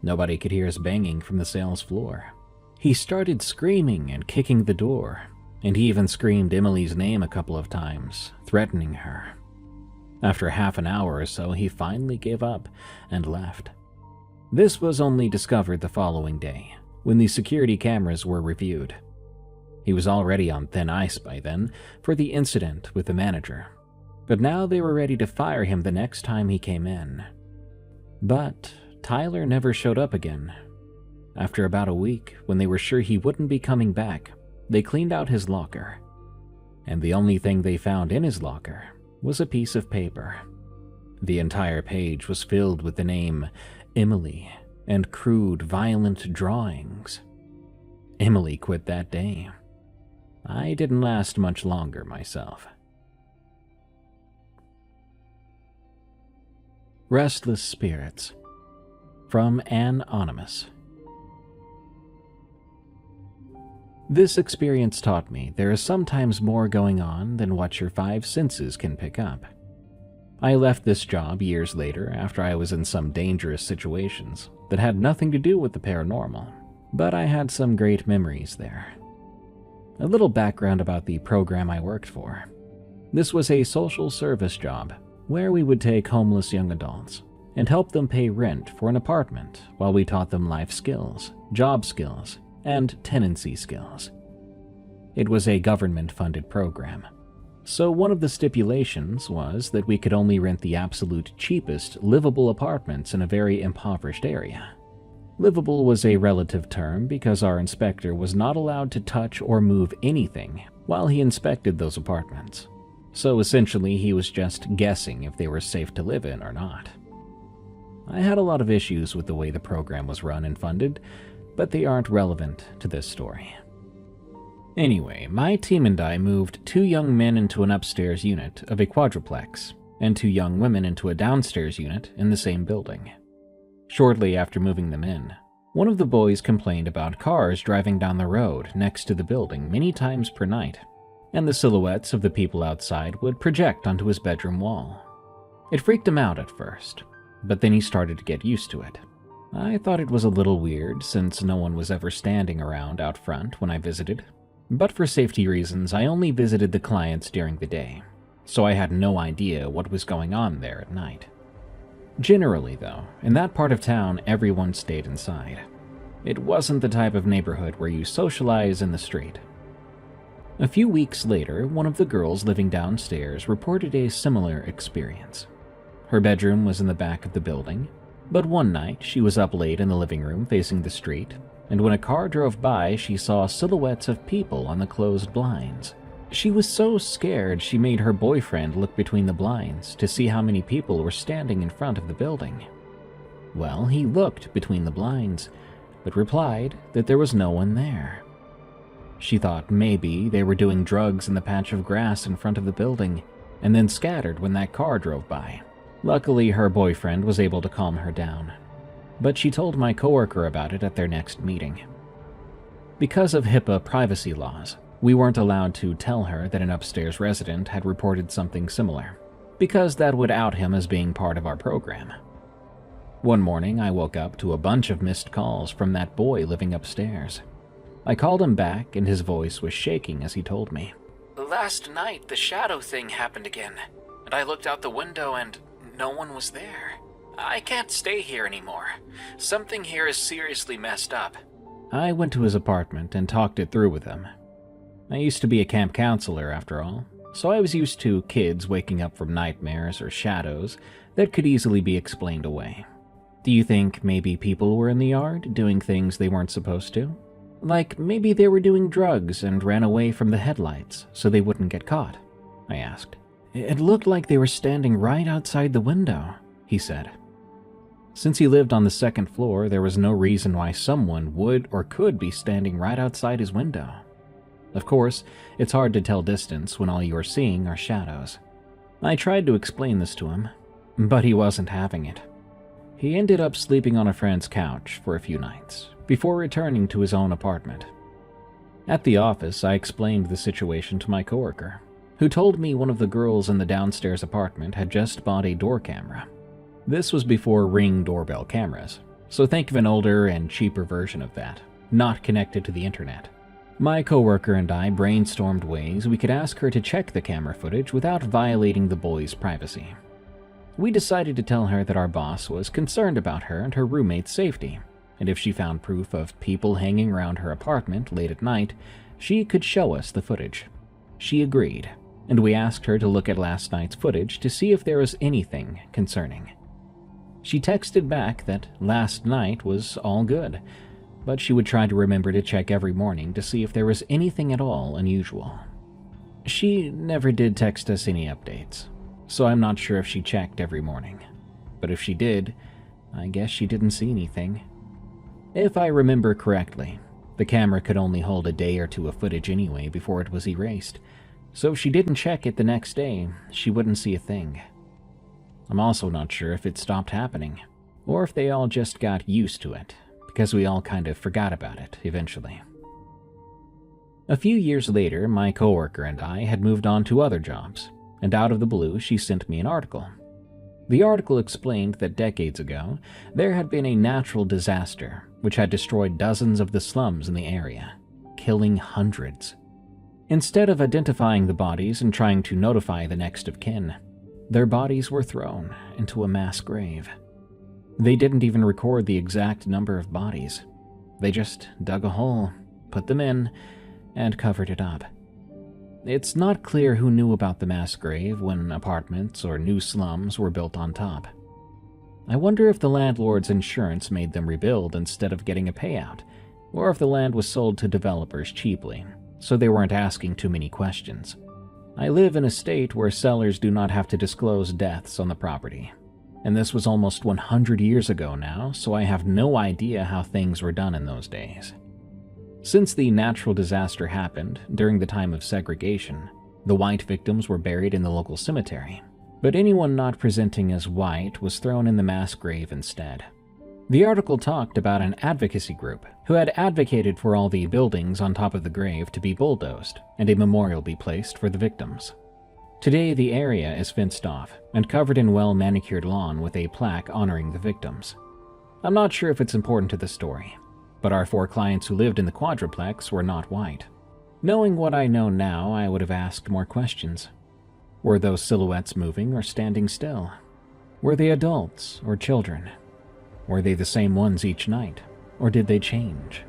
Nobody could hear us banging from the sales floor. He started screaming and kicking the door, and he even screamed Emily's name a couple of times, threatening her. After half an hour or so, he finally gave up and left. This was only discovered the following day, when the security cameras were reviewed. He was already on thin ice by then for the incident with the manager, but now they were ready to fire him the next time he came in. But Tyler never showed up again. After about a week, when they were sure he wouldn't be coming back, they cleaned out his locker. And the only thing they found in his locker was a piece of paper. The entire page was filled with the name Emily and crude, violent drawings. Emily quit that day. I didn't last much longer myself. Restless Spirits, from Anonymous. This experience taught me there is sometimes more going on than what your five senses can pick up. I left this job years later after I was in some dangerous situations that had nothing to do with the paranormal, but I had some great memories there. A little background about the program I worked for. This was a social service job where we would take homeless young adults and help them pay rent for an apartment while we taught them life skills, job skills, and tenancy skills. It was a government-funded program, so one of the stipulations was that we could only rent the absolute cheapest livable apartments in a very impoverished area. Livable was a relative term because our inspector was not allowed to touch or move anything while he inspected those apartments, so essentially he was just guessing if they were safe to live in or not. I had a lot of issues with the way the program was run and funded, but they aren't relevant to this story. Anyway, my team and I moved 2 young men into an upstairs unit of a quadruplex, and 2 young women into a downstairs unit in the same building. Shortly after moving them in, one of the boys complained about cars driving down the road next to the building many times per night, and the silhouettes of the people outside would project onto his bedroom wall. It freaked him out at first, but then he started to get used to it. I thought it was a little weird since no one was ever standing around out front when I visited, but for safety reasons I only visited the clients during the day, so I had no idea what was going on there at night. Generally though, in that part of town everyone stayed inside. It wasn't the type of neighborhood where you socialize in the street. A few weeks later, one of the girls living downstairs reported a similar experience. Her bedroom was in the back of the building, but one night she was up late in the living room facing the street, and when a car drove by she saw silhouettes of people on the closed blinds. She was so scared she made her boyfriend look between the blinds to see how many people were standing in front of the building. Well, he looked between the blinds, but replied that there was no one there. She thought maybe they were doing drugs in the patch of grass in front of the building, and then scattered when that car drove by. Luckily, her boyfriend was able to calm her down, but she told my coworker about it at their next meeting. Because of HIPAA privacy laws, we weren't allowed to tell her that an upstairs resident had reported something similar, because that would out him as being part of our program. One morning, I woke up to a bunch of missed calls from that boy living upstairs. I called him back, and his voice was shaking as he told me. "Last night, the shadow thing happened again, and I looked out the window and no one was there. I can't stay here anymore. Something here is seriously messed up." I went to his apartment and talked it through with him. I used to be a camp counselor, after all, so I was used to kids waking up from nightmares or shadows that could easily be explained away. Do you think maybe people were in the yard doing things they weren't supposed to? Like maybe they were doing drugs and ran away from the headlights so they wouldn't get caught? I asked. It looked like they were standing right outside the window, he said. Since he lived on the second floor, there was no reason why someone would or could be standing right outside his window. Of course, it's hard to tell distance when all you are seeing are shadows. I tried to explain this to him, but he wasn't having it. He ended up sleeping on a friend's couch for a few nights, before returning to his own apartment. At the office, I explained the situation to my coworker, who told me one of the girls in the downstairs apartment had just bought a door camera. This was before Ring doorbell cameras, so think of an older and cheaper version of that, not connected to the internet. My coworker and I brainstormed ways we could ask her to check the camera footage without violating the boy's privacy. We decided to tell her that our boss was concerned about her and her roommate's safety, and if she found proof of people hanging around her apartment late at night, she could show us the footage. She agreed, and we asked her to look at last night's footage to see if there was anything concerning. She texted back that last night was all good, but she would try to remember to check every morning to see if there was anything at all unusual. She never did text us any updates, so I'm not sure if she checked every morning. But if she did, I guess she didn't see anything. If I remember correctly, the camera could only hold a day or two of footage anyway before it was erased, so if she didn't check it the next day, she wouldn't see a thing. I'm also not sure if it stopped happening, or if they all just got used to it, because we all kind of forgot about it eventually. A few years later, my coworker and I had moved on to other jobs, and out of the blue, she sent me an article. The article explained that decades ago, there had been a natural disaster which had destroyed dozens of the slums in the area, killing hundreds. Instead of identifying the bodies and trying to notify the next of kin, their bodies were thrown into a mass grave. They didn't even record the exact number of bodies. They just dug a hole, put them in, and covered it up. It's not clear who knew about the mass grave when apartments or new slums were built on top. I wonder if the landlord's insurance made them rebuild instead of getting a payout, or if the land was sold to developers cheaply, so they weren't asking too many questions. I live in a state where sellers do not have to disclose deaths on the property, and this was almost 100 years ago now, so I have no idea how things were done in those days. Since the natural disaster happened during the time of segregation, the white victims were buried in the local cemetery, but anyone not presenting as white was thrown in the mass grave instead. The article talked about an advocacy group who had advocated for all the buildings on top of the grave to be bulldozed and a memorial be placed for the victims. Today, the area is fenced off and covered in well-manicured lawn with a plaque honoring the victims. I'm not sure if it's important to the story, but our 4 clients who lived in the quadruplex were not white. Knowing what I know now, I would have asked more questions. Were those silhouettes moving or standing still? Were they adults or children? Were they the same ones each night, or did they change?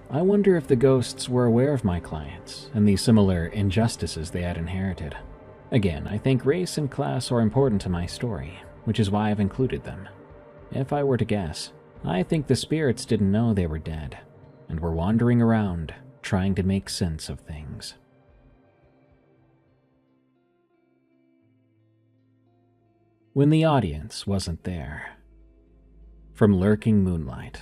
I wonder if the ghosts were aware of my clients and the similar injustices they had inherited. Again, I think race and class are important to my story, which is why I've included them. If I were to guess, I think the spirits didn't know they were dead, and were wandering around, trying to make sense of things. When the audience wasn't there. From Lurking Moonlight.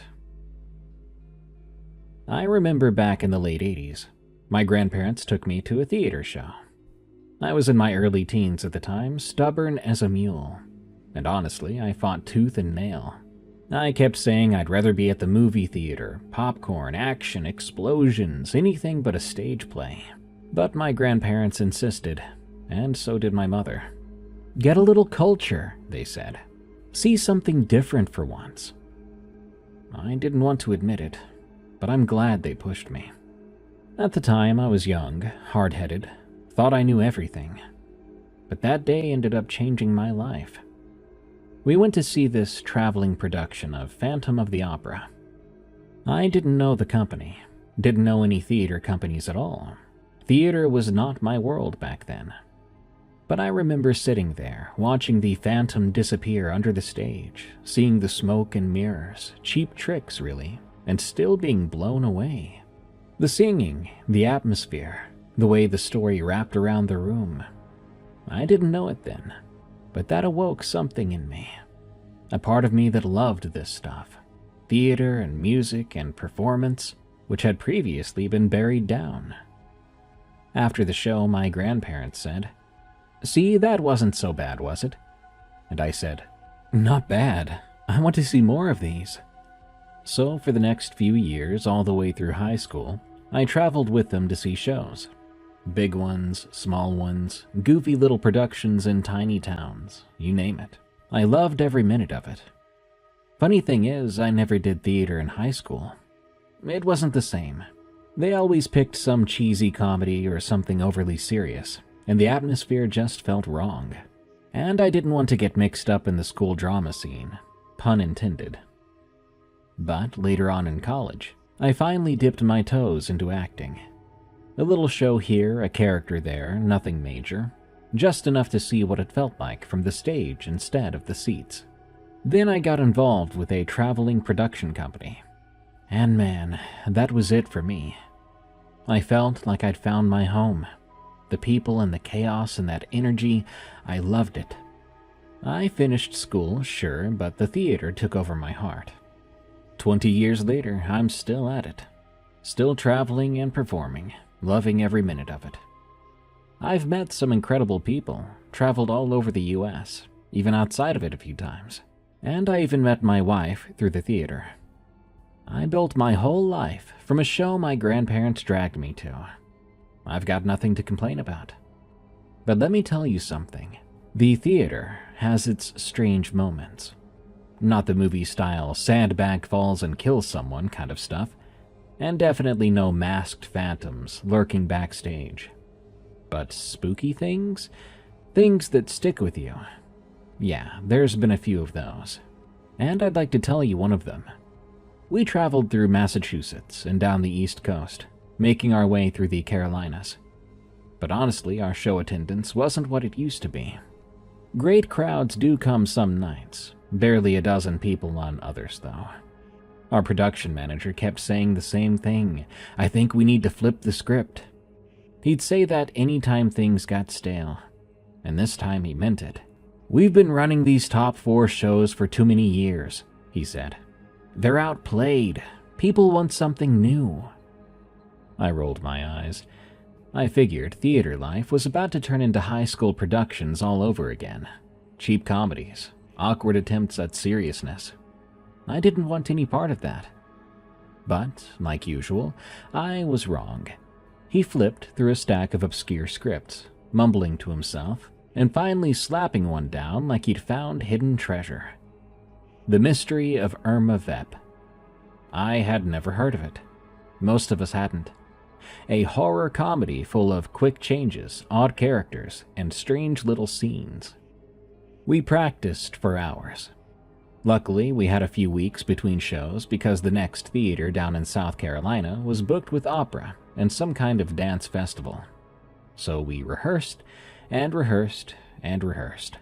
I remember back in the late 80s, my grandparents took me to a theater show. I was in my early teens at the time, stubborn as a mule, and honestly, I fought tooth and nail. I kept saying I'd rather be at the movie theater, popcorn, action, explosions, anything but a stage play. But my grandparents insisted, and so did my mother. Get a little culture, they said. See something different for once. I didn't want to admit it, but I'm glad they pushed me. At the time, I was young, hard-headed, thought I knew everything. But that day ended up changing my life. We went to see this traveling production of Phantom of the Opera. I didn't know the company, didn't know any theater companies at all. Theater was not my world back then. But I remember sitting there, watching the phantom disappear under the stage, seeing the smoke and mirrors, cheap tricks really, and still being blown away. The singing, the atmosphere, the way the story wrapped around the room. I didn't know it then, but that awoke something in me. A part of me that loved this stuff. Theater and music and performance, which had previously been buried down. After the show, my grandparents said, "See, that wasn't so bad, was it?" And I said, "Not bad. I want to see more of these." So for the next few years, all the way through high school, I traveled with them to see shows. Big ones, small ones, goofy little productions in tiny towns, you name it. I loved every minute of it. Funny thing is, I never did theater in high school. It wasn't the same. They always picked some cheesy comedy or something overly serious, and the atmosphere just felt wrong. And I didn't want to get mixed up in the school drama scene, pun intended. But later on in college, I finally dipped my toes into acting. A little show here, a character there, nothing major, just enough to see what it felt like from the stage instead of the seats. Then I got involved with a traveling production company. And man, that was it for me. I felt like I'd found my home. The people and the chaos and that energy, I loved it. I finished school, sure, but the theater took over my heart. 20 years later, I'm still at it. Still traveling and performing, loving every minute of it. I've met some incredible people, traveled all over the US, even outside of it a few times. And I even met my wife through the theater. I built my whole life from a show my grandparents dragged me to. I've got nothing to complain about. But let me tell you something. The theater has its strange moments. Not the movie-style sandbag falls and kills someone kind of stuff, and definitely no masked phantoms lurking backstage. But spooky things? Things that stick with you. Yeah, there's been a few of those. And I'd like to tell you one of them. We traveled through Massachusetts and down the East Coast, making our way through the Carolinas. But honestly, our show attendance wasn't what it used to be. Great crowds do come some nights, barely a dozen people on others though. Our production manager kept saying the same thing. "I think we need to flip the script." He'd say that anytime things got stale, and this time he meant it. "We've been running these top 4 shows for too many years," he said. "They're outplayed. People want something new." I rolled my eyes. I figured theater life was about to turn into high school productions all over again. Cheap comedies, awkward attempts at seriousness. I didn't want any part of that. But, like usual, I was wrong. He flipped through a stack of obscure scripts, mumbling to himself, and finally slapping one down like he'd found hidden treasure. The Mystery of Irma Vep. I had never heard of it. Most of us hadn't. A horror comedy full of quick changes, odd characters, and strange little scenes. We practiced for hours. Luckily, we had a few weeks between shows because the next theater down in South Carolina was booked with opera and some kind of dance festival. So we rehearsed and rehearsed and rehearsed.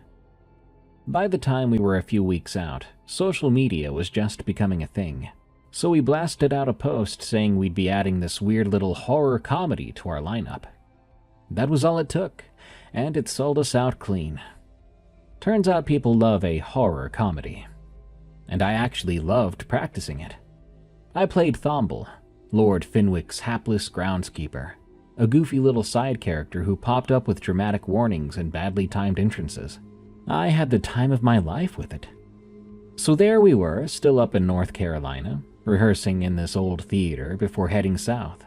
By the time we were a few weeks out, social media was just becoming a thing. So we blasted out a post saying we'd be adding this weird little horror comedy to our lineup. That was all it took, and it sold us out clean. Turns out people love a horror comedy. And I actually loved practicing it. I played Thomble, Lord Finwick's hapless groundskeeper, a goofy little side character who popped up with dramatic warnings and badly timed entrances. I had the time of my life with it. So there we were, still up in North Carolina, rehearsing in this old theater before heading south.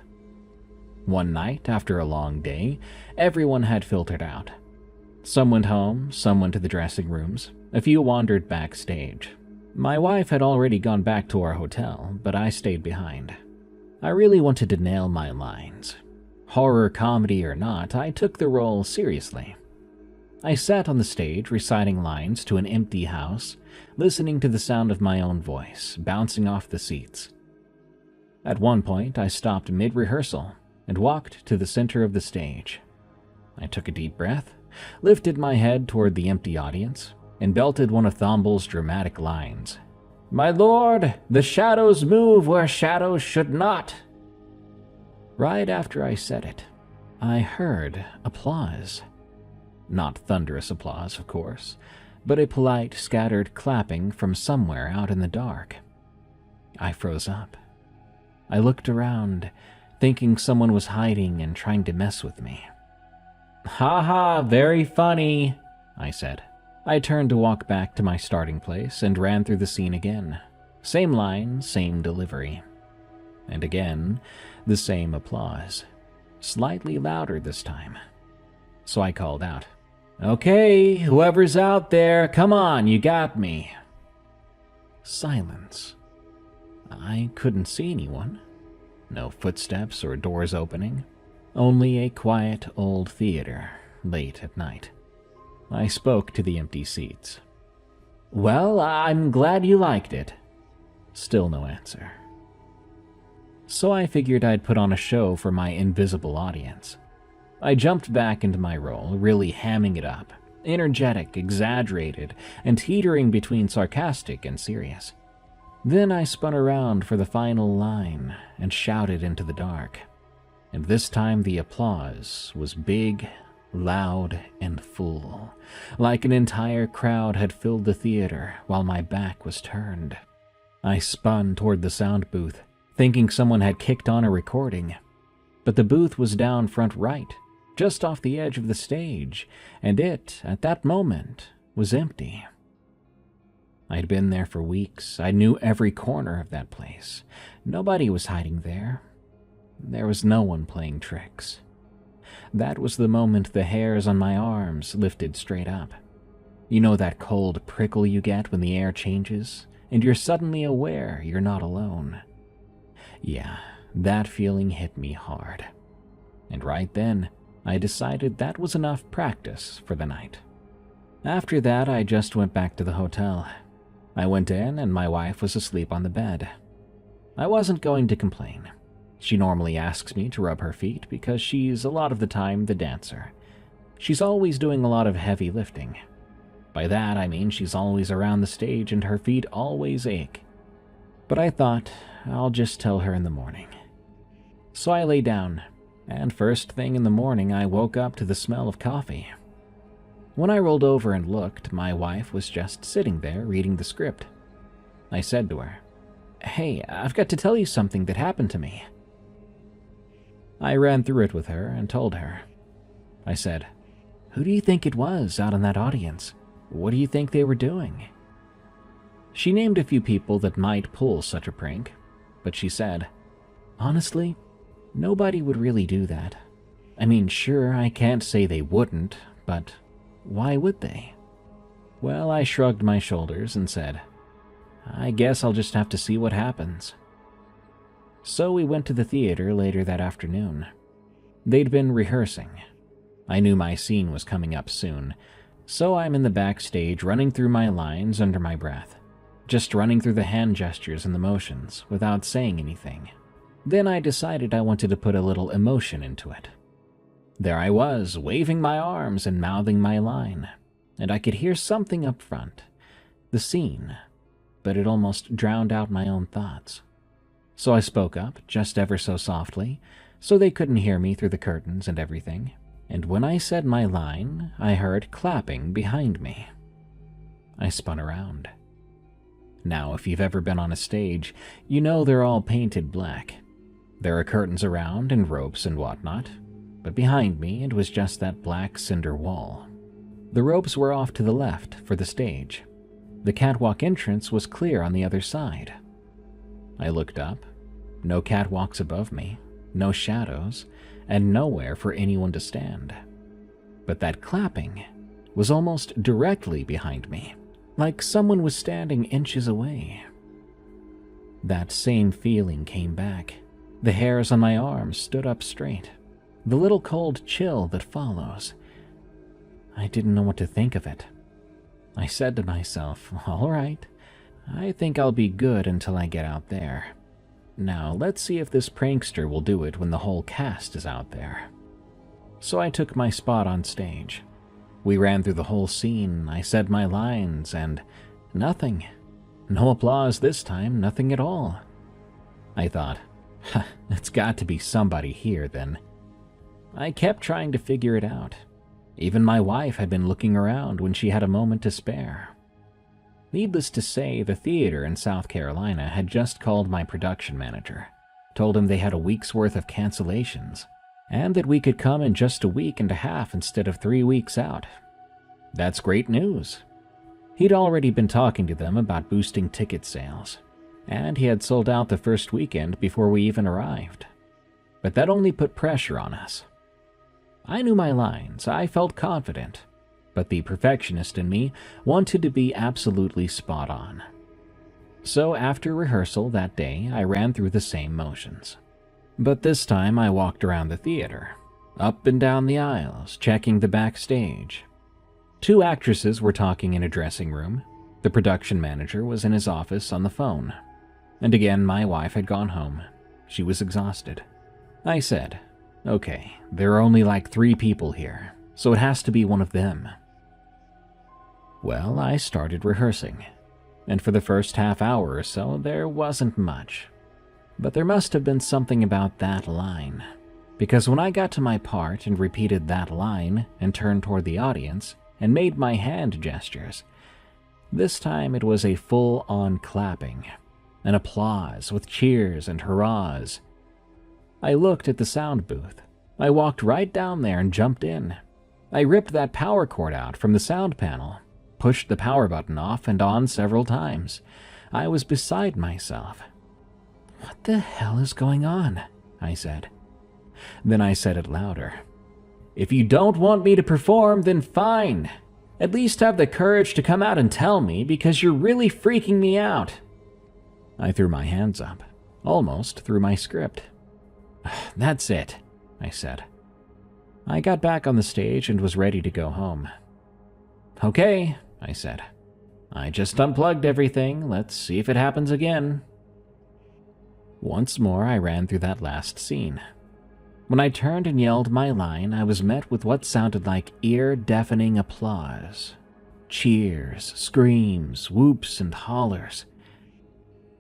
One night, after a long day, everyone had filtered out. Some went home, some went to the dressing rooms, a few wandered backstage. My wife had already gone back to our hotel, but I stayed behind. I really wanted to nail my lines. Horror comedy or not, I took the role seriously. I sat on the stage reciting lines to an empty house, listening to the sound of my own voice bouncing off the seats. At one point, I stopped mid-rehearsal and walked to the center of the stage. I took a deep breath, lifted my head toward the empty audience, and belted one of Thomble's dramatic lines. "My lord, the shadows move where shadows should not." Right after I said it, I heard applause. Not thunderous applause, of course, but a polite, scattered clapping from somewhere out in the dark. I froze up. I looked around, thinking someone was hiding and trying to mess with me. "Ha ha, very funny," I said. I turned to walk back to my starting place and ran through the scene again. Same line, same delivery. And again, the same applause. Slightly louder this time. So I called out, "Okay, whoever's out there, come on, you got me." Silence. I couldn't see anyone. No footsteps or doors opening. Only a quiet old theater, late at night. I spoke to the empty seats. "Well, I'm glad you liked it." Still no answer. So I figured I'd put on a show for my invisible audience. I jumped back into my role, really hamming it up, energetic, exaggerated, and teetering between sarcastic and serious. Then I spun around for the final line and shouted into the dark. And this time the applause was big, loud, and full, like an entire crowd had filled the theater while my back was turned. I spun toward the sound booth, thinking someone had kicked on a recording. But the booth was down front right, just off the edge of the stage, and it, at that moment, was empty. I'd been there for weeks. I knew every corner of that place. Nobody was hiding there. There was no one playing tricks. That was the moment the hairs on my arms lifted straight up. You know that cold prickle you get when the air changes, and you're suddenly aware you're not alone? Yeah, that feeling hit me hard. And right then, I decided that was enough practice for the night. After that, I just went back to the hotel. I went in and my wife was asleep on the bed. I wasn't going to complain. She normally asks me to rub her feet because she's a lot of the time the dancer. She's always doing a lot of heavy lifting. By that I mean she's always around the stage and her feet always ache. But I thought, I'll just tell her in the morning. So I lay down, and first thing in the morning I woke up to the smell of coffee. When I rolled over and looked, my wife was just sitting there reading the script. I said to her, "Hey, I've got to tell you something that happened to me." I ran through it with her and told her. I said, "Who do you think it was out in that audience? What do you think they were doing?" She named a few people that might pull such a prank, but she said, "Honestly, nobody would really do that. I mean, sure, I can't say they wouldn't, but why would they?" Well, I shrugged my shoulders and said, "I guess I'll just have to see what happens." So we went to the theater later that afternoon. They'd been rehearsing. I knew my scene was coming up soon, so I'm in the backstage running through my lines under my breath, just running through the hand gestures and the motions without saying anything. Then I decided I wanted to put a little emotion into it. There I was, waving my arms and mouthing my line, and I could hear something up front, the scene, but it almost drowned out my own thoughts. So I spoke up, just ever so softly, so they couldn't hear me through the curtains and everything, and when I said my line, I heard clapping behind me. I spun around. Now, if you've ever been on a stage, you know they're all painted black. There are curtains around and ropes and whatnot, but behind me it was just that black cinder wall. The ropes were off to the left for the stage. The catwalk entrance was clear on the other side. I looked up. No catwalks above me, no shadows, and nowhere for anyone to stand. But that clapping was almost directly behind me, like someone was standing inches away. That same feeling came back. The hairs on my arms stood up straight. The little cold chill that follows. I didn't know what to think of it. I said to myself, "All right, I think I'll be good until I get out there. Now, let's see if this prankster will do it when the whole cast is out there." So I took my spot on stage. We ran through the whole scene, I said my lines, and nothing. No applause this time, nothing at all. I thought, it's got to be somebody here then. I kept trying to figure it out. Even my wife had been looking around when she had a moment to spare. Needless to say, the theater in South Carolina had just called my production manager, told him they had a week's worth of cancellations, and that we could come in just a week and a half instead of 3 weeks out. That's great news. He'd already been talking to them about boosting ticket sales, and he had sold out the first weekend before we even arrived. But that only put pressure on us. I knew my lines, I felt confident, but the perfectionist in me wanted to be absolutely spot on. So after rehearsal that day, I ran through the same motions. But this time I walked around the theater, up and down the aisles, checking the backstage. 2 actresses were talking in a dressing room. The production manager was in his office on the phone. And again, my wife had gone home. She was exhausted. I said, okay, there are only like 3 people here, so it has to be one of them. Well, I started rehearsing, and for the first half hour or so, there wasn't much. But there must have been something about that line, because when I got to my part and repeated that line and turned toward the audience and made my hand gestures, this time it was a full-on clapping, an applause with cheers and hurrahs. I looked at the sound booth. I walked right down there and jumped in. I ripped that power cord out from the sound panel, pushed the power button off and on several times. I was beside myself. "What the hell is going on?" I said. Then I said it louder. "If you don't want me to perform, then fine. At least have the courage to come out and tell me, because you're really freaking me out." I threw my hands up, almost threw my script. "That's it," I said. I got back on the stage and was ready to go home. "Okay," I said. "I just unplugged everything. Let's see if it happens again." Once more, I ran through that last scene. When I turned and yelled my line, I was met with what sounded like ear-deafening applause. Cheers, screams, whoops, and hollers.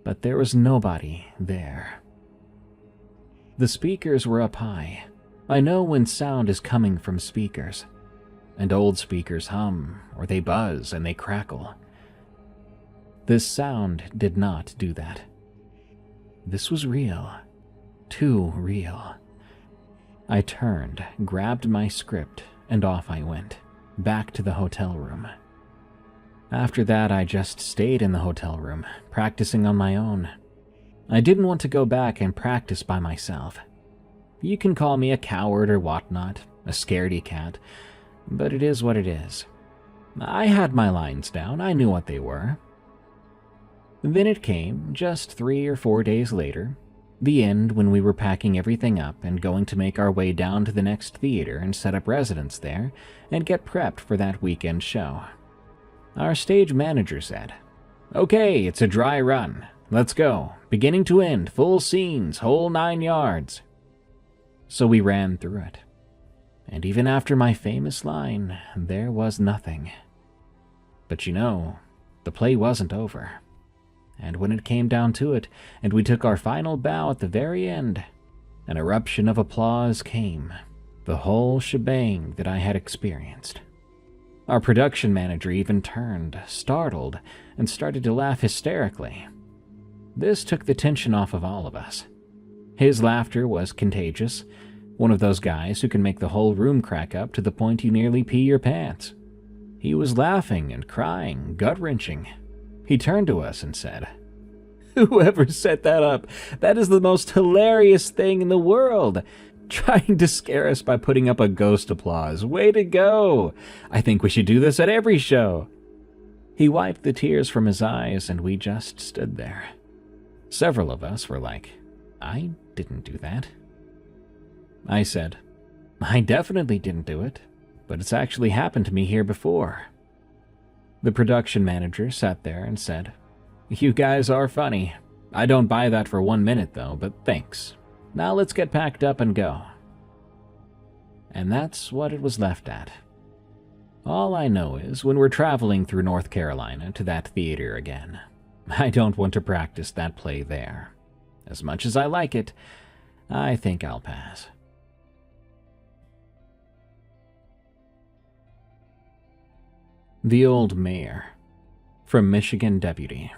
But there was nobody there. The speakers were up high. I know when sound is coming from speakers. And old speakers hum, or they buzz and they crackle. This sound did not do that. This was real. Too real. I turned, grabbed my script, and off I went, back to the hotel room. After that, I just stayed in the hotel room, practicing on my own. I didn't want to go back and practice by myself. You can call me a coward or whatnot, a scaredy cat, but it is what it is. I had my lines down, I knew what they were. Then it came, just 3 or 4 days later, the end when we were packing everything up and going to make our way down to the next theater and set up residence there and get prepped for that weekend show. Our stage manager said, "Okay, it's a dry run. Let's go. Beginning to end, full scenes, whole 9 yards." So we ran through it. And even after my famous line, there was nothing. But you know, the play wasn't over. And when it came down to it, and we took our final bow at the very end, an eruption of applause came, the whole shebang that I had experienced. Our production manager even turned, startled, and started to laugh hysterically. This took the tension off of all of us. His laughter was contagious, one of those guys who can make the whole room crack up to the point you nearly pee your pants. He was laughing and crying, gut-wrenching. He turned to us and said, "Whoever set that up, that is the most hilarious thing in the world. Trying to scare us by putting up a ghost applause. Way to go. I think we should do this at every show." He wiped the tears from his eyes and we just stood there. Several of us were like, "I didn't do that." I said, "I definitely didn't do it, but it's actually happened to me here before." The production manager sat there and said, "You guys are funny. I don't buy that for 1 minute though, but thanks. Now let's get packed up and go." And that's what it was left at. All I know is when we're traveling through North Carolina to that theater again, I don't want to practice that play there. As much as I like it, I think I'll pass. The Old Mayor, from Michigan Deputy.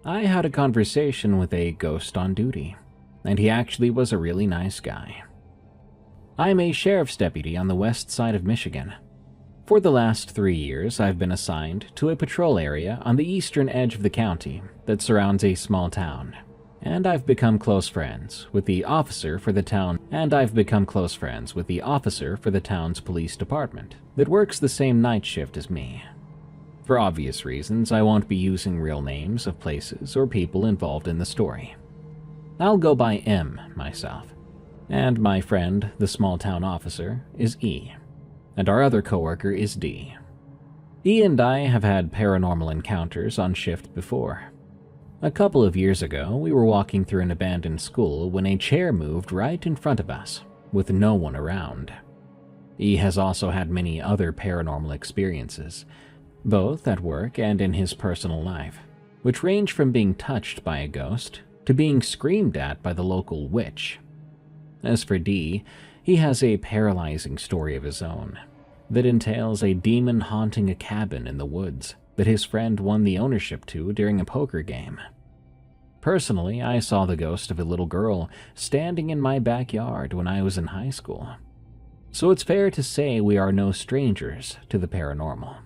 I had a conversation with a ghost on duty, and he actually was a really nice guy. I'm a sheriff's deputy on the west side of Michigan. For the last 3 years, I've been assigned to a patrol area on the eastern edge of the county that surrounds a small town, and I've become close friends with the officer for the town's police department that works the same night shift as me. For obvious reasons, I won't be using real names of places or people involved in the story. I'll go by M myself, and my friend, the small town officer, is E, and our other coworker is D. E and I have had paranormal encounters on shift before. A couple of years ago, we were walking through an abandoned school when a chair moved right in front of us, with no one around. E has also had many other paranormal experiences, both at work and in his personal life, which range from being touched by a ghost to being screamed at by the local witch. As for D, he has a paralyzing story of his own that entails a demon haunting a cabin in the woods that his friend won the ownership to during a poker game. Personally, I saw the ghost of a little girl standing in my backyard when I was in high school, so it's fair to say we are no strangers to the paranormal.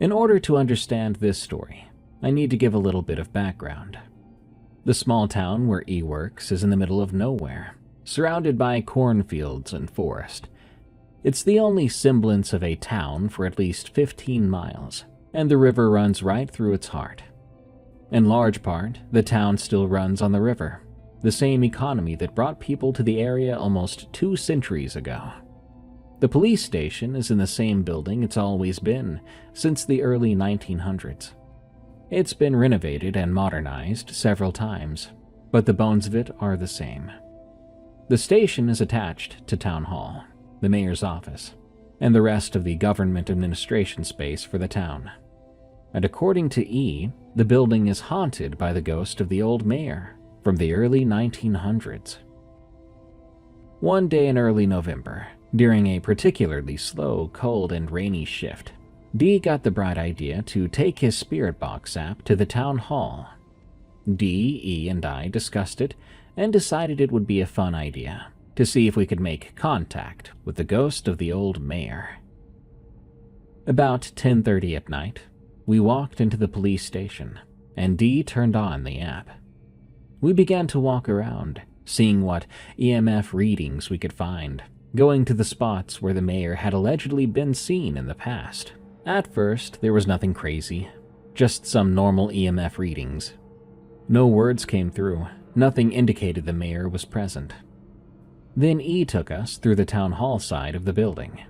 In order to understand this story, I need to give a little bit of background. The small town where E works is in the middle of nowhere, surrounded by cornfields and forest. It's the only semblance of a town for at least 15 miles, and the river runs right through its heart. In large part, the town still runs on the river, the same economy that brought people to the area almost 2 centuries ago. The police station is in the same building it's always been since the early 1900s. It's been renovated and modernized several times, but the bones of it are the same. The station is attached to Town Hall, the mayor's office, and the rest of the government administration space for the town. And according to E, the building is haunted by the ghost of the old mayor from the early 1900s. One day in early November, during a particularly slow, cold, and rainy shift, D got the bright idea to take his spirit box app to the town hall. D, E, and I discussed it and decided it would be a fun idea to see if we could make contact with the ghost of the old mayor. About 10:30 at night, we walked into the police station, and D turned on the app. We began to walk around, seeing what EMF readings we could find, going to the spots where the mayor had allegedly been seen in the past. At first, there was nothing crazy, just some normal EMF readings. No words came through, nothing indicated the mayor was present. Then E took us through the town hall side of the building.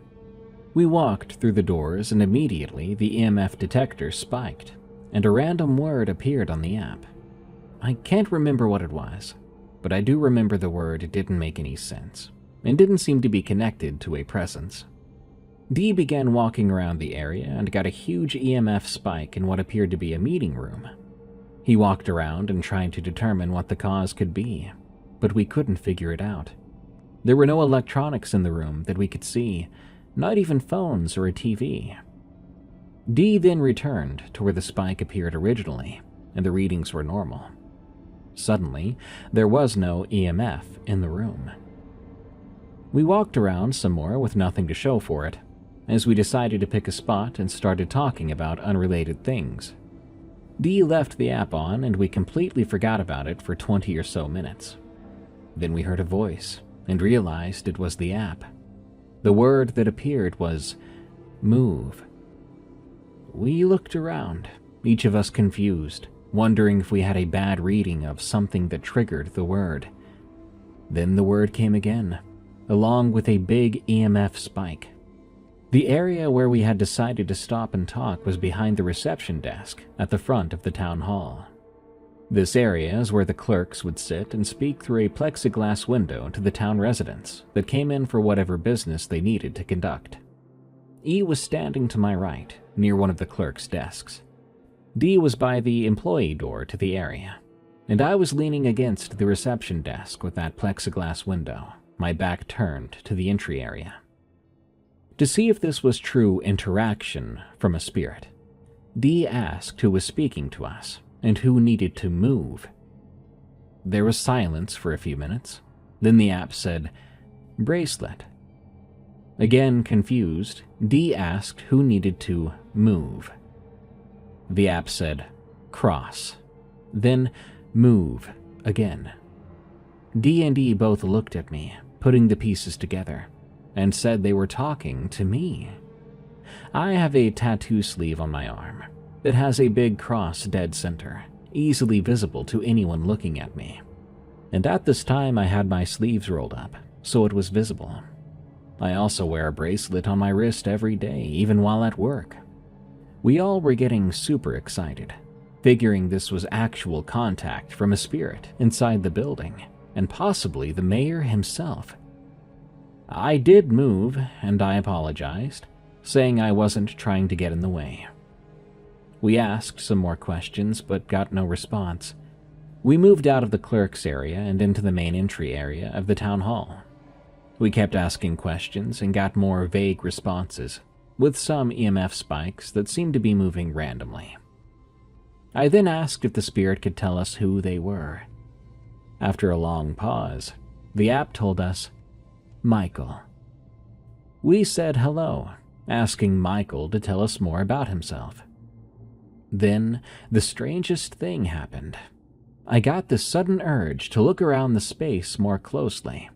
We walked through the doors and immediately the EMF detector spiked, and a random word appeared on the app. I can't remember what it was, but I do remember the word didn't make any sense, and didn't seem to be connected to a presence. D began walking around the area and got a huge EMF spike in what appeared to be a meeting room. He walked around and tried to determine what the cause could be, but we couldn't figure it out. There were no electronics in the room that we could see, not even phones or a TV. D then returned to where the spike appeared originally, and the readings were normal. Suddenly, there was no EMF in the room. We walked around some more with nothing to show for it, as we decided to pick a spot and started talking about unrelated things. D left the app on and we completely forgot about it for 20 or so minutes. Then we heard a voice and realized it was the app. The word that appeared was move. We looked around, each of us confused, wondering if we had a bad reading of something that triggered the word. Then the word came again, along with a big EMF spike. The area where we had decided to stop and talk was behind the reception desk at the front of the town hall. This area is where the clerks would sit and speak through a plexiglass window to the town residents that came in for whatever business they needed to conduct. E was standing to my right, near one of the clerks' desks. D was by the employee door to the area, and I was leaning against the reception desk with that plexiglass window, my back turned to the entry area. To see if this was true interaction from a spirit, D asked who was speaking to us and who needed to move. There was silence for a few minutes. Then the app said, "Bracelet." Again confused, D asked who needed to move. The app said, "Cross." Then, "Move," again. D and E both looked at me, putting the pieces together, and said they were talking to me. I have a tattoo sleeve on my arm that has a big cross dead center, easily visible to anyone looking at me. And at this time I had my sleeves rolled up, so it was visible. I also wear a bracelet on my wrist every day, even while at work. We all were getting super excited, figuring this was actual contact from a spirit inside the building, and possibly the mayor himself. I did move, and I apologized, saying I wasn't trying to get in the way. We asked some more questions, but got no response. We moved out of the clerk's area and into the main entry area of the town hall. We kept asking questions and got more vague responses, with some EMF spikes that seemed to be moving randomly. I then asked if the spirit could tell us who they were. After a long pause, the app told us, "Michael." We said hello, asking Michael to tell us more about himself. Then, the strangest thing happened. I got this sudden urge to look around the space more closely.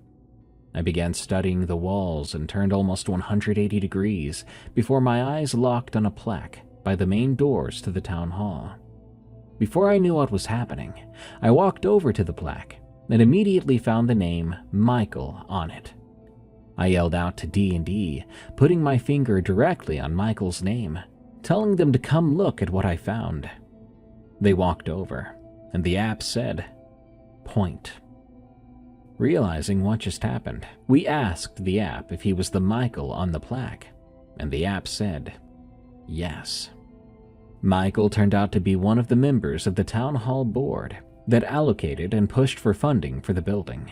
I began studying the walls and turned almost 180 degrees before my eyes locked on a plaque by the main doors to the town hall. Before I knew what was happening, I walked over to the plaque and immediately found the name Michael on it. I yelled out to D&D, putting my finger directly on Michael's name, telling them to come look at what I found. They walked over, and the app said, "Point." Realizing what just happened, we asked the app if he was the Michael on the plaque, and the app said, yes. Michael turned out to be one of the members of the town hall board that allocated and pushed for funding for the building.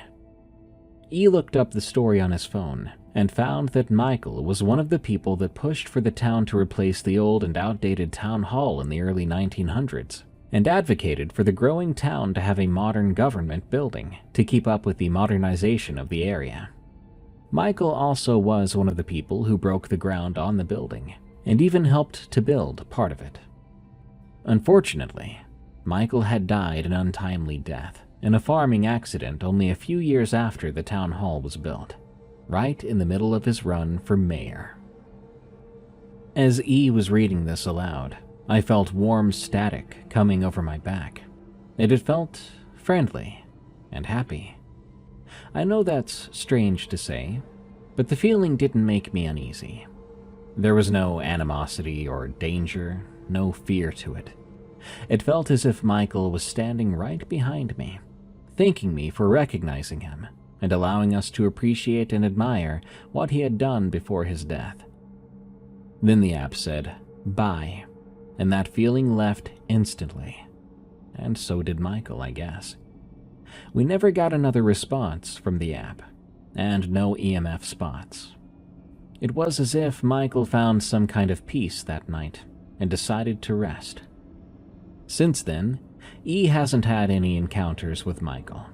E looked up the story on his phone and found that Michael was one of the people that pushed for the town to replace the old and outdated town hall in the early 1900s. And advocated for the growing town to have a modern government building to keep up with the modernization of the area. Michael also was one of the people who broke the ground on the building, and even helped to build part of it. Unfortunately, Michael had died an untimely death in a farming accident only a few years after the town hall was built, right in the middle of his run for mayor. As E was reading this aloud, I felt warm static coming over my back, and it felt friendly and happy. I know that's strange to say, but the feeling didn't make me uneasy. There was no animosity or danger, no fear to it. It felt as if Michael was standing right behind me, thanking me for recognizing him and allowing us to appreciate and admire what he had done before his death. Then the app said, "Bye," and that feeling left instantly. And so did Michael, I guess. We never got another response from the app, and no EMF spots. It was as if Michael found some kind of peace that night and decided to rest. Since then, E hasn't had any encounters with Michael.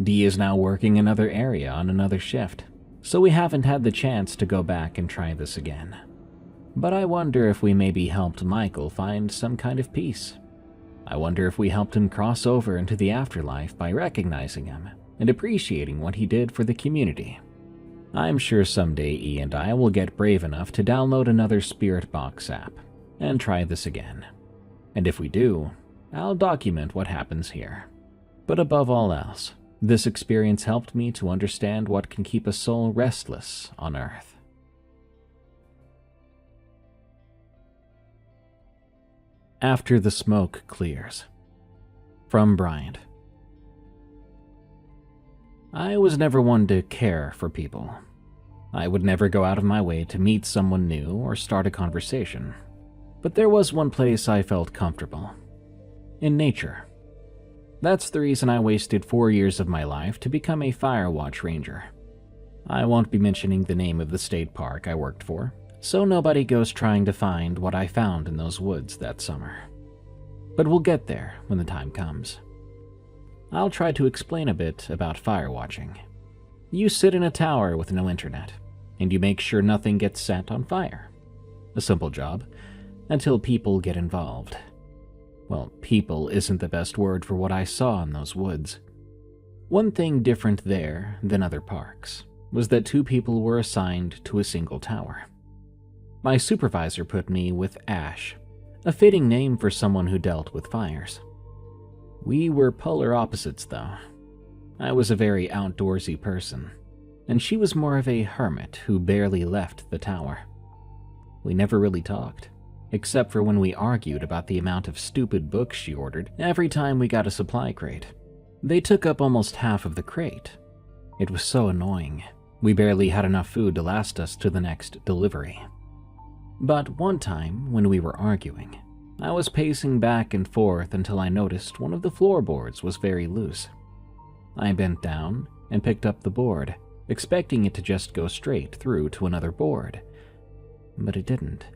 D is now working another area on another shift, so we haven't had the chance to go back and try this again. But I wonder if we maybe helped Michael find some kind of peace. I wonder if we helped him cross over into the afterlife by recognizing him and appreciating what he did for the community. I'm sure someday E and I will get brave enough to download another Spirit Box app and try this again. And if we do, I'll document what happens here. But above all else, this experience helped me to understand what can keep a soul restless on Earth. After the smoke clears. From Bryant. I was never one to care for people. I would never go out of my way to meet someone new or start a conversation. But there was one place I felt comfortable. In nature. That's the reason I wasted 4 years of my life to become a fire watch ranger. I won't be mentioning the name of the state park I worked for, so nobody goes trying to find what I found in those woods that summer. But we'll get there when the time comes. I'll try to explain a bit about fire watching. You sit in a tower with no internet, and you make sure nothing gets set on fire. A simple job, until people get involved. Well, people isn't the best word for what I saw in those woods. One thing different there than other parks was that 2 people were assigned to a single tower. My supervisor put me with Ash, a fitting name for someone who dealt with fires. We were polar opposites, though. I was a very outdoorsy person, and she was more of a hermit who barely left the tower. We never really talked, except for when we argued about the amount of stupid books she ordered every time we got a supply crate. They took up almost half of the crate. It was so annoying. We barely had enough food to last us to the next delivery. But one time, when we were arguing, I was pacing back and forth until I noticed one of the floorboards was very loose. I bent down and picked up the board, expecting it to just go straight through to another board. But it didn't.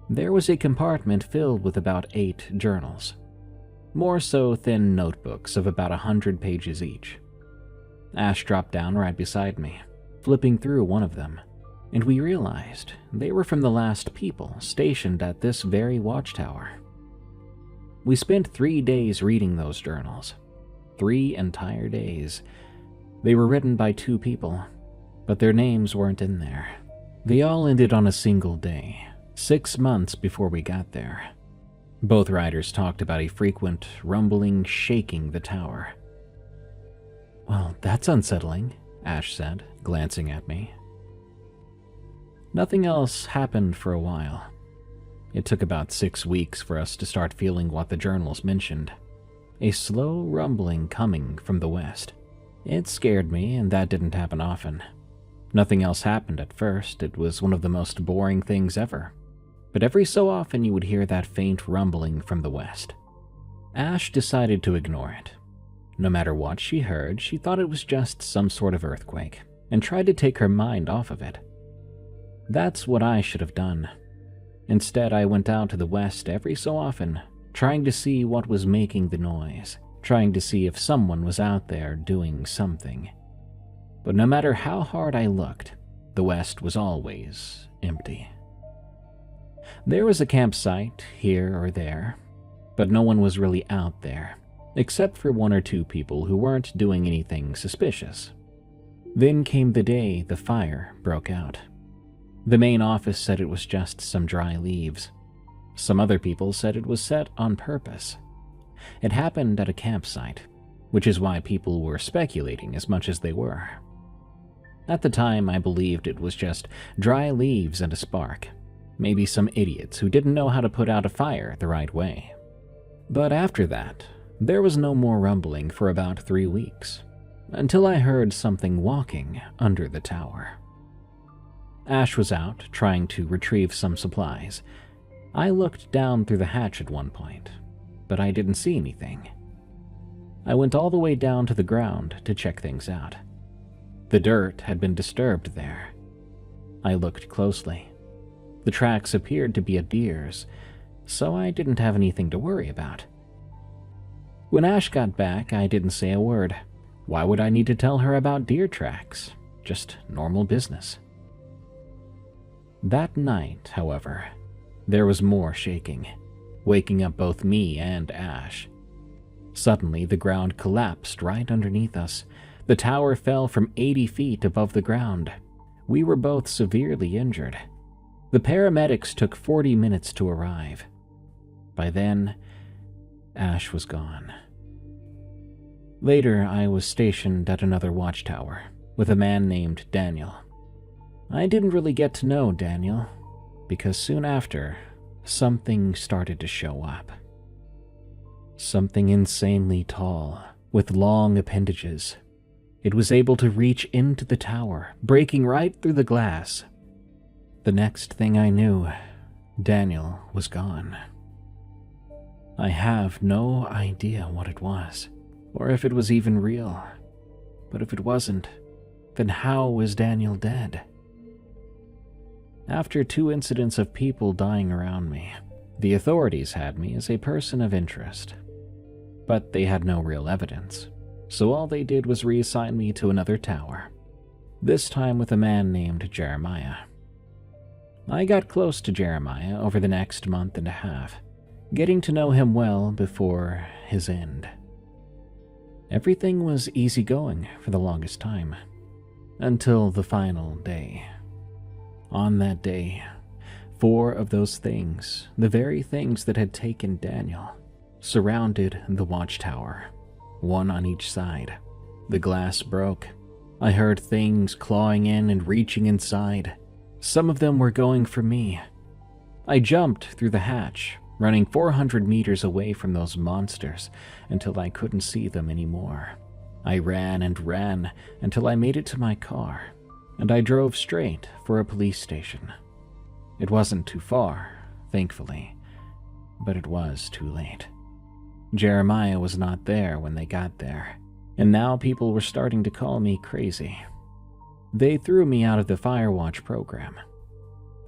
There was a compartment filled with about 8 journals, more so thin notebooks of about 100 pages each. Ash dropped down right beside me, flipping through one of them, and we realized they were from the last people stationed at this very watchtower. We spent 3 days reading those journals. 3 entire days. They were written by 2 people, but their names weren't in there. They all ended on a single day, 6 months before we got there. Both writers talked about a frequent rumbling shaking the tower. "Well, that's unsettling," Ash said, glancing at me. Nothing else happened for a while. It took about 6 weeks for us to start feeling what the journals mentioned. A slow rumbling coming from the west. It scared me, and that didn't happen often. Nothing else happened at first. It was one of the most boring things ever. But every so often you would hear that faint rumbling from the west. Ash decided to ignore it. No matter what she heard, she thought it was just some sort of earthquake, and tried to take her mind off of it. That's what I should have done. Instead, I went out to the west every so often, trying to see what was making the noise, trying to see if someone was out there doing something. But no matter how hard I looked, the west was always empty. There was a campsite here or there, but no one was really out there, except for 1 or 2 people who weren't doing anything suspicious. Then came the day the fire broke out. The main office said it was just some dry leaves. Some other people said it was set on purpose. It happened at a campsite, which is why people were speculating as much as they were. At the time, I believed it was just dry leaves and a spark. Maybe some idiots who didn't know how to put out a fire the right way. But after that, there was no more rumbling for about 3 weeks, until I heard something walking under the tower. Ash was out, trying to retrieve some supplies. I looked down through the hatch at one point, but I didn't see anything. I went all the way down to the ground to check things out. The dirt had been disturbed there. I looked closely. The tracks appeared to be a deer's, so I didn't have anything to worry about. When Ash got back, I didn't say a word. Why would I need to tell her about deer tracks? Just normal business. That night, however, there was more shaking, waking up both me and Ash. Suddenly, the ground collapsed right underneath us. The tower fell from 80 feet above the ground. We were both severely injured. The paramedics took 40 minutes to arrive. By then, Ash was gone. Later, I was stationed at another watchtower with a man named Daniel. I didn't really get to know Daniel, because soon after, something started to show up. Something insanely tall, with long appendages. It was able to reach into the tower, breaking right through the glass. The next thing I knew, Daniel was gone. I have no idea what it was, or if it was even real. But if it wasn't, then how was Daniel dead? After 2 incidents of people dying around me, the authorities had me as a person of interest. But they had no real evidence, so all they did was reassign me to another tower, this time with a man named Jeremiah. I got close to Jeremiah over the next month and a half, getting to know him well before his end. Everything was easygoing for the longest time, until the final day. On that day, 4 of those things, the very things that had taken Daniel, surrounded the watchtower, 1 on each side. The glass broke. I heard things clawing in and reaching inside. Some of them were going for me. I jumped through the hatch, running 400 meters away from those monsters until I couldn't see them anymore. I ran and ran until I made it to my car, and I drove straight for a police station. It wasn't too far, thankfully, but it was too late. Jeremiah was not there when they got there, and now people were starting to call me crazy. They threw me out of the Firewatch program.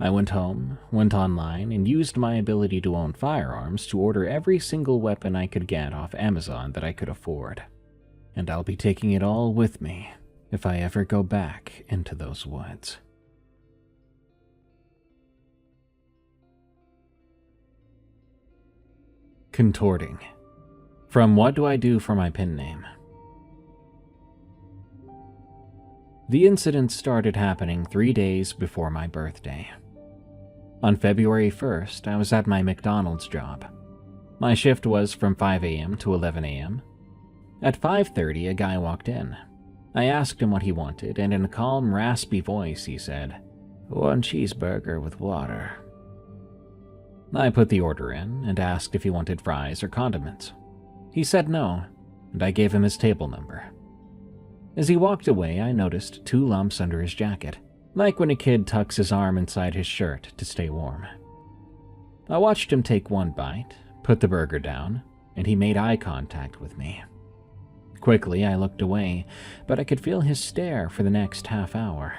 I went home, went online, and used my ability to own firearms to order every single weapon I could get off Amazon that I could afford. And I'll be taking it all with me if I ever go back into those woods. Contorting. From What Do I Do for My Pen Name? The incident started happening 3 days before my birthday. On February 1st, I was at my McDonald's job. My shift was from 5 a.m. to 11 a.m. At 5:30, a guy walked in. I asked him what he wanted, and in a calm, raspy voice, he said, "1 cheeseburger with water." I put the order in and asked if he wanted fries or condiments. He said no, and I gave him his table number. As he walked away, I noticed 2 lumps under his jacket, like when a kid tucks his arm inside his shirt to stay warm. I watched him take 1 bite, put the burger down, and he made eye contact with me. Quickly, I looked away, but I could feel his stare for the next half hour.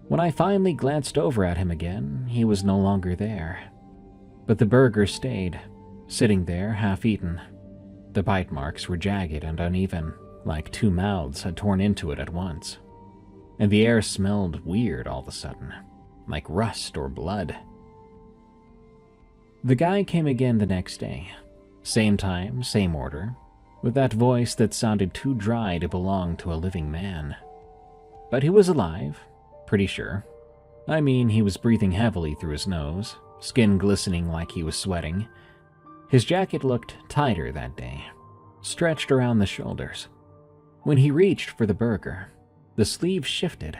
When I finally glanced over at him again, he was no longer there. But the burger stayed, sitting there half-eaten. The bite marks were jagged and uneven, like 2 mouths had torn into it at once. And the air smelled weird all of a sudden, like rust or blood. The guy came again the next day. Same time, same order, with that voice that sounded too dry to belong to a living man. But he was alive, pretty sure. I mean, he was breathing heavily through his nose, skin glistening like he was sweating. His jacket looked tighter that day, stretched around the shoulders. When he reached for the burger, the sleeve shifted.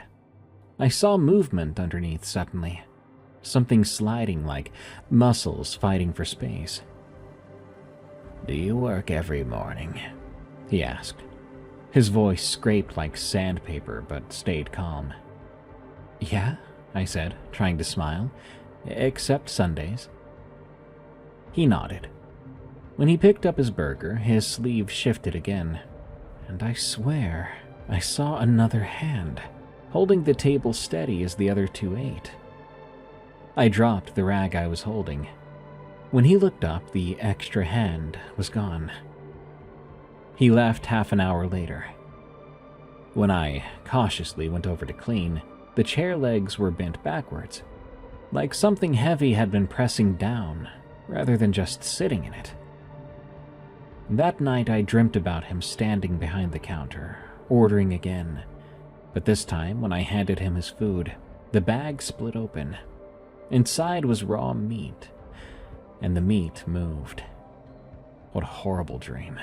I saw movement underneath suddenly, something sliding like muscles fighting for space. "Do you work every morning?" he asked. His voice scraped like sandpaper but stayed calm. "Yeah," I said, trying to smile, "except Sundays." He nodded. When he picked up his burger, his sleeve shifted again, and I swear I saw another hand, holding the table steady as the other 2 ate. I dropped the rag I was holding. When he looked up, the extra hand was gone. He left half an hour later. When I cautiously went over to clean, the chair legs were bent backwards, like something heavy had been pressing down rather than just sitting in it. That night I dreamt about him standing behind the counter, ordering again, but this time when I handed him his food, the bag split open. Inside was raw meat, and the meat moved. What a horrible dream.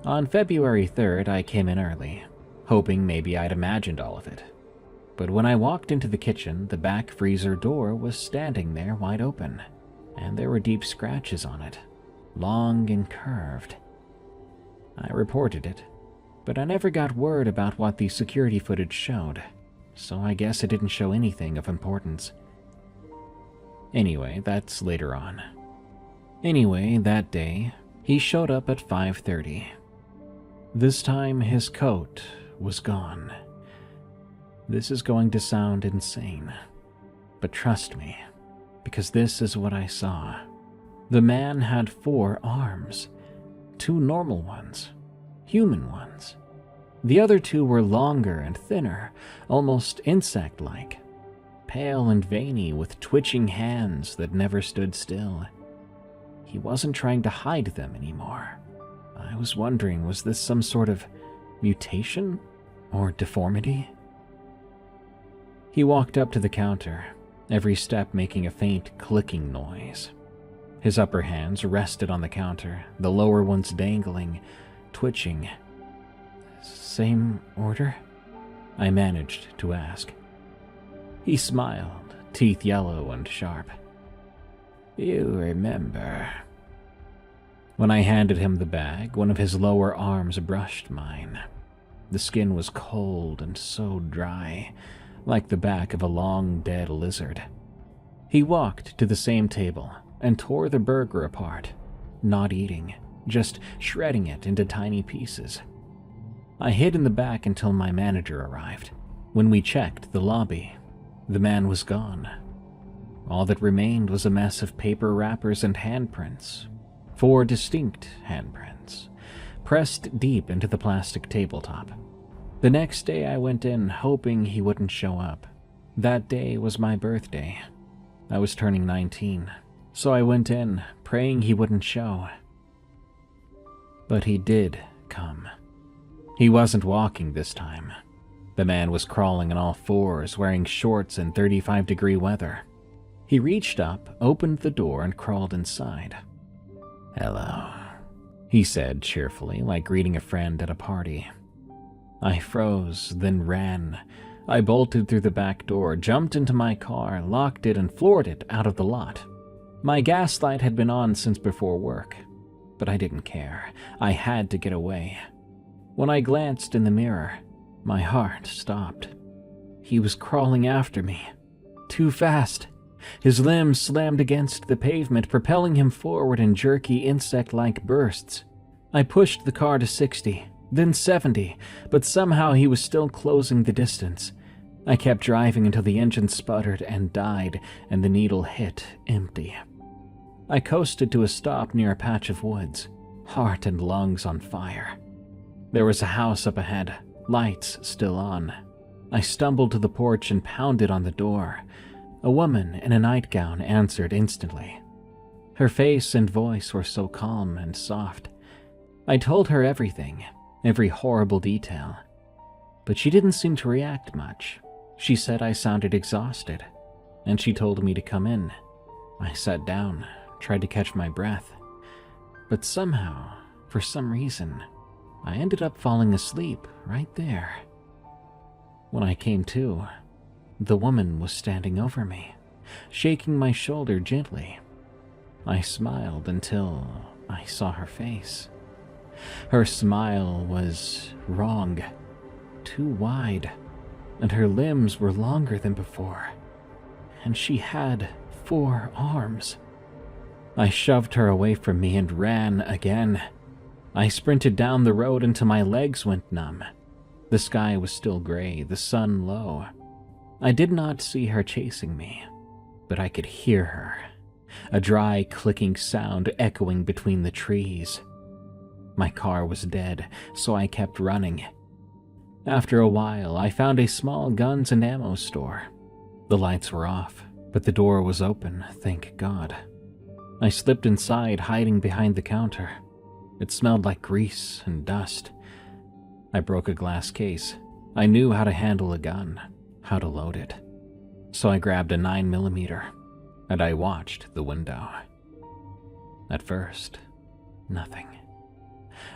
On February 3rd, I came in early, hoping maybe I'd imagined all of it. But when I walked into the kitchen, the back freezer door was standing there wide open, and there were deep scratches on it. long and curved. I reported it, but I never got word about what the security footage showed, so I guess it didn't show anything of importance. Anyway, that's later on. Anyway, that day, he showed up at 5:30. This time, his coat was gone. This is going to sound insane, but trust me, because this is what I saw. The man had 4 arms, 2 normal ones, human ones. The other 2 were longer and thinner, almost insect-like, pale and veiny with twitching hands that never stood still. He wasn't trying to hide them anymore. I was wondering, was this some sort of mutation or deformity? He walked up to the counter, every step making a faint clicking noise. His upper hands rested on the counter, the lower ones dangling, twitching. "Same order?" I managed to ask. He smiled, teeth yellow and sharp. "You remember." When I handed him the bag, one of his lower arms brushed mine. The skin was cold and so dry, like the back of a long-dead lizard. He walked to the same table and tore the burger apart, not eating, just shredding it into tiny pieces. I hid in the back until my manager arrived. When we checked the lobby, the man was gone. All that remained was a mess of paper wrappers and handprints, 4 distinct handprints, pressed deep into the plastic tabletop. The next day I went in hoping he wouldn't show up. That day was my birthday. I was turning 19, so I went in praying he wouldn't show. But he did come. He wasn't walking this time. The man was crawling on all 4s, wearing shorts in 35-degree weather. He reached up, opened the door, and crawled inside. "Hello," he said cheerfully, like greeting a friend at a party. I froze, then ran. I bolted through the back door, jumped into my car, locked it, and floored it out of the lot. My gas light had been on since before work, but I didn't care. I had to get away. When I glanced in the mirror, my heart stopped. He was crawling after me. Too fast. His limbs slammed against the pavement, propelling him forward in jerky, insect-like bursts. I pushed the car to 60, then 70, but somehow he was still closing the distance. I kept driving until the engine sputtered and died, and the needle hit empty. I coasted to a stop near a patch of woods, heart and lungs on fire. There was a house up ahead, lights still on. I stumbled to the porch and pounded on the door. A woman in a nightgown answered instantly. Her face and voice were so calm and soft. I told her everything, every horrible detail. But she didn't seem to react much. She said I sounded exhausted, and she told me to come in. I sat down, tried to catch my breath. But somehow, for some reason, I ended up falling asleep right there. When I came to, the woman was standing over me, shaking my shoulder gently. I smiled until I saw her face. Her smile was wrong, too wide, and her limbs were longer than before. And she had 4 arms. I shoved her away from me and ran again. I sprinted down the road until my legs went numb. The sky was still gray, the sun low. I did not see her chasing me, but I could hear her, a dry clicking sound echoing between the trees. My car was dead, so I kept running. After a while, I found a small guns and ammo store. The lights were off, but the door was open, thank God. I slipped inside, hiding behind the counter. It smelled like grease and dust. I broke a glass case. I knew how to handle a gun, how to load it. So I grabbed a 9mm, and I watched the window. At first, nothing.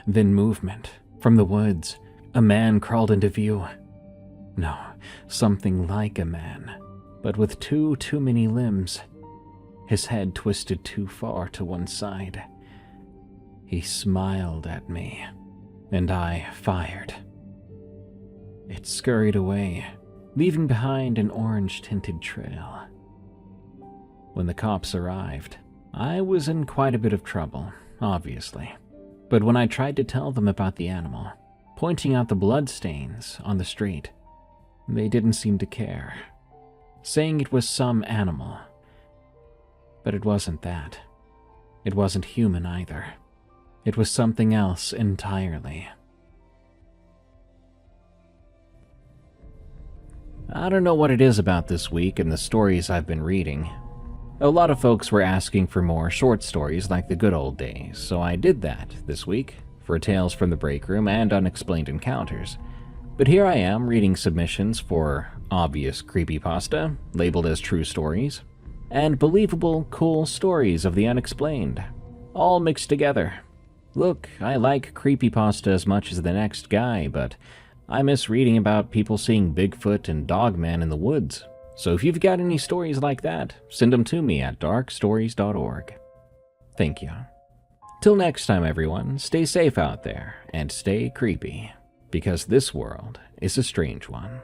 Then movement. From the woods, a man crawled into view. No, something like a man, but with too many limbs. His head twisted too far to one side. He smiled at me, and I fired. It scurried away, leaving behind an orange-tinted trail. When the cops arrived, I was in quite a bit of trouble, obviously. But when I tried to tell them about the animal, pointing out the bloodstains on the street, they didn't seem to care, saying it was some animal. But it wasn't that. It wasn't human either. It was something else entirely. I don't know what it is about this week and the stories I've been reading. A lot of folks were asking for more short stories like the good old days, so I did that this week for Tales from the Break Room and Unexplained Encounters. But here I am reading submissions for obvious creepypasta, labeled as true stories, and believable, cool stories of the unexplained, all mixed together. Look, I like creepypasta as much as the next guy, but I miss reading about people seeing Bigfoot and Dogman in the woods. So if you've got any stories like that, send them to me at darkstories.org. Thank you. Till next time, everyone, stay safe out there and stay creepy, because this world is a strange one.